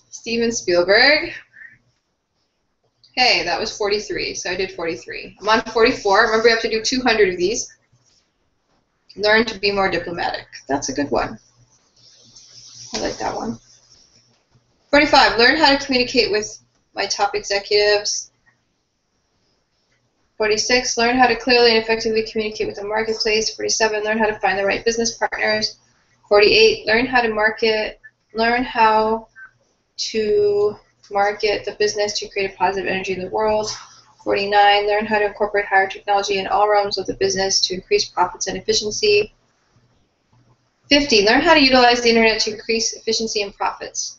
Steven Spielberg. Hey, that was 43, so I did 43. I'm on 44. Remember, you have to do 200 of these. Learn to be more diplomatic. That's a good one. I like that one. 45. Learn how to communicate with my top executives. 46. Learn how to clearly and effectively communicate with the marketplace. 47. Learn how to find the right business partners. 48. Learn how to market. Learn how to market the business to create a positive energy in the world. 49. Learn how to incorporate higher technology in all realms of the business to increase profits and efficiency. 50. Learn how to utilize the internet to increase efficiency and profits.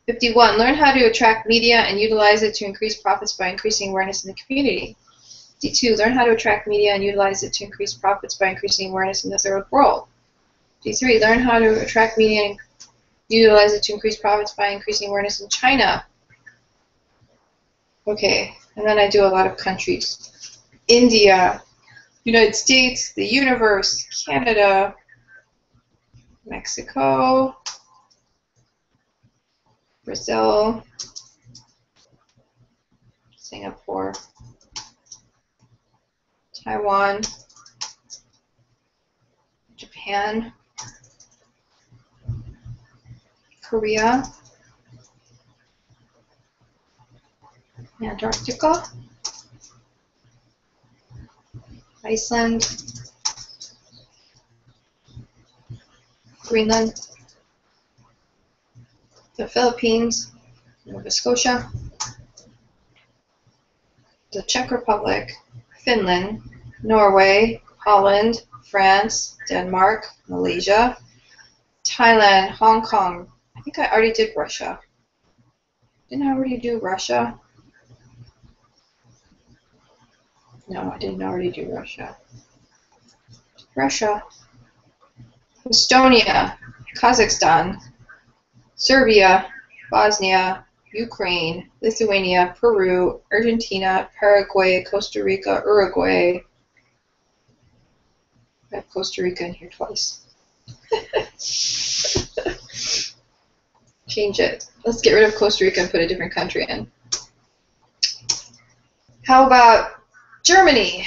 51. Learn how to attract media and utilize it to increase profits by increasing awareness in the community. 52. Learn how to attract media and utilize it to increase profits by increasing awareness in the third world. 53. Learn how to attract media and utilize it to increase profits by increasing awareness in China. Okay, and then I do a lot of countries. India, United States, the universe, Canada, Mexico, Brazil, Singapore, Taiwan, Japan, Korea, Antarctica, Iceland, Greenland, the Philippines, Nova Scotia, the Czech Republic, Finland, Norway, Holland, France, Denmark, Malaysia, Thailand, Hong Kong. I think I already did Russia. Didn't I already do Russia? No, I didn't already do Russia. Russia, Estonia, Kazakhstan, Serbia, Bosnia, Ukraine, Lithuania, Peru, Argentina, Paraguay, Costa Rica, Uruguay. I have Costa Rica in here twice. Change it. Let's get rid of Costa Rica and put a different country in. How about Germany?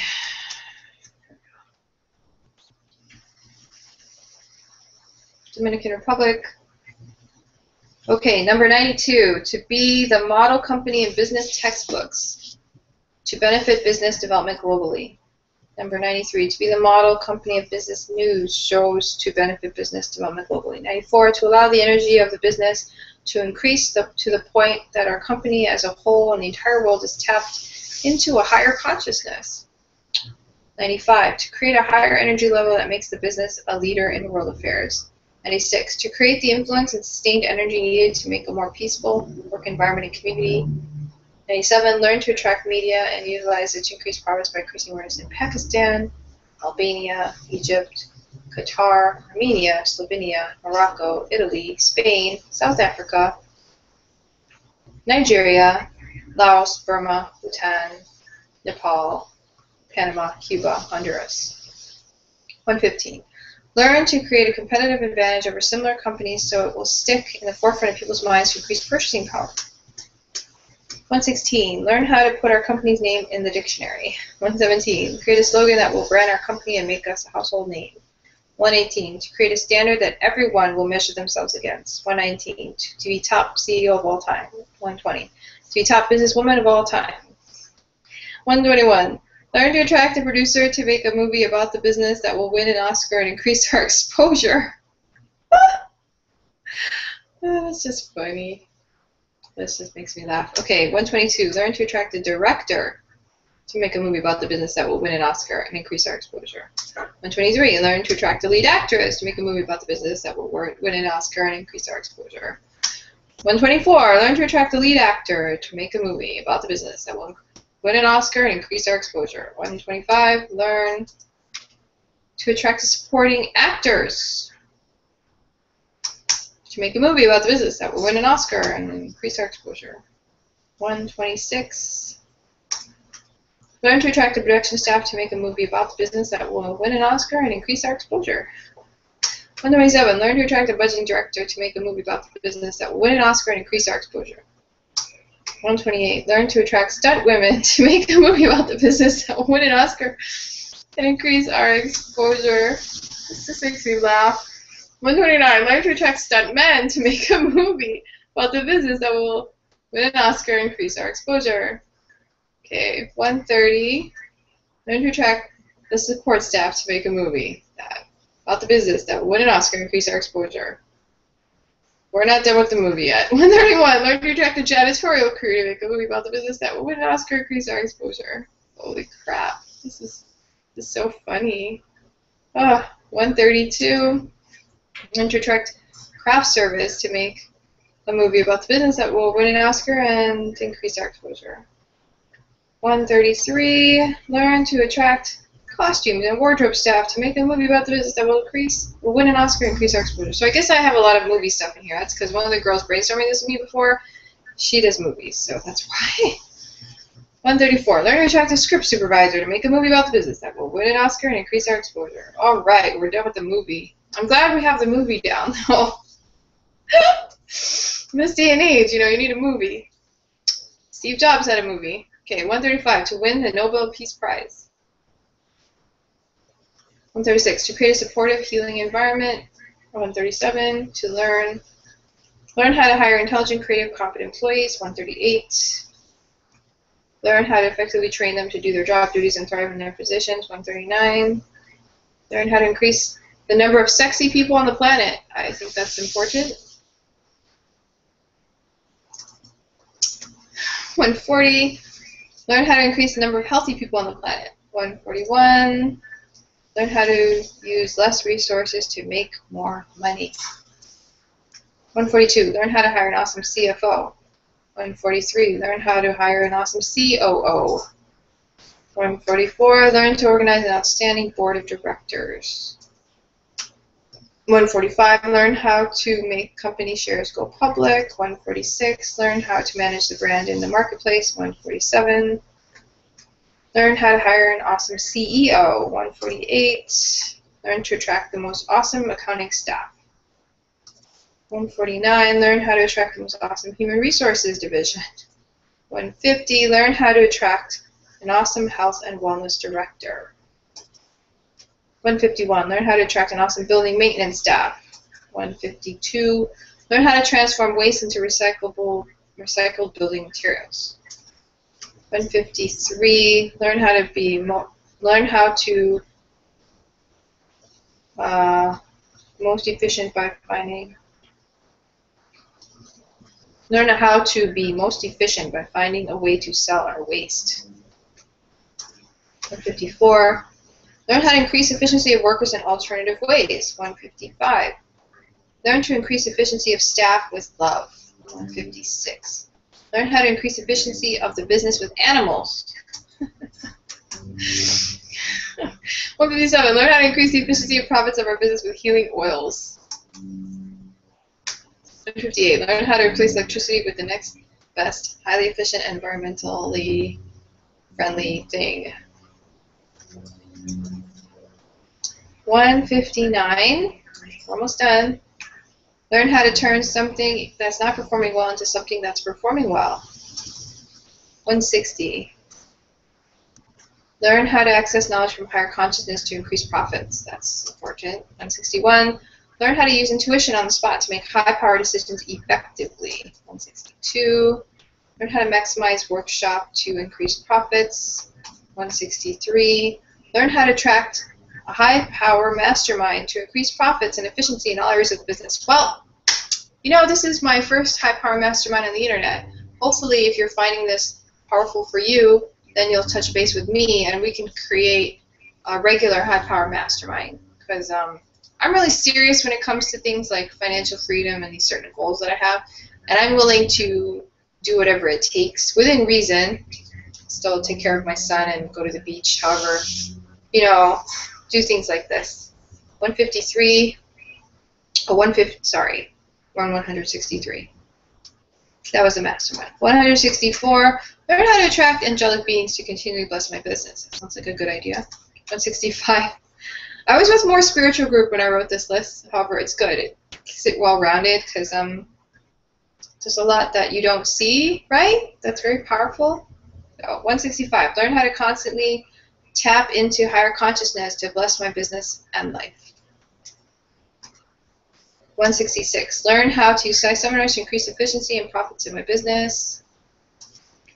Dominican Republic. Okay, number 92, to be the model company in business textbooks to benefit business development globally. Number 93, to be the model company of business news shows to benefit business development globally. 94, to allow the energy of the business to increase to the point that our company as a whole and the entire world is tapped into a higher consciousness. 95, to create a higher energy level that makes the business a leader in world affairs. 96, to create the influence and sustained energy needed to make a more peaceful work environment and community. 97, learn to attract media and utilize it to increase progress by increasing awareness in Pakistan, Albania, Egypt, Qatar, Armenia, Slovenia, Morocco, Italy, Spain, South Africa, Nigeria, Laos, Burma, Bhutan, Nepal, Panama, Cuba, Honduras. 115. Learn to create a competitive advantage over similar companies so it will stick in the forefront of people's minds to increase purchasing power. 116. Learn how to put our company's name in the dictionary. 117. Create a slogan that will brand our company and make us a household name. 118. To create a standard that everyone will measure themselves against. 119. To be top CEO of all time. 120. To be top businesswoman of all time. 121. Learn to attract a producer to make a movie about the business that will win an Oscar and increase our exposure. That's just funny. This just makes me laugh. Okay, 122. Learn to attract a director to make a movie about the business that will win an Oscar and increase our exposure. 123. Learn to attract a lead actress to make a movie about the business that will win an Oscar and increase our exposure. 124. Learn to attract a lead actor to make a movie about the business that will win an Oscar and increase our exposure. 125. Learn to attract supporting actors to make a movie about the business that will win an Oscar and increase our exposure. 126. Learn to attract a production staff to make a movie about the business that will win an Oscar and increase our exposure. 127. Learn to attract a budgeting director to make a movie about the business that will win an Oscar and increase our exposure. 128. Learn to attract stunt women to make a movie about the business that will win an Oscar and increase our exposure. This just makes me laugh. 129. Learn to attract stunt men to make a movie about the business that will win an Oscar and increase our exposure. Okay. 130. Learn to attract the support staff to make a movie about the business that will win an Oscar and increase our exposure. We're not done with the movie yet. 131. Learn to attract a janitorial crew to make a movie about the business that will win an Oscar and increase our exposure. Holy crap. This is so funny. 132. Learn to attract craft service to make a movie about the business that will win an Oscar and increase our exposure. 133. Learn to attract costumes and wardrobe staff to make a movie about the business that will win an Oscar and increase our exposure. So I guess I have a lot of movie stuff in here. That's because one of the girls brainstorming this with me before, she does movies, so that's why. 134. Learn to attract a script supervisor to make a movie about the business that will win an Oscar and increase our exposure. All right, we're done with the movie. I'm glad we have the movie down, though. In this day and age, you need a movie. Steve Jobs had a movie. Okay, 135. To win the Nobel Peace Prize. 136. To create a supportive, healing environment. 137. To learn Learn how to hire intelligent, creative, competent employees, 138. Learn how to effectively train them to do their job duties and thrive in their positions, 139. Learn how to increase the number of sexy people on the planet. I think that's important. 140. Learn how to increase the number of healthy people on the planet, 141. Learn how to use less resources to make more money. 142. Learn how to hire an awesome CFO. 143. Learn how to hire an awesome COO. 144. Learn to organize an outstanding board of directors. 145. Learn how to make company shares go public. 146. Learn how to manage the brand in the marketplace. 147. Learn how to hire an awesome CEO. 148. Learn to attract the most awesome accounting staff. 149. Learn how to attract the most awesome human resources division. 150. Learn how to attract an awesome health and wellness director. 151. Learn how to attract an awesome building maintenance staff. 152. Learn how to transform waste into recycled building materials. 153. Learn how to be most efficient by finding. Learn how to be most efficient by finding a way to sell our waste. 154. Learn how to increase efficiency of workers in alternative ways. 155. Learn to increase efficiency of staff with love. 156. Learn how to increase efficiency of the business with animals. 157. Learn how to increase the efficiency of profits of our business with healing oils. 158. Learn how to replace electricity with the next best, highly efficient, environmentally friendly thing. 159. Almost done. Learn how to turn something that's not performing well into something that's performing well. 160. Learn how to access knowledge from higher consciousness to increase profits. That's important. 161. Learn how to use intuition on the spot to make high-power decisions effectively. 162. Learn how to maximize workshop to increase profits. 163. Learn how to attract a high-power mastermind to increase profits and efficiency in all areas of the business. Well, you know, this is my first high-power mastermind on the internet. Hopefully, if you're finding this powerful for you, then you'll touch base with me and we can create a regular high-power mastermind. Because I'm really serious when it comes to things like financial freedom and these certain goals that I have. And I'm willing to do whatever it takes, within reason, still take care of my son and go to the beach, however, you know, do things like this. 153, oh, 163. That was a mastermind. 164, learn how to attract angelic beings to continually bless my business. That sounds like a good idea. 165. I was with more spiritual group when I wrote this list. However, it's good. It keeps it well-rounded because there's a lot that you don't see, right? That's very powerful. So, 165. Learn how to constantly tap into higher consciousness to bless my business and life. 166. Learn how to use seminars to increase efficiency and profits in my business.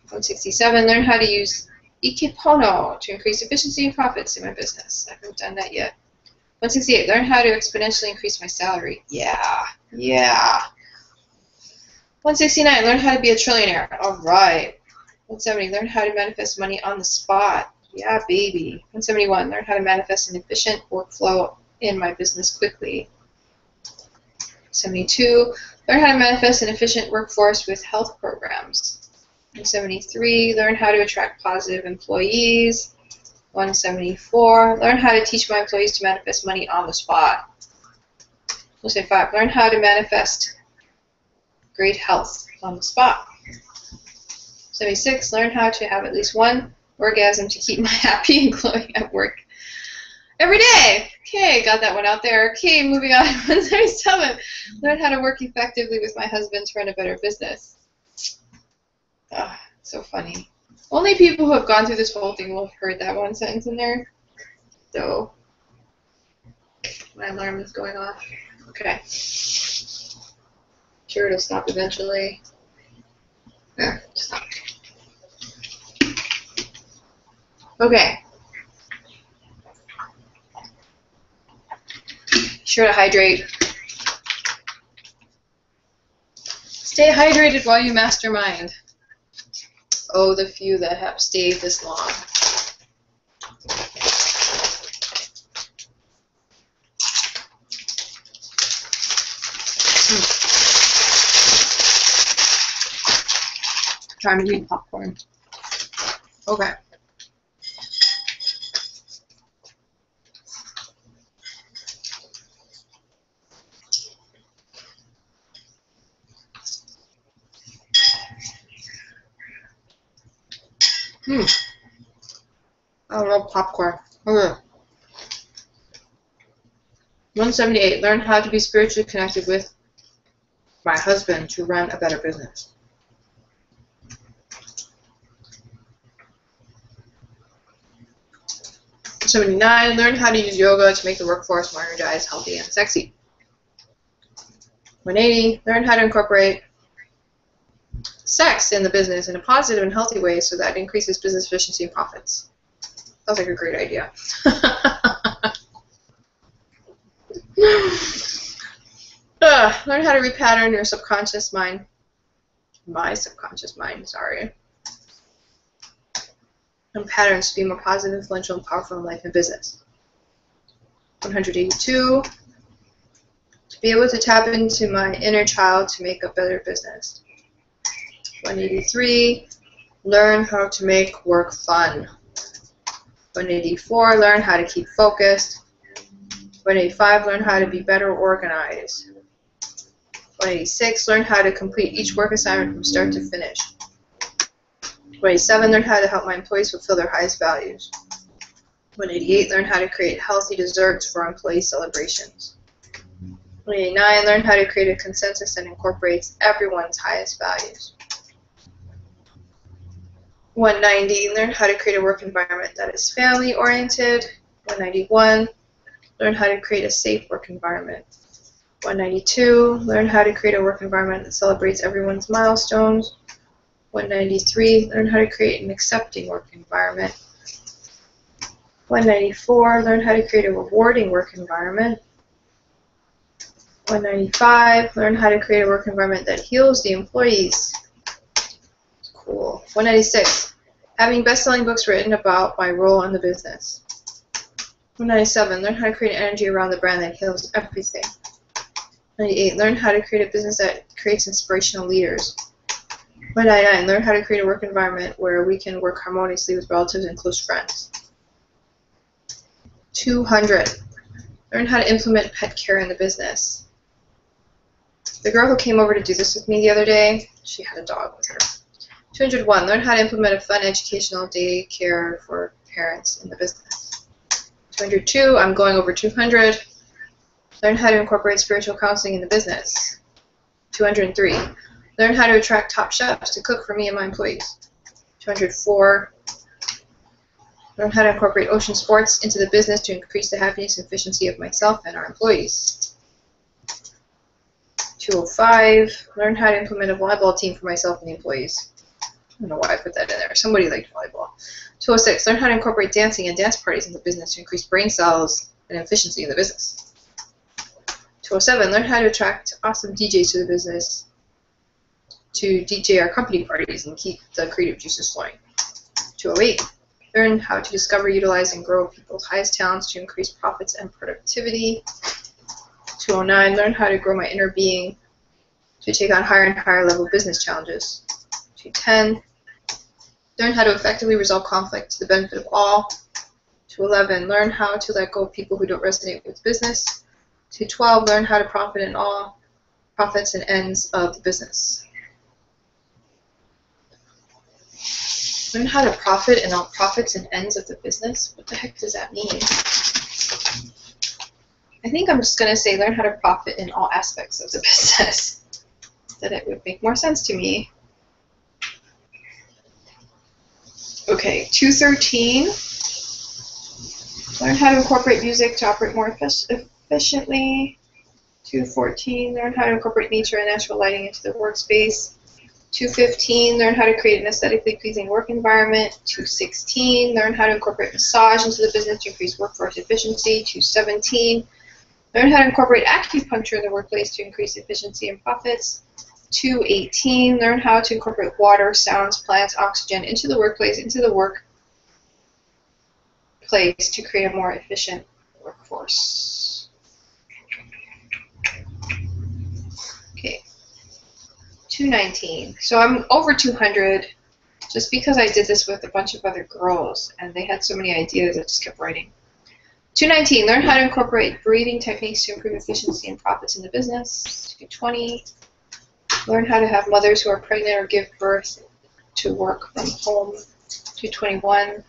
167. Learn how to use Ikipono to increase efficiency and profits in my business. I haven't done that yet. 168. Learn how to exponentially increase my salary. Yeah. 169. Learn how to be a trillionaire. All right. 170. Learn how to manifest money on the spot. Yeah, baby. 171. Learn how to manifest an efficient workflow in my business quickly. 72. Learn how to manifest an efficient workforce with health programs. 173. Learn how to attract positive employees. 174. Learn how to teach my employees to manifest money on the spot. 175. Learn how to manifest great health on the spot. 76. Learn how to have at least one orgasm to keep me happy and glowing at work every day. Okay, got that one out there. Okay, moving on. 177. Learn how to work effectively with my husband to run a better business. Ah, so funny. Only people who have gone through this whole thing will have heard that one sentence in there. So, my alarm is going off. Okay. Sure it'll stop eventually. There, stop. Okay. Sure to hydrate. Stay hydrated while you mastermind. Oh, the few that have stayed this long. Trying to eat popcorn. Okay. I love popcorn. Okay. 178. Learn how to be spiritually connected with my husband to run a better business. 79. Learn how to use yoga to make the workforce more energized, healthy, and sexy. 180. Learn how to incorporate sex in the business in a positive and healthy way so that it increases business efficiency and profits. Sounds like a great idea. Learn how to repattern your subconscious mind. My subconscious mind, sorry. And patterns to be more positive, influential, and powerful in life and business. 182. To be able to tap into my inner child to make a better business. 183. Learn how to make work fun. 184. Learn how to keep focused. 185. Learn how to be better organized. 186. Learn how to complete each work assignment from start to finish. 187. Learn how to help my employees fulfill their highest values. 188. Learn how to create healthy desserts for employee celebrations. 189. Learn how to create a consensus that incorporates everyone's highest values. 190. Learn how to create a work environment that is family-oriented. 191. Learn how to create a safe work environment. 192. Learn how to create a work environment that celebrates everyone's milestones. 193. Learn how to create an accepting work environment. 194. Learn how to create a rewarding work environment. 195. Learn how to create a work environment that heals the employees. Cool. 196. Having best-selling books written about my role in the business. 197. Learn how to create an energy around the brand that heals everything. 198. Learn how to create a business that creates inspirational leaders. 199. Learn how to create a work environment where we can work harmoniously with relatives and close friends. 200. Learn how to implement pet care in the business. The girl who came over to do this with me the other day, she had a dog with her. 201. Learn how to implement a fun educational daycare for parents in the business. 202. I'm going over 200. Learn how to incorporate spiritual counseling in the business. 203. Learn how to attract top chefs to cook for me and my employees. 204. Learn how to incorporate ocean sports into the business to increase the happiness and efficiency of myself and our employees. 205. Learn how to implement a volleyball team for myself and the employees. I don't know why I put that in there. Somebody liked volleyball. 206. Learn how to incorporate dancing and dance parties in the business to increase brain cells and efficiency in the business. 207. Learn how to attract awesome DJs to the business to DJ our company parties and keep the creative juices flowing. 208. Learn how to discover, utilize, and grow people's highest talents to increase profits and productivity. 209. Learn how to grow my inner being to take on higher and higher level business challenges. 210. Learn how to effectively resolve conflict to the benefit of all. 211. Learn how to let go of people who don't resonate with business. 212. Learn how to profit in all profits and ends of the business. Learn how to profit in all profits and ends of the business? What the heck does that mean? I think I'm just going to say learn how to profit in all aspects of the business. That it would make more sense to me. Okay, 213. Learn how to incorporate music to operate more efficiently. 214, learn how to incorporate nature and natural lighting into the workspace. 215, learn how to create an aesthetically pleasing work environment. 216, learn how to incorporate massage into the business to increase workforce efficiency. 217, learn how to incorporate acupuncture in the workplace to increase efficiency and profits. 218, learn how to incorporate water, sounds, plants, oxygen into the workplace, to create a more efficient workforce. Okay. 219. So I'm over 200 just because I did this with a bunch of other girls and they had so many ideas I just kept writing. 219. Learn how to incorporate breathing techniques to improve efficiency and profits in the business. 220. Learn how to have mothers who are pregnant or give birth to work from home. 221.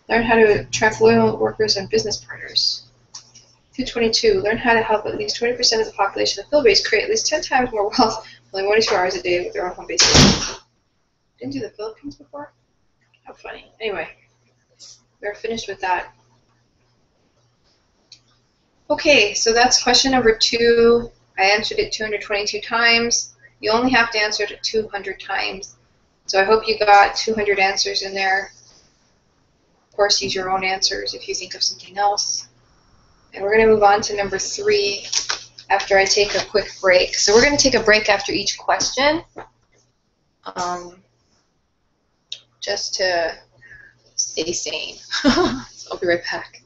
Learn how to attract loyal workers and business partners. 222. Learn how to help at least 20% of the population of the Philippines create at least 10 times more wealth only 1 to 2 hours a day with their own home bases. Didn't do the Philippines before? How funny. Anyway, we're finished with that. Okay, so that's question number 2. I answered it 222 times. You only have to answer it 200 times. So I hope you got 200 answers in there. Of course, use your own answers if you think of something else. And we're going to move on to number 3 after I take a quick break. So we're going to take a break after each question, just to stay sane. I'll be right back.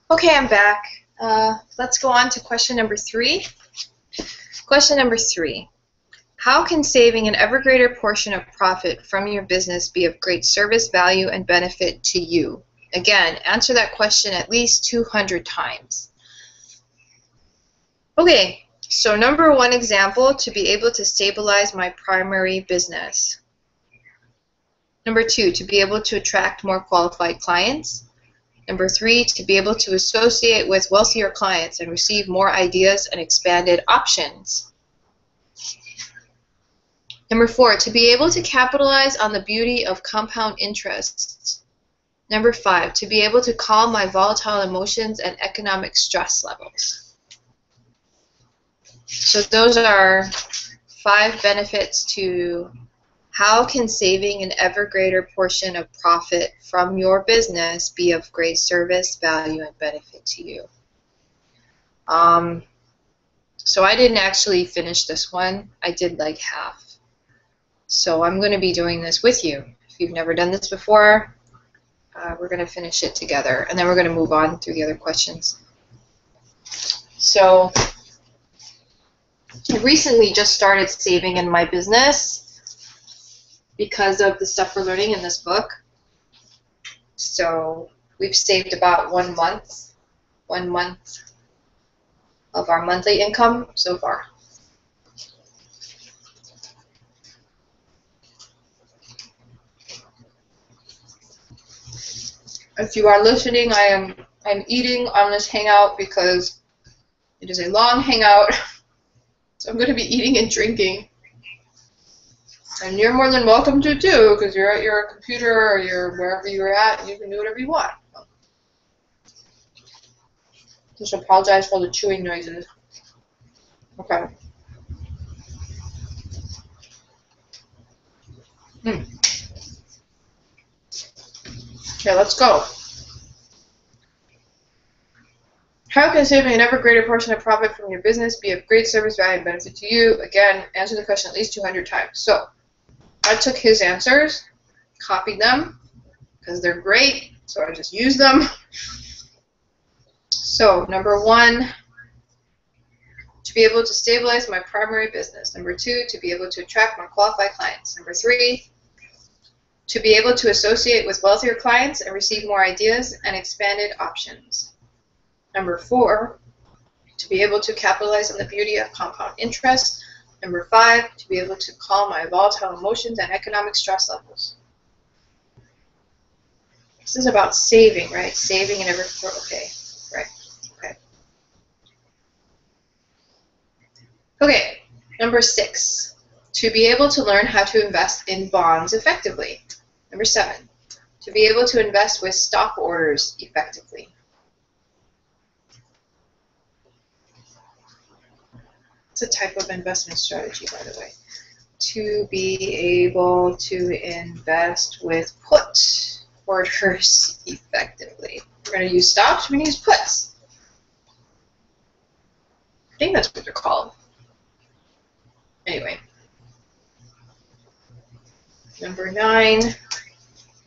Okay, I'm back. Let's go on to question number 3. Question number 3. How can saving an ever greater portion of profit from your business be of great service, value, and benefit to you? Again, answer that question at least 200 times. Okay, so number 1 example, to be able to stabilize my primary business. Number 2, to be able to attract more qualified clients. Number 3, to be able to associate with wealthier clients and receive more ideas and expanded options. Number 4, to be able to capitalize on the beauty of compound interest. Number 5, to be able to calm my volatile emotions and economic stress levels. So those are 5 benefits to how can saving an ever greater portion of profit from your business be of great service, value, and benefit to you. So I didn't actually finish this one. I did like half. So I'm going to be doing this with you. If you've never done this before, we're going to finish it together, and then we're going to move on through the other questions. So I recently just started saving in my business because of the stuff we're learning in this book. So we've saved about 1 month of our monthly income so far. If you are listening, I'm eating on this hangout because it is a long hangout. So I'm going to be eating and drinking. And you're more than welcome to too, because you're at your computer or you're wherever you're at, and you can do whatever you want. Just apologize for the chewing noises. Okay. Okay, let's go. How can saving an ever greater portion of profit from your business be of great service, value, and benefit to you? Again, answer the question at least 200 times. So I took his answers, copied them, because they're great, so I just used them. So number 1, to be able to stabilize my primary business. Number 2, to be able to attract more qualified clients. Number 3, to be able to associate with wealthier clients and receive more ideas and expanded options. Number 4, to be able to capitalize on the beauty of compound interest. Number 5, to be able to calm my volatile emotions and economic stress levels. This is about saving, right? Saving and okay, right, okay. Okay, number 6, to be able to learn how to invest in bonds effectively. Number 7, to be able to invest with stop orders effectively. It's a type of investment strategy, by the way. To be able to invest with put orders effectively. We're going to use stops, we're going to use puts. I think that's what they're called. Anyway. Number 9,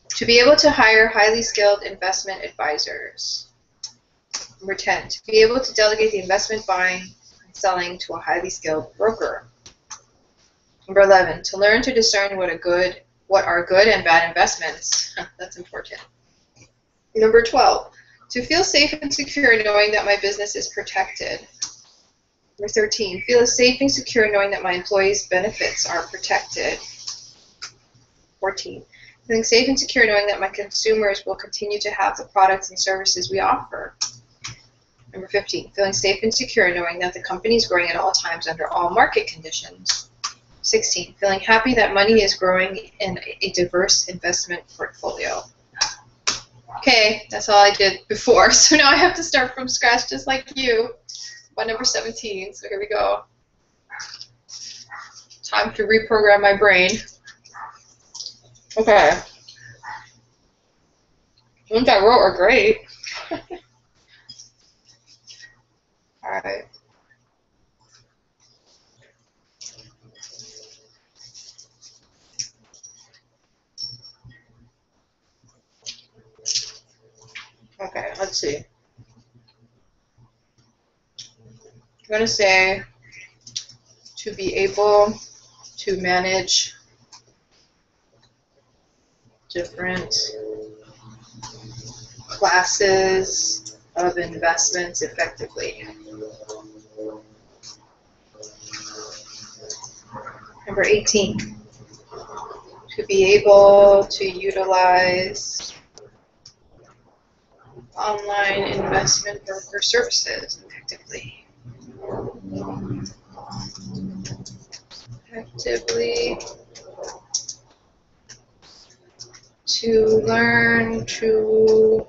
to be able to hire highly skilled investment advisors. Number 10, to be able to delegate the investment buying and selling to a highly skilled broker. Number 11, to learn to discern what are good and bad investments. That's important. Number 12, to feel safe and secure knowing that my business is protected. Number 13, feel safe and secure knowing that my employees' benefits are protected. 14, feeling safe and secure knowing that my consumers will continue to have the products and services we offer. Number 15, feeling safe and secure knowing that the company is growing at all times under all market conditions. 16, feeling happy that money is growing in a diverse investment portfolio. Okay, that's all I did before, so now I have to start from scratch just like you. By number 17, so here we go. Time to reprogram my brain. Okay. The ones I wrote are great. Alright. Okay, let's see. I'm going to say to be able to manage different classes of investments effectively. Number 18, to to be able to utilize online investment broker services effectively. To learn to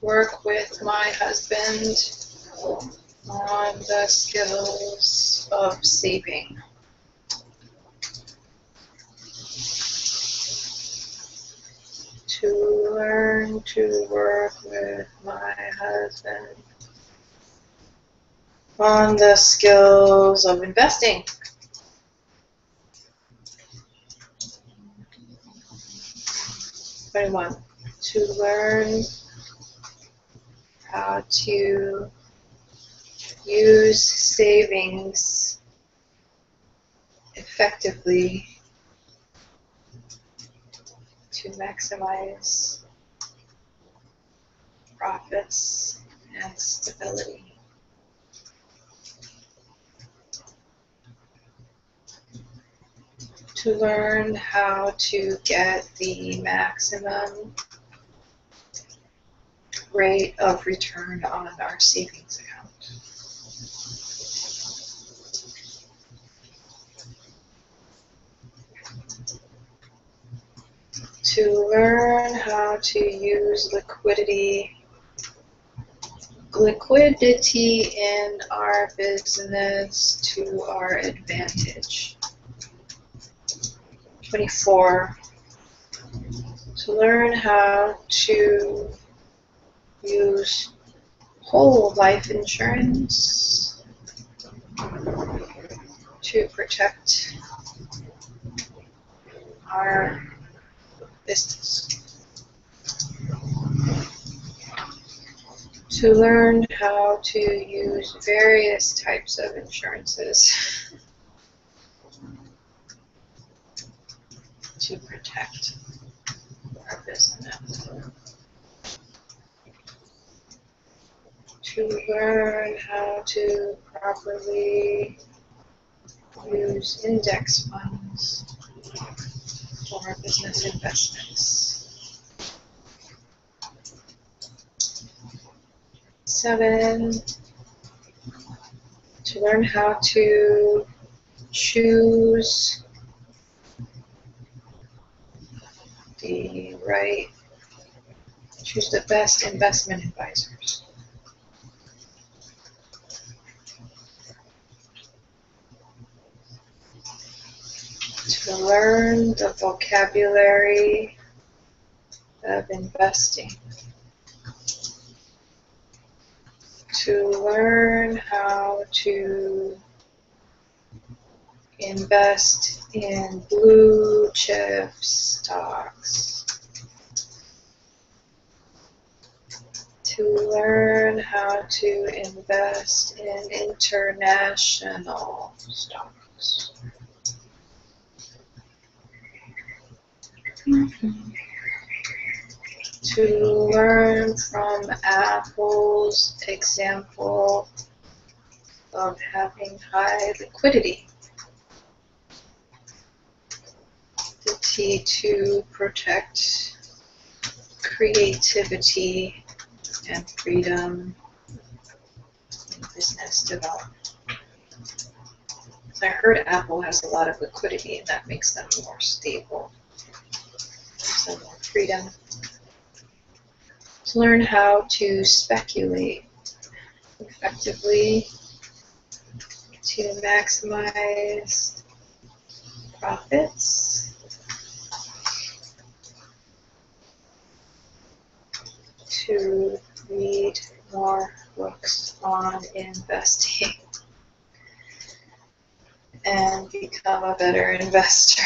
work with my husband on the skills of saving. To learn to work with my husband on the skills of investing. To learn how to use savings effectively to maximize profits and stability. To learn how to get the maximum rate of return on our savings account. To learn how to use liquidity in our business to our advantage. 24. To learn how to use whole life insurance to protect our business. To learn how to use various types of insurances to protect our business. To learn how to properly use index funds for business investments. 7. To learn how to choose the best investment advisors. To learn the vocabulary of investing. To learn how to invest in blue chip stocks. To learn how to invest in international stocks. To learn from Apple's example of having high liquidity. The T to protect creativity and freedom in business development. So I heard Apple has a lot of liquidity and that makes them more stable. So more freedom. To learn how to speculate effectively to maximize profits. To read more books on investing and become a better investor.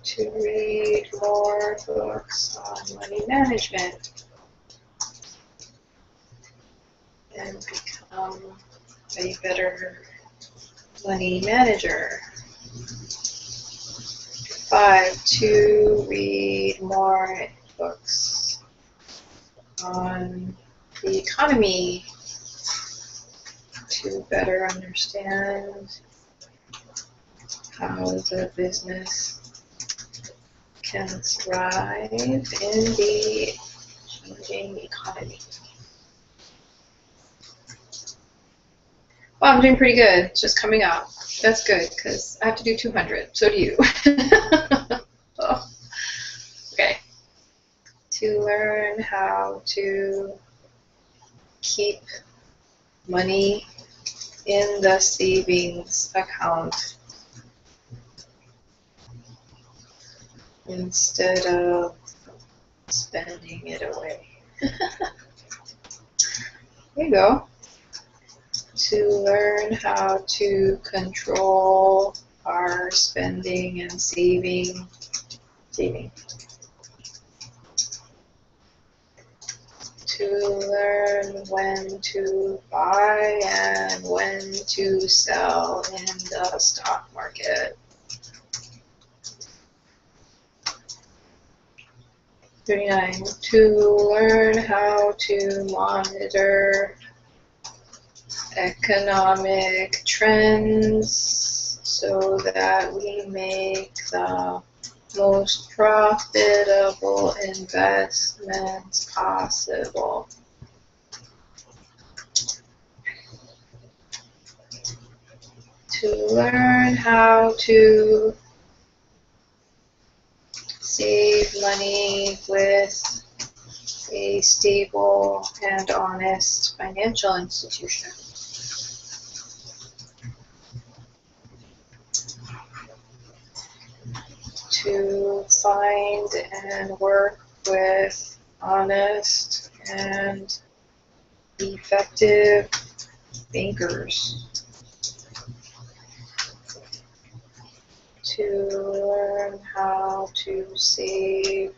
To read more books on money management and become a better money manager. 5, to read more books on the economy to to better understand how the business can thrive in the changing economy. Well, I'm doing pretty good. It's just coming out. That's good, because I have to do 200. So do you. Oh. Okay. To learn how to keep money in the savings account instead of spending it away. There you go. To learn how to control our spending and saving. To learn when to buy and when to sell in the stock market. 39. To learn how to monitor economic trends so that we make the most profitable investments possible. To learn how to save money with a stable and honest financial institution. To find and work with honest and effective bankers. To learn how to save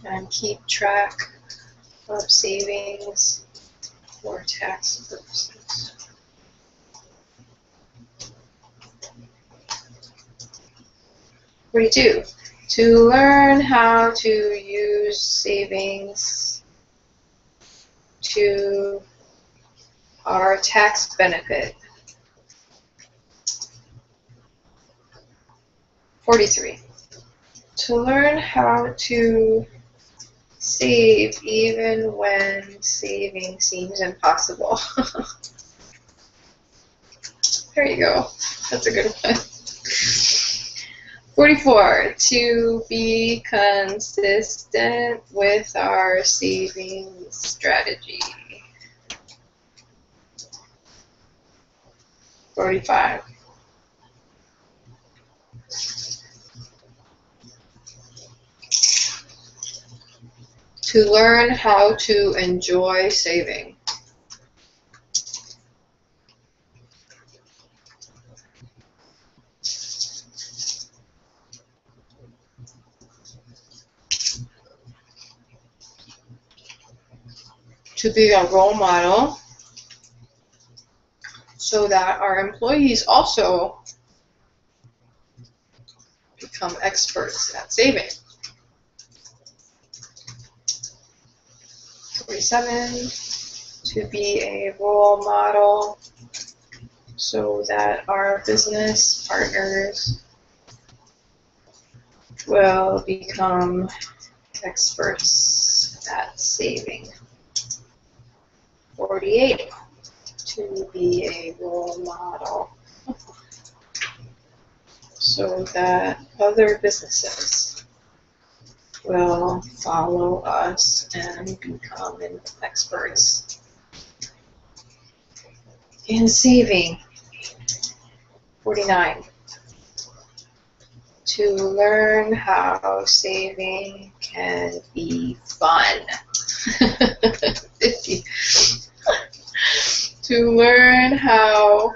and keep track of savings for tax purposes. To learn how to use savings to our tax benefit. 43. To learn how to save even when saving seems impossible. There you go. That's a good one. 44. To be consistent with our savings strategy. 45. To learn how to enjoy saving. 'To be a role model so that our employees also become experts at saving. 47. To be a role model so that our business partners will become experts at saving. 48. To be a role model so that other businesses will follow us and become experts in saving. 49. To learn how saving can be fun. 50. To learn how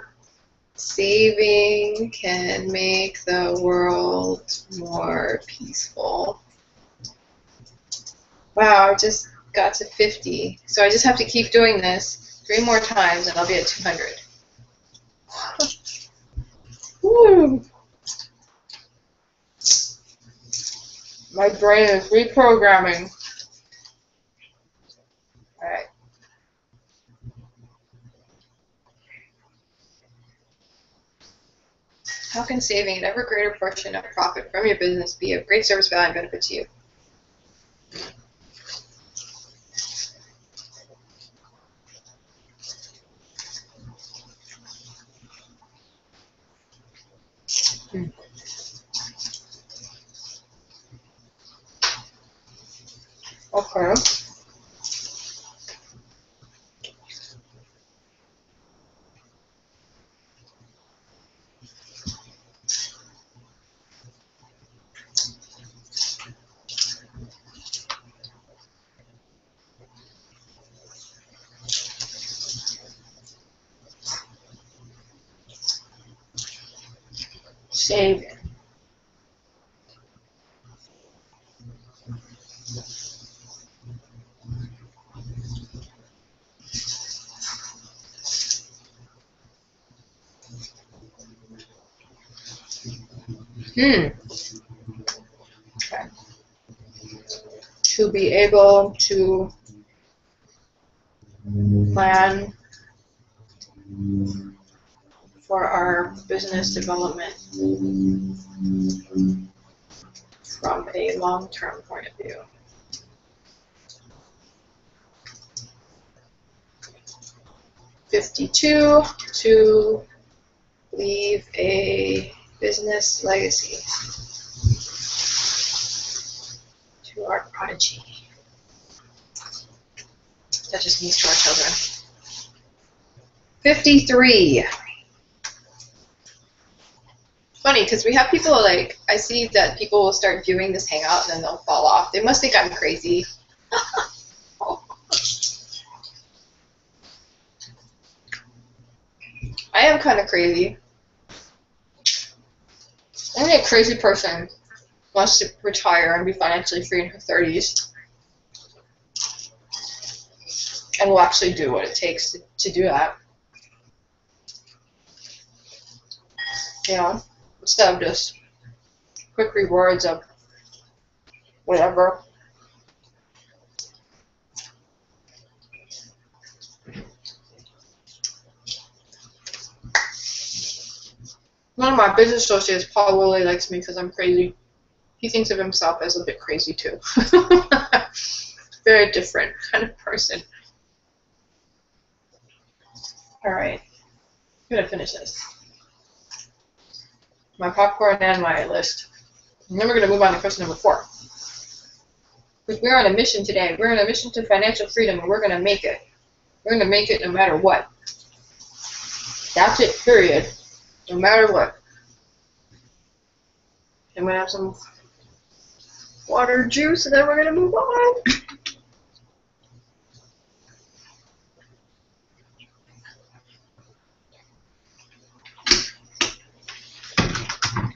saving can make the world more peaceful. Wow, I just got to 50. So I just have to keep doing this 3 more times and I'll be at 200. Woo! My brain is reprogramming. Alright. How can saving an ever greater portion of profit from your business be of great service, value, and benefit to you? Okay. Saving. Okay. To be able to plan for our business development from a long-term point of view. (52) To leave a business legacy to our prodigy. That just means to our children. 53. Funny, because we have people like, I see that people will start viewing this hangout and then they'll fall off. They must think I'm crazy. I am kind of crazy. Only a crazy person wants to retire and be financially free in her 30s. And will actually do what it takes to do that. You know, instead of just quick rewards of whatever. One of my business associates, Paul, really likes me because I'm crazy. He thinks of himself as a bit crazy too. Very different kind of person. Alright, I'm going to finish this. My popcorn and my list. And then we're going to move on to question number 4. Because we're on a mission today. We're on a mission to financial freedom, and we're going to make it. We're going to make it no matter what. That's it, period. No matter what. I'm going to have some water juice, and then we're going to move on.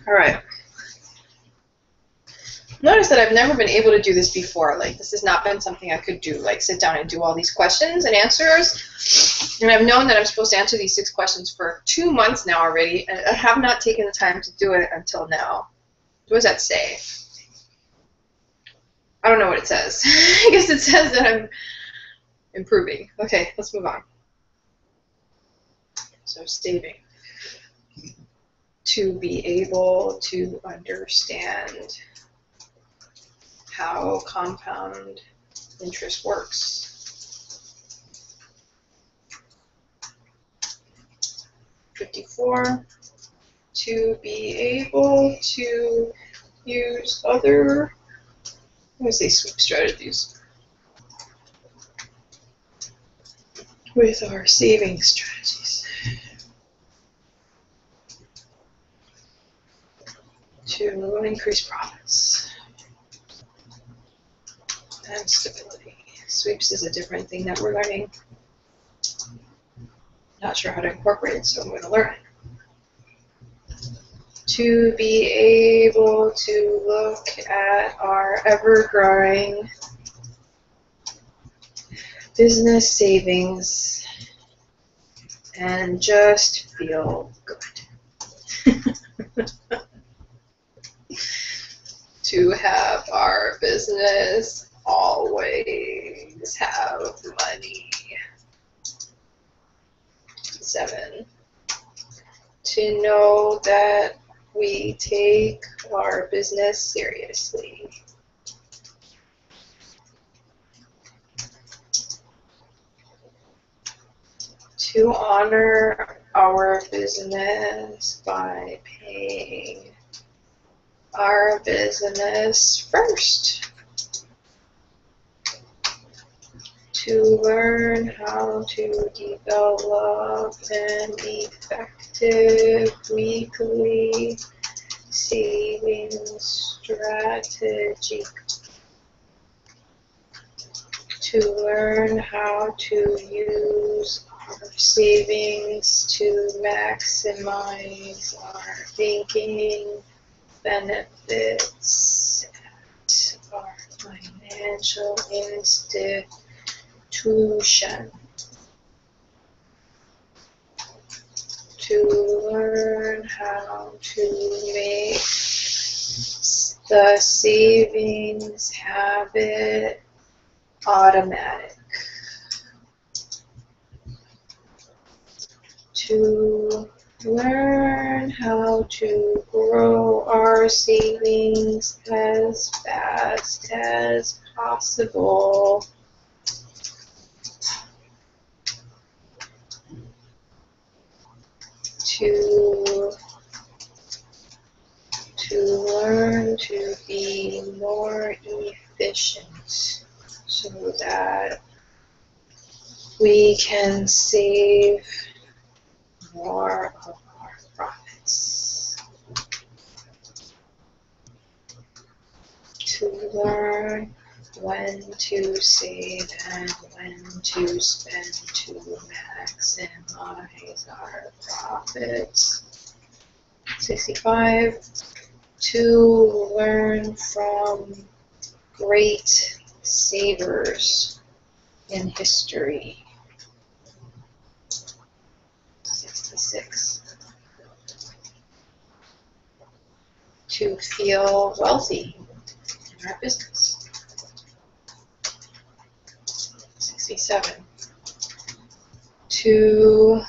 Alright. Notice that I've never been able to do this before. Like, this has not been something I could do. Like, sit down and do all these questions and answers. And I've known that I'm supposed to answer these 6 questions for 2 months now already, and I have not taken the time to do it until now. What does that say? I don't know what it says. I guess it says that I'm improving. Okay, let's move on. So, saving. To be able to understand how compound interest works. 54. To be able to use other, I'm going to say sweep strategies, with our saving strategies to increase profits and stability. Sweeps is a different thing that we're learning. Not sure how to incorporate it, so I'm going to learn it. To be able to look at our ever-growing business savings and just feel good. to have our business always have money. 7, to know that we take our business seriously. To honor our business by paying our business first. To learn how to develop an effective weekly savings strategy. To learn how to use our savings to maximize our banking benefits at our financial institution. To learn how to make the savings habit automatic. To learn how to grow our savings as fast as possible. To learn to be more efficient so that we can save more of our profits. To learn when to save and when to spend to maximize our profits. 65. To learn from great savers in history. 66. To feel wealthy in our business. 67. To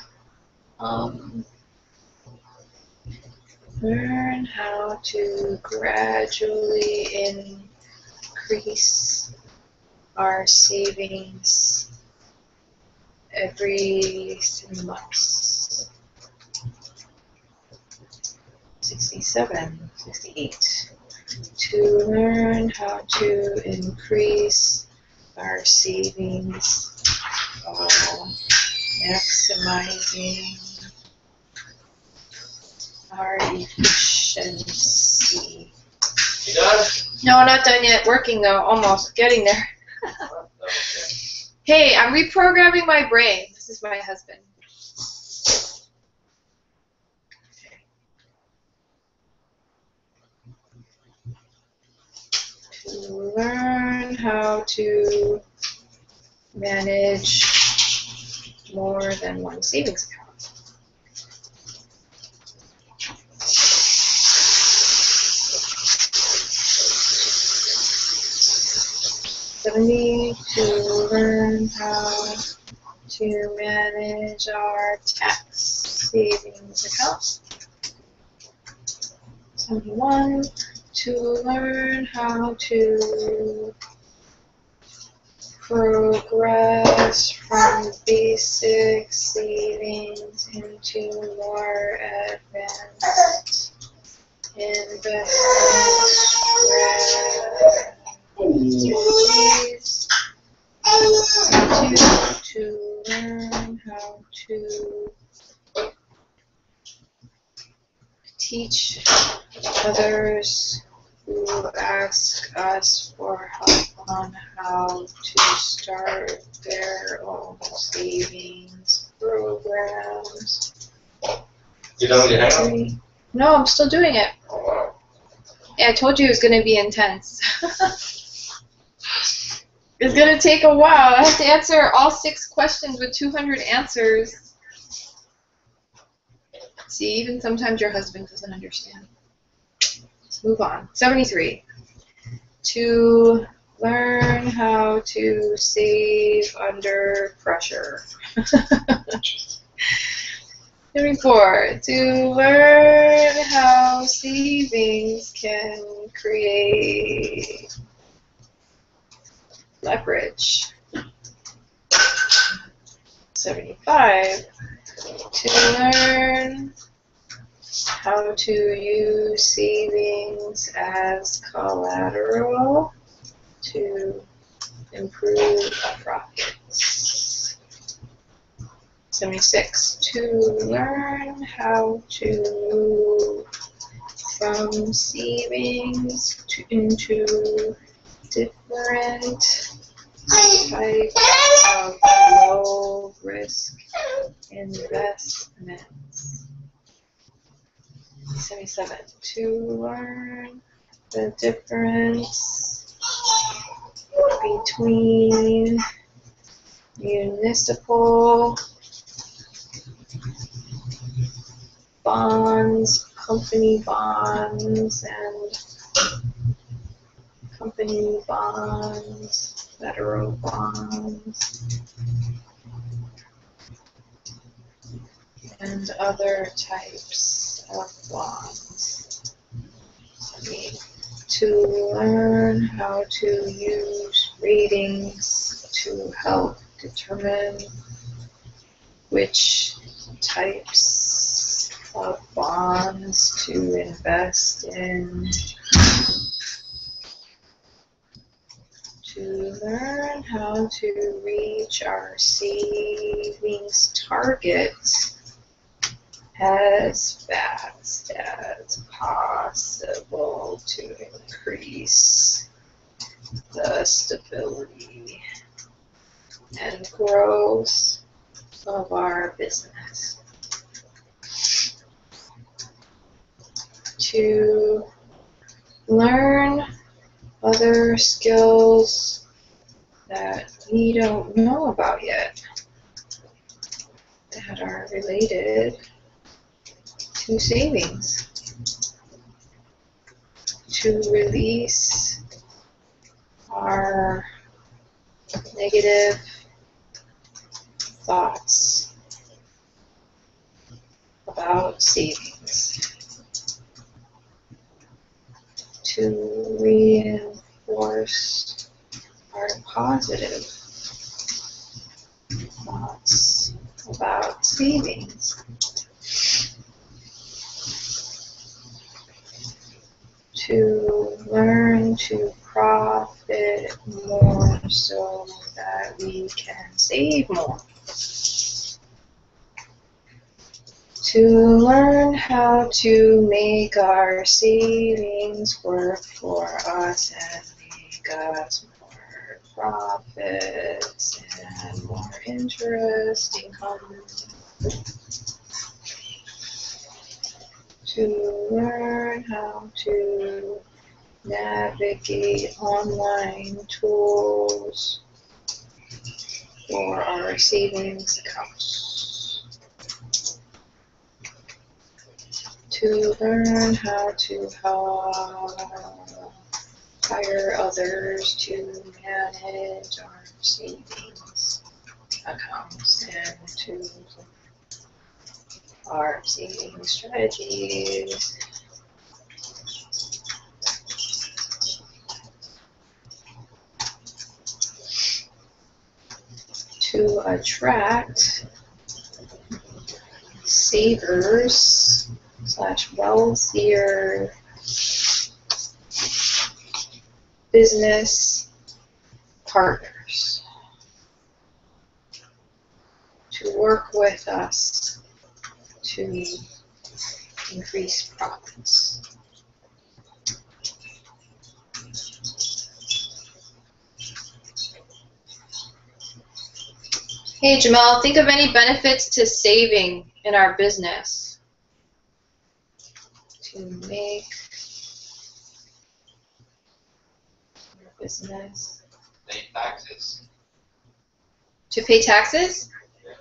learn how to gradually increase our savings every 3 months. 67, 68. To learn how to increase our savings while maximizing our efficiency. You done? No, not done yet. Working though, almost getting there. Hey, I'm reprogramming my brain. This is my husband. To learn how to manage more than one savings account. 70, to learn how to manage our tax savings account. 71, to learn how to progress from basic savings into more advanced investment strategies. To learn how to teach others who ask us for help on how to start their own savings programs. You done with your hangout? No, I'm still doing it. Oh, wow. Yeah, I told you it was going to be intense. It's going to take a while. I have to answer all 6 questions with 200 answers. See, even sometimes your husband doesn't understand. Let's move on. 73. To learn how to save under pressure. Number 4, to learn how savings can create leverage. 75, to learn how to use savings as collateral to improve profits. 76, to learn how to move from savings into different types of low-risk investments. 77, to learn the difference between municipal bonds, company bonds, and company bonds, federal bonds, and other types of bonds. To learn how to use ratings to help determine which types of bonds to invest in. To learn how to reach our savings targets as fast as possible to increase the stability and growth of our business. To learn other skills that we don't know about yet that are related to savings. To release our negative thoughts about savings. To reinforce our positive thoughts about savings. To learn to profit more so that we can save more. To learn how to make our savings work for us and make us more profits and more interest income. To learn how to navigate online tools for our savings accounts. To learn how to hire others to manage our savings accounts and to our saving strategies. To attract savers / wealthier business partners to work with us to increase profits. Hey Jamal, think of any benefits to saving in our business to make our business. Pay taxes. To pay taxes? Yeah.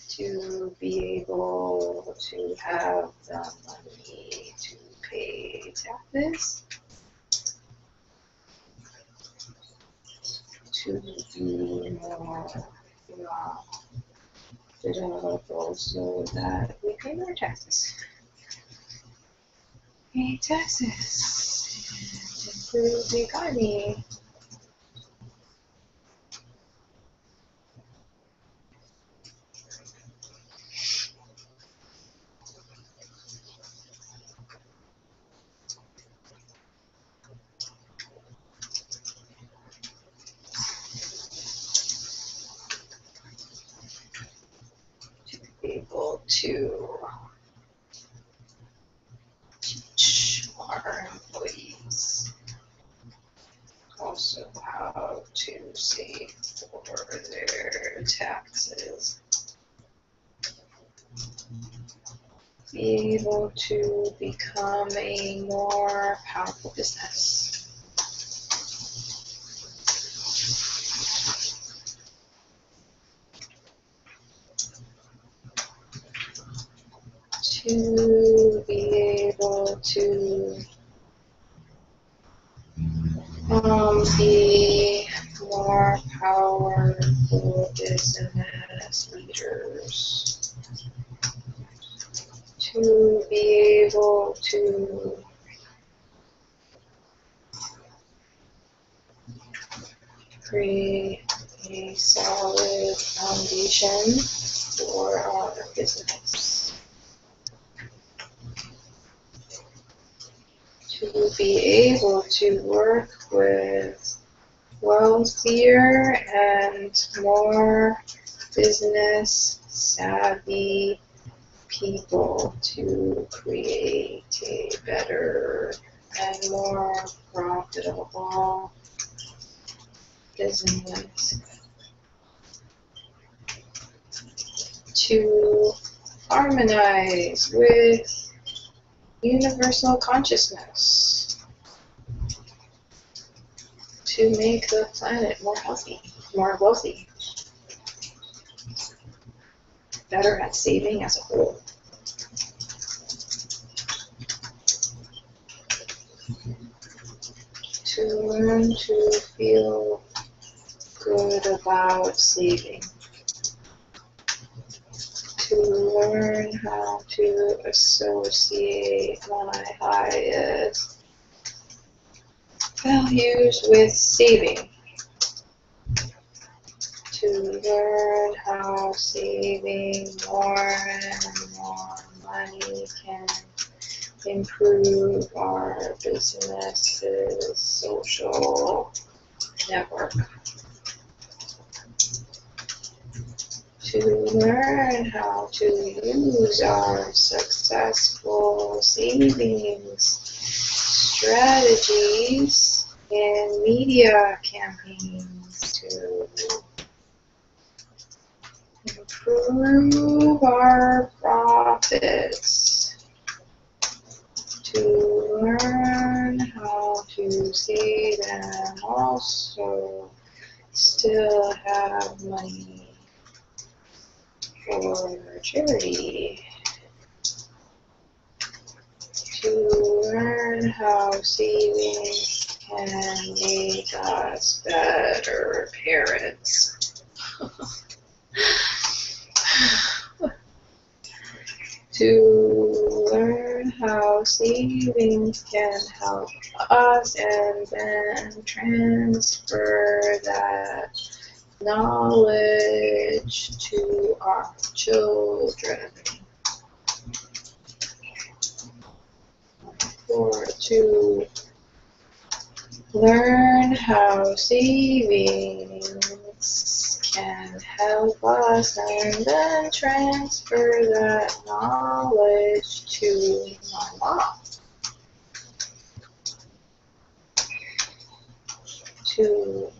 To be able to have the money to pay taxes? to do more developable so that we pay more taxes. Pay taxes and improve the economy. Able to teach our employees also how to save for their taxes. Be able to become a more powerful business. To be able to be more powerful business leaders. To be able to create a solid foundation for our business. To be able to work with wealthier and more business savvy people to create a better and more profitable business. To harmonize with universal consciousness. To make the planet more healthy, more wealthy, better at saving as a whole. To learn to feel good about saving. To learn how to associate my highest values with saving. To learn how saving more and more money can improve our business's social network. To learn how to use our successful savings strategies in media campaigns to improve our profits. To learn how to save and also still have money for charity. To learn how saving can make us better parents. To learn how savings can help us and then transfer that knowledge to our children. Or to learn how savings can help us and then transfer that knowledge to my mom. To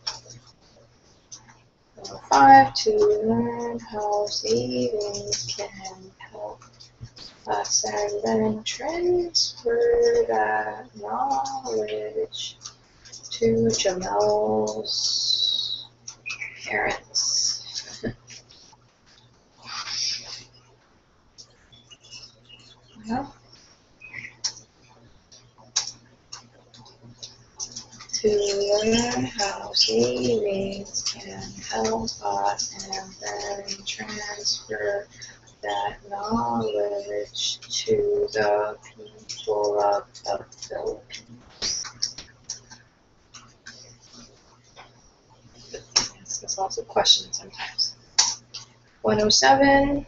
5, to learn how savings can help us and then transfer that knowledge to Jamel's parents. Yeah. to learn how savings can help us and then transfer that knowledge to the people of the Philippines. There's also questions sometimes. 107.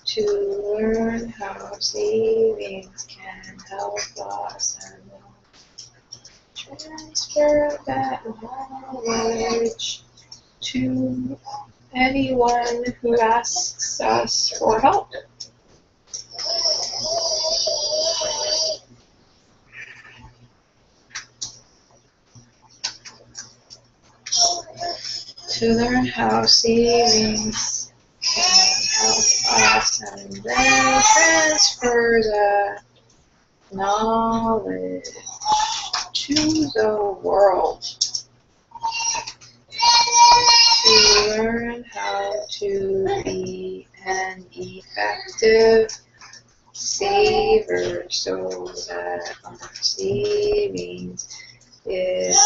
To learn how savings can help us and transfer that knowledge to anyone who asks us for help. To learn how savings can help us and then transfer that knowledge to the world. To learn how to be an effective saver so that our savings is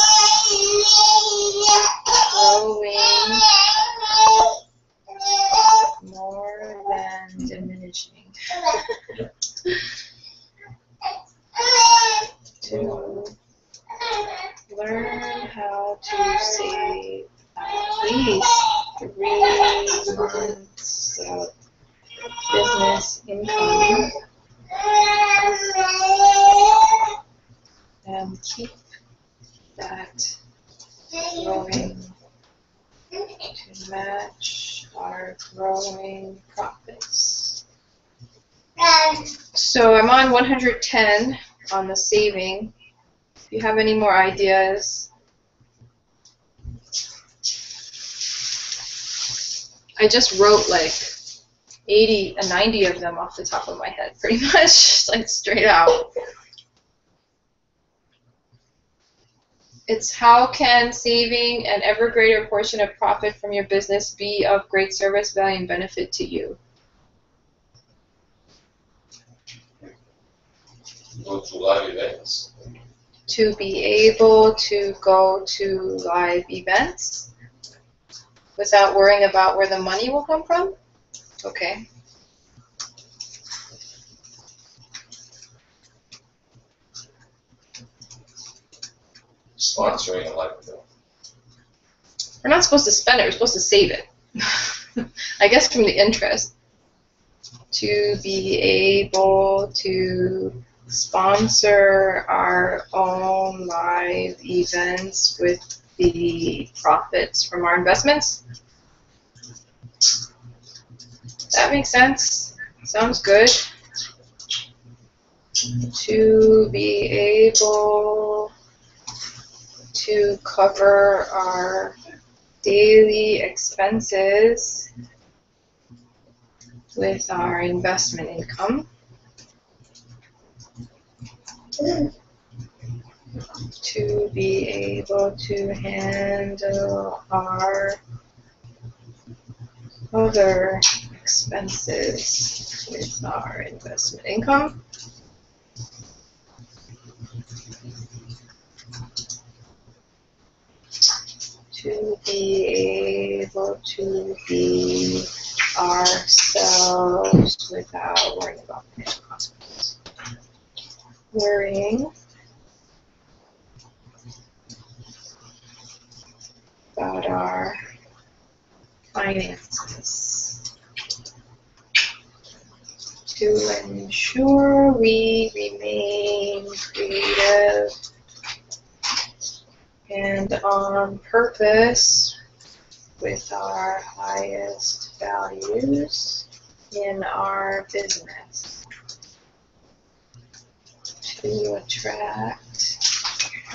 growing more than diminishing. To learn how to save at least 3 months of business income and keep that growing to match our growing profits. So I'm on 110 on the saving. If you have any more ideas, I just wrote like 80 and 90 of them off the top of my head, pretty much, like straight out. It's how can saving an ever greater portion of profit from your business be of great service, value, and benefit to you? Go to live events. To be able to go to live events without worrying about where the money will come from? Okay. Sponsoring a live event. We're not supposed to spend it, we're supposed to save it. I guess from the interest. To be able to sponsor our own live events with the profits from our investments. That makes sense. Sounds good. To be able to cover our daily expenses with our investment income. To be able to handle our other expenses with our investment income. To be able to be ourselves without worrying about financial consequences. Worrying about our finances. To ensure we remain creative and on purpose with our highest values in our business. To attract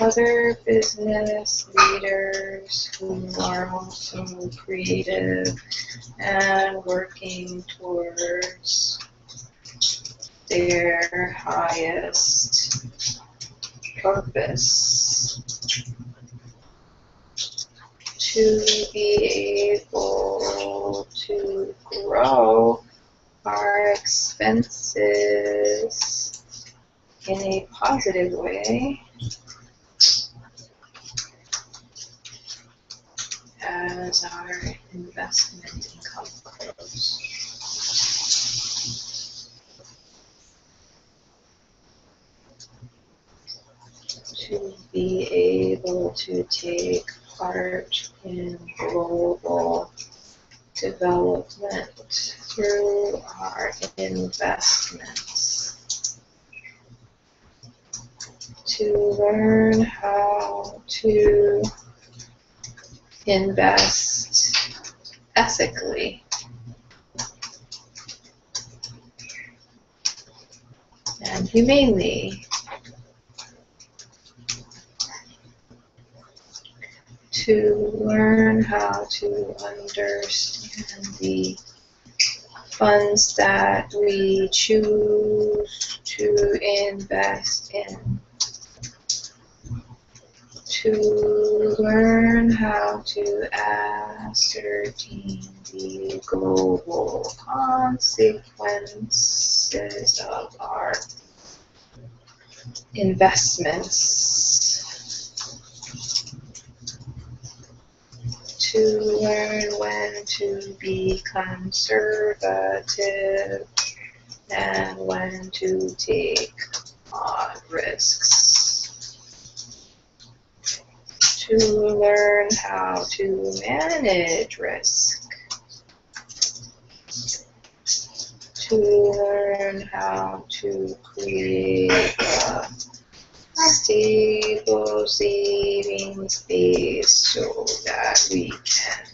other business leaders who are also creative and working towards their highest purpose. To be able to grow our expenses in a positive way as our investment income grows. To be able to take part in global development through our investments. To learn how to invest ethically and humanely. To learn how to understand the funds that we choose to invest in. To learn how to ascertain the global consequences of our investments. To learn when to be conservative and when to take on risks. To learn how to manage risk. To learn how to create a stable savings base so that we can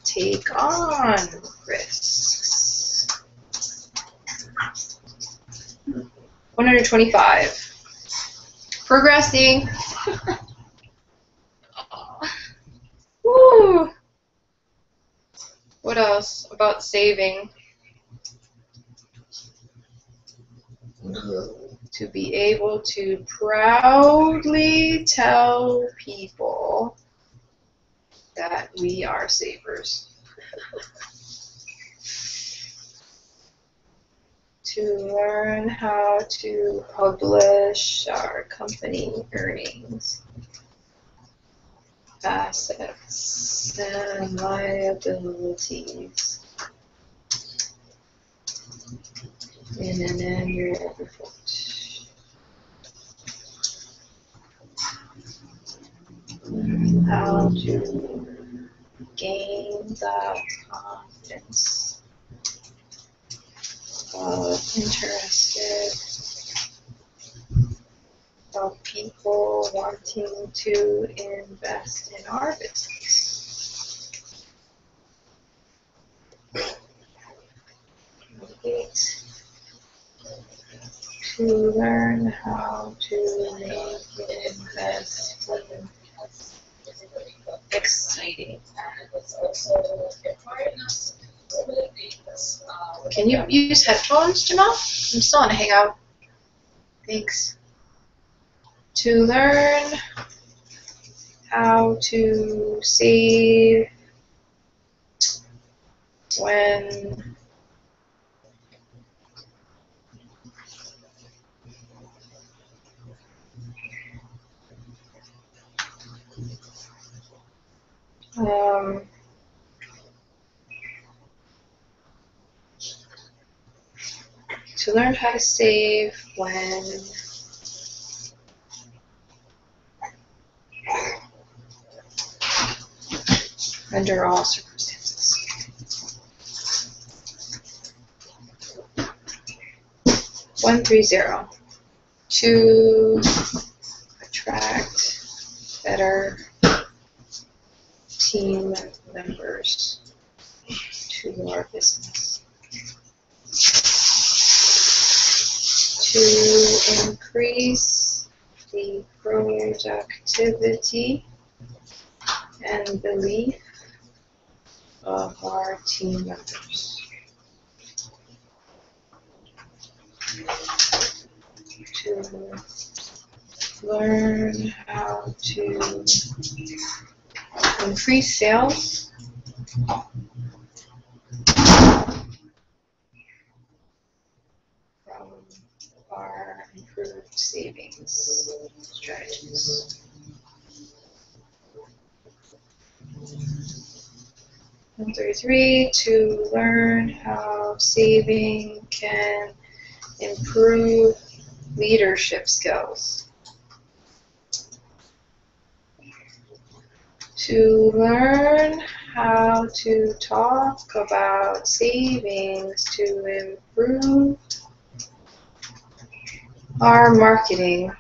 take on risks. 125. Progressing. Woo. What else about saving? To be able to proudly tell people that we are savers. To learn how to publish our company earnings, assets, and liabilities in an annual report. How to gain the confidence of interested of people wanting to invest in our business. 8. To learn how to make investing exciting. Can you use headphones, Jamal? I'm still on a hangout. Thanks. To learn how to save when to learn how to save when under all circumstances. 130. To attract better team members to our business. To increase the productivity and belief of our team members. To learn how to increase sales from our improved savings strategies. 133, to learn how saving can improve leadership skills. To learn how to talk about savings to improve our marketing.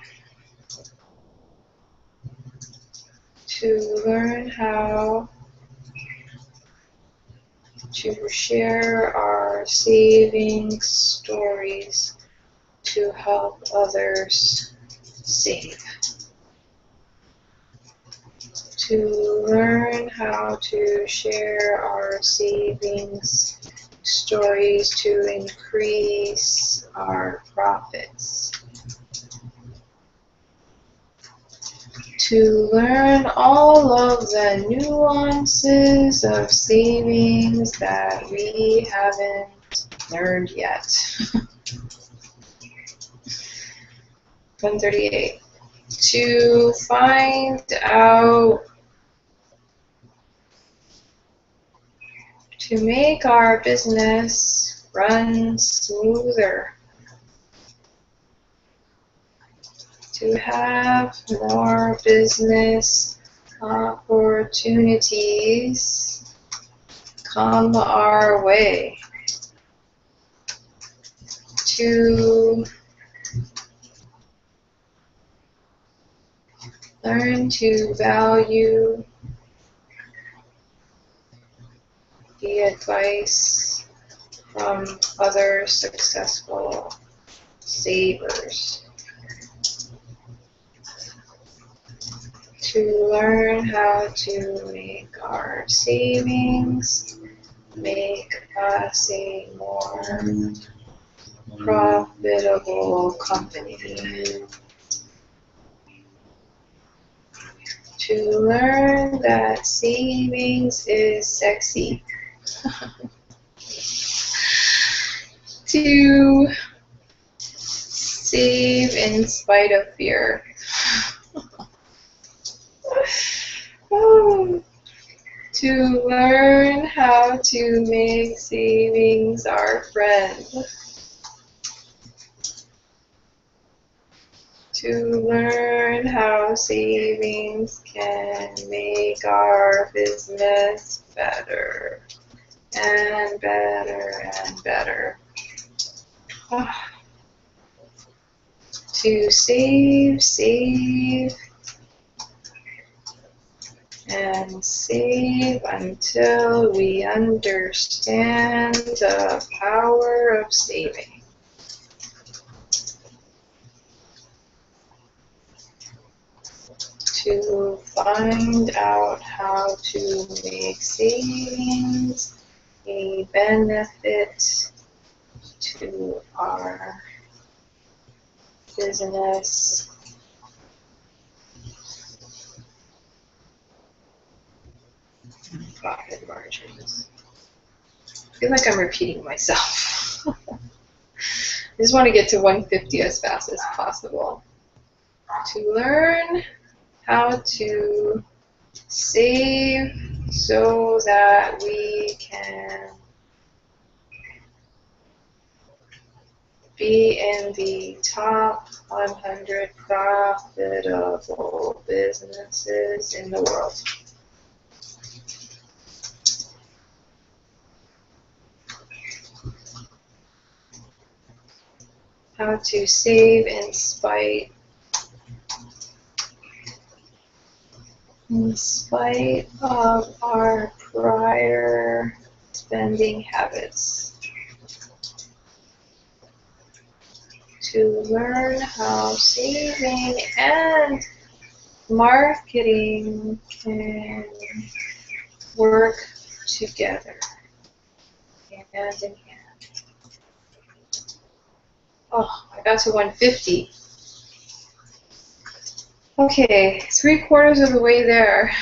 To learn how to share our savings stories to help others save. To learn how to share our savings stories to increase our profits. To learn all of the nuances of savings that we haven't learned yet. 138. To find out, to make our business run smoother. To have more business opportunities come our way. To learn to value the advice from other successful savers. To learn how to make our savings make us a more profitable company. To learn that savings is sexy. To save in spite of fear. To learn how to make savings our friend. To learn how savings can make our business better and better and better. To save, and save until we understand the power of saving. To find out how to make savings a benefit to our business. Profit margins. I feel like I'm repeating myself. I just want to get to 150 as fast as possible. To learn how to save so that we can be in the top 100 profitable businesses in the world. How to save in spite of our prior spending habits. To learn how saving and marketing can work together, hand in hand. Oh, I got to 150. Okay, 3/4 of the way there.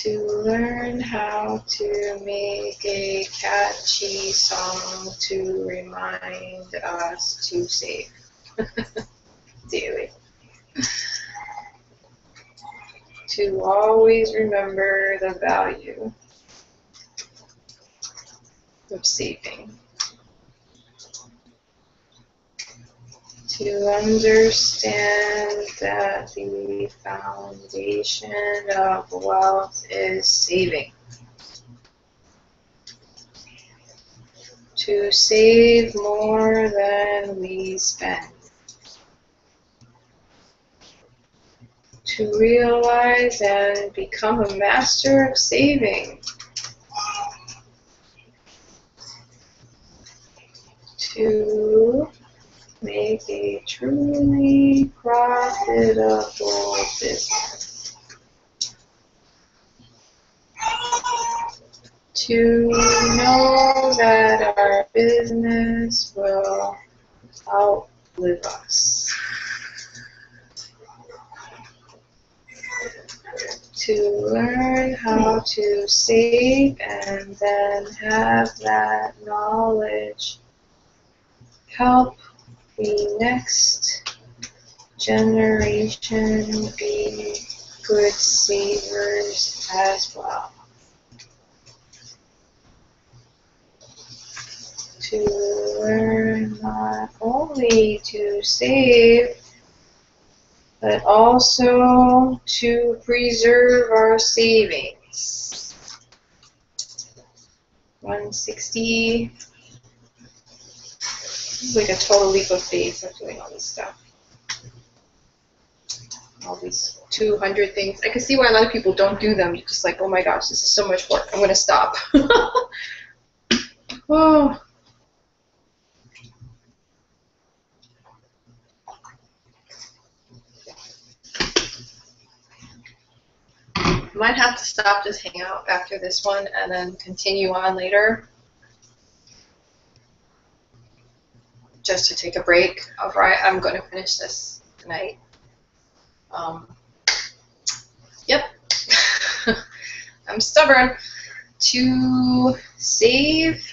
To learn how to make a catchy song to remind us to save daily. To always remember the value of saving. To understand that the foundation of wealth is saving. To save more than we spend. To realize and become a master of saving. To make a truly profitable business. To know that our business will outlive us. To learn how to save and then have that knowledge help the next generation be good savers as well. To learn not only to save, but also to preserve our savings. 160. It's like a total leap of faith of doing all this stuff. All these 200 things. I can see why a lot of people don't do them. You're just like, oh my gosh, this is so much work. I'm going to stop. Oh. Might have to stop this hangout after this one and then continue on later. Just to take a break. Alright, I'm going to finish this tonight. Yep. I'm stubborn. To save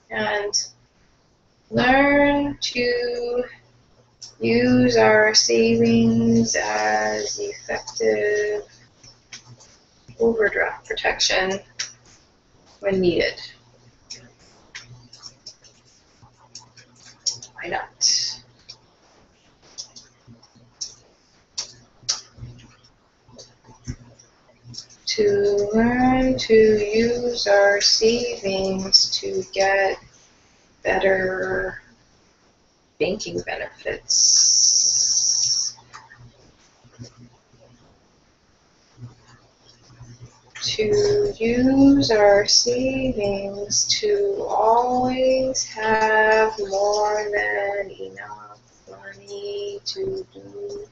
and learn to use our savings as effective overdraft protection when needed. Why not? To learn to use our savings to get better banking benefits. To use our savings to always have more than enough money to do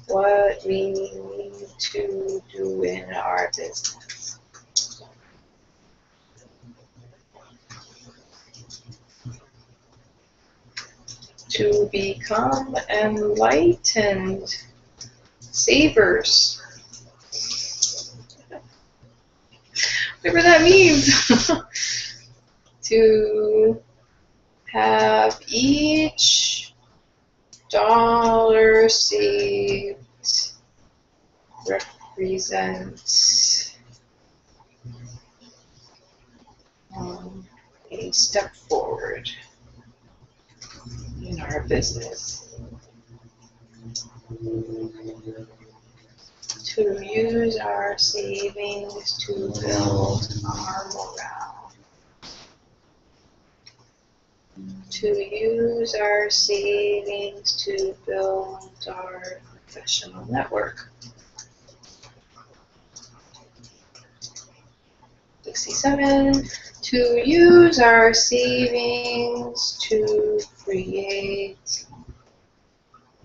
what we need to do in our business. To become enlightened savers. Whatever that means. To have each dollar saved represent a step forward in our business. To use our savings to build our morale. To use our savings to build our professional network. 67. To use our savings to create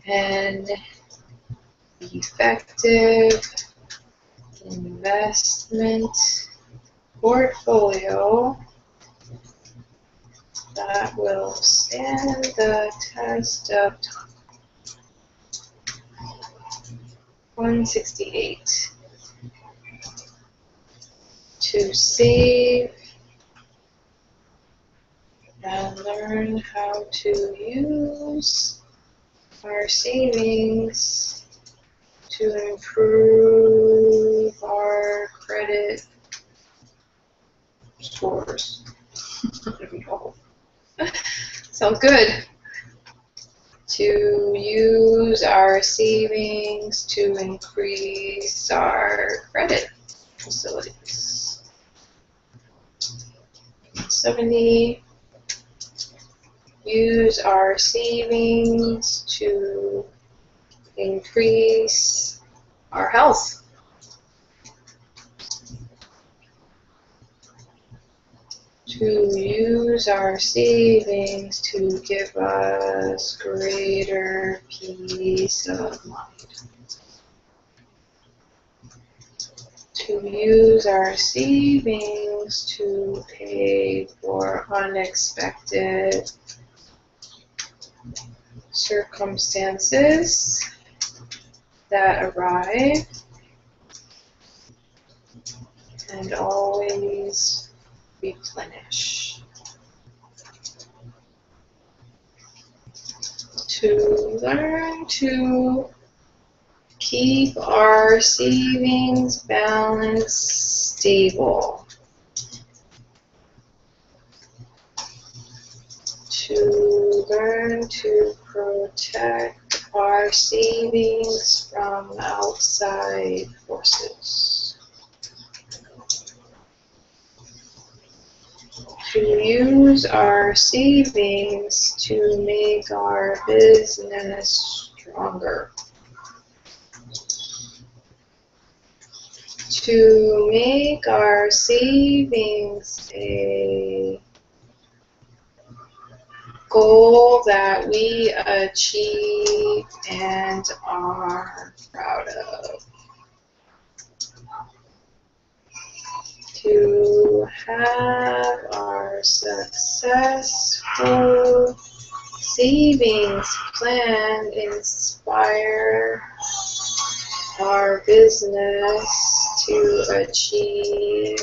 an effective investment portfolio that will stand the test of time. 168. to save and learn how to use our savings to improve our credit scores. There we go. Sounds good. To use our savings to increase our credit facilities. 70. Use our savings to increase our health. To use our savings to give us greater peace of mind. To use our savings to pay for unexpected circumstances that arrive, and always replenish. To learn to keep our savings balance stable. To learn to protect our savings from outside forces. To use our savings to make our business stronger. To make our savings a goal that we achieve and are proud of. To have our successful savings plan inspire our business to achieve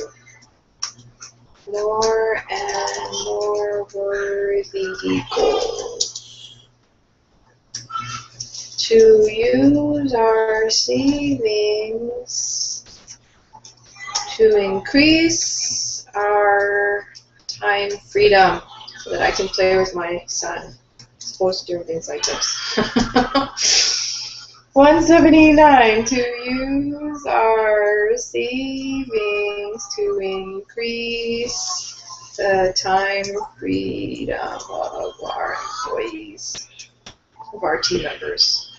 more and more worthy goals. To use our savings to increase our time freedom so that I can play with my son. I'm supposed to do things like this. 179, to use our savings to increase the time freedom of our employees, of our team members.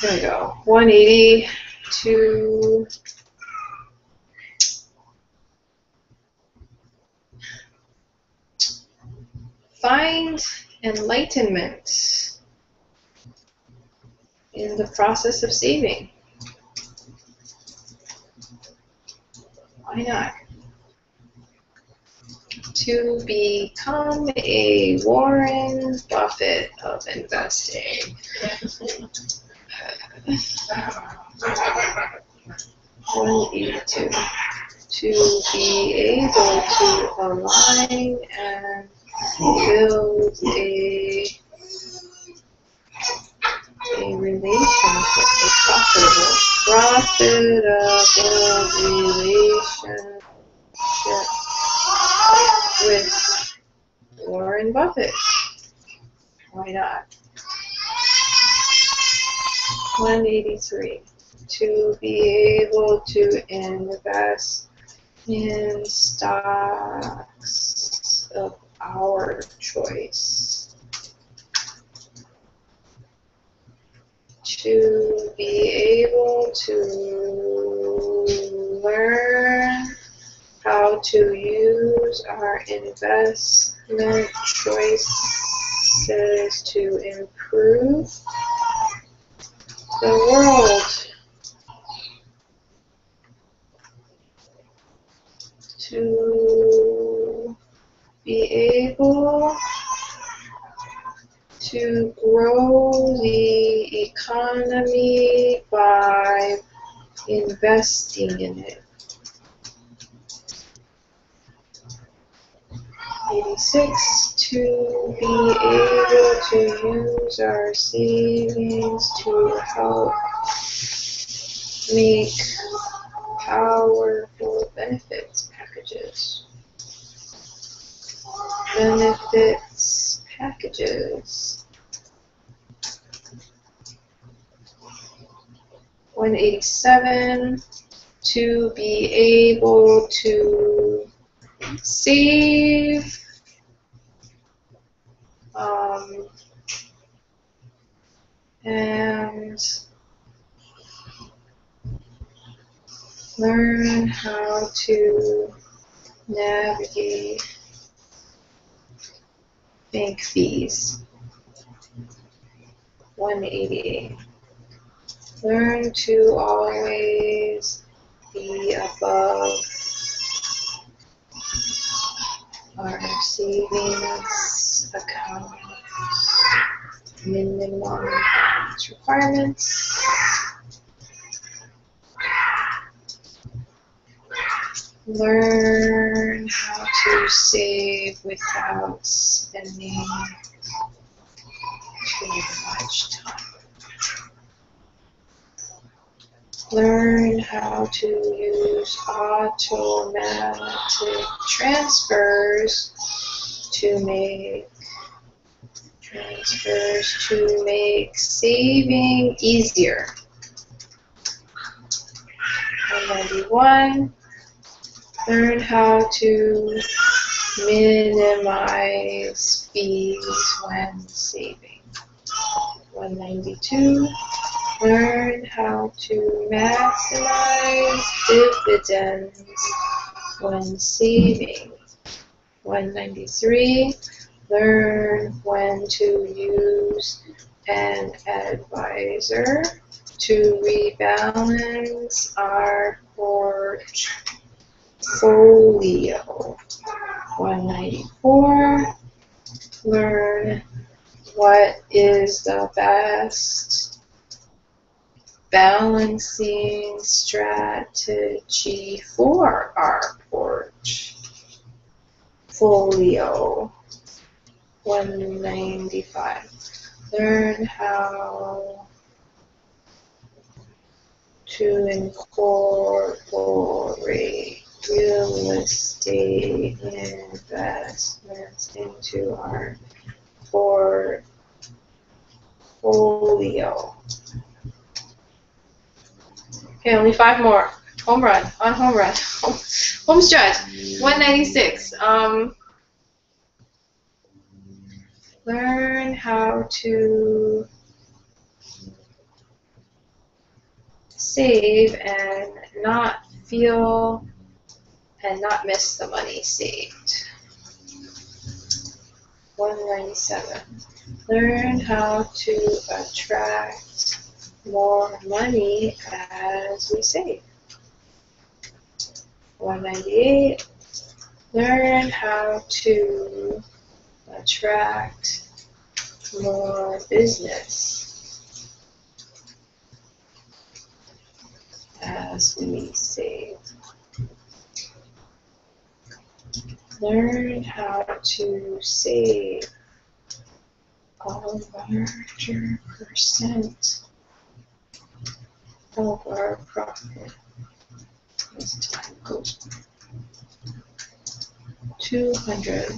There we go. 180, to find enlightenment in the process of saving. Why not? To become a Warren Buffett of investing. 182. To be able to align and build a relationship, a profitable relationship with Warren Buffett. Why not? 183. To be able to invest in stocks of our choice. To be able to learn how to use our investment choices to improve the world. To be able to grow the economy by investing in it. 86, to be able to use our savings to help make powerful benefits packages. Benefits packages. 187, to be able to save and learn how to navigate bank fees. 188. Learn to always be above our savings account minimum requirements. Learn how to save without spending too much time. Learn how to use automatic transfers to make saving easier. 191. Learn how to minimize fees when saving. 192. Learn how to maximize dividends when saving. 193. Learn when to use an advisor to rebalance our portfolio. 194. Learn what is the best balancing strategy for our portfolio. 195. Learn how to incorporate real estate investments into our portfolio. Okay, only 5 more. Home run, on home run. Home stretch. 196. Learn how to save and not miss the money saved. 197. Learn how to attract more money as we save. 198. Learn how to attract more business as we save. Learn how to save a larger percent of our profit as time goes by. 200.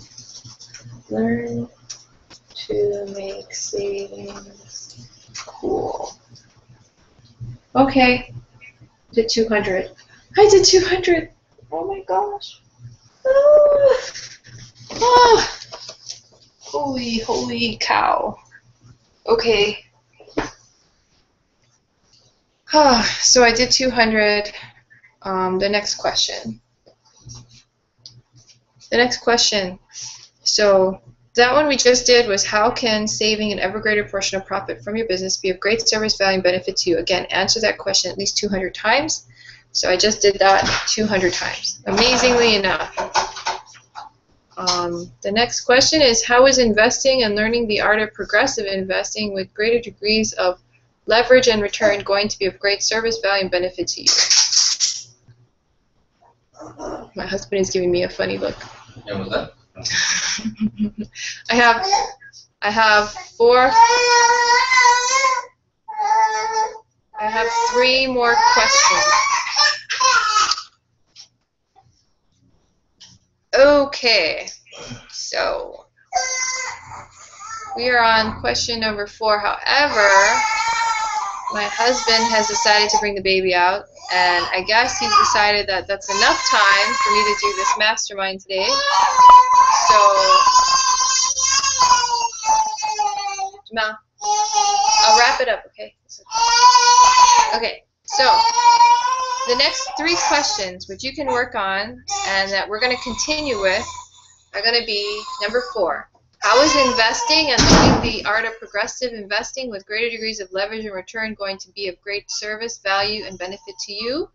Learn to make savings cool. Okay, did 200. I did 200. Oh my gosh. Holy cow. Okay. So I did 200. The next question. So that one we just did was, how can saving an ever greater portion of profit from your business be of great service, value, and benefit to you? Again, answer that question at least 200 times. So I just did that 200 times. Amazingly enough. The next question is, how is investing and learning the art of progressive investing with greater degrees of leverage and return going to be of great service, value, and benefit to you? My husband is giving me a funny look. And was that? I have three more questions. Okay, so we are on question number 4. However, my husband has decided to bring the baby out, and I guess he's decided that that's enough time for me to do this mastermind today. So, Jamal, I'll wrap it up, okay? Okay, so the next 3 questions which you can work on and that we're going to continue with are going to be number 4. How is investing and learning the art of progressive investing with greater degrees of leverage and return going to be of great service, value, and benefit to you?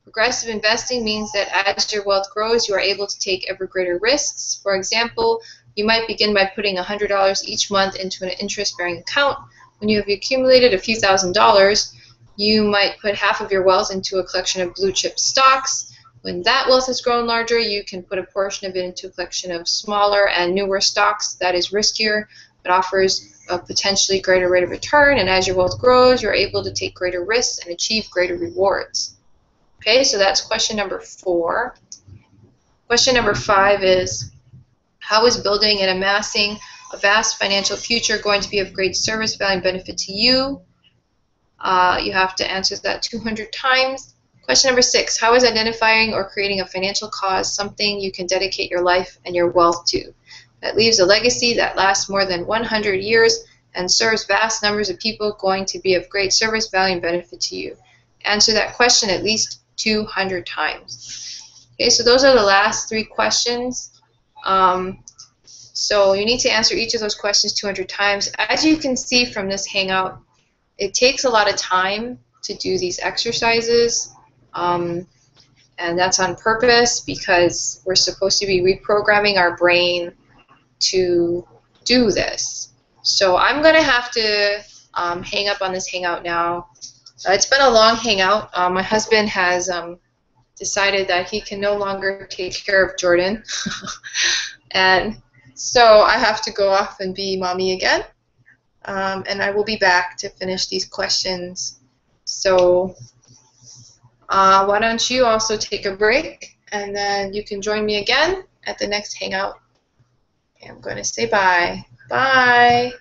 Progressive investing means that as your wealth grows, you are able to take ever greater risks. For example, you might begin by putting $100 each month into an interest-bearing account. When you have accumulated a few $1,000s, you might put half of your wealth into a collection of blue chip stocks. When that wealth has grown larger, you can put a portion of it into a collection of smaller and newer stocks that is riskier but offers a potentially greater rate of return. And as your wealth grows, you're able to take greater risks and achieve greater rewards. Okay, so that's question number 4. Question number 5 is, how is building and amassing a vast financial future going to be of great service, value, and benefit to you? You have to answer that 200 times. Question number 6, how is identifying or creating a financial cause something you can dedicate your life and your wealth to that leaves a legacy that lasts more than 100 years and serves vast numbers of people going to be of great service, value, and benefit to you? Answer that question at least 200 times. Okay, so those are the last 3 questions. So you need to answer each of those questions 200 times. As you can see from this hangout, it takes a lot of time to do these exercises. And that's on purpose because we're supposed to be reprogramming our brain to do this. So I'm going to have to hang up on this hangout now. It's been a long hangout. My husband has decided that he can no longer take care of Jordan. And so I have to go off and be mommy again. And I will be back to finish these questions. So why don't you also take a break, and then you can join me again at the next hangout. Okay, I'm going to say bye. Bye.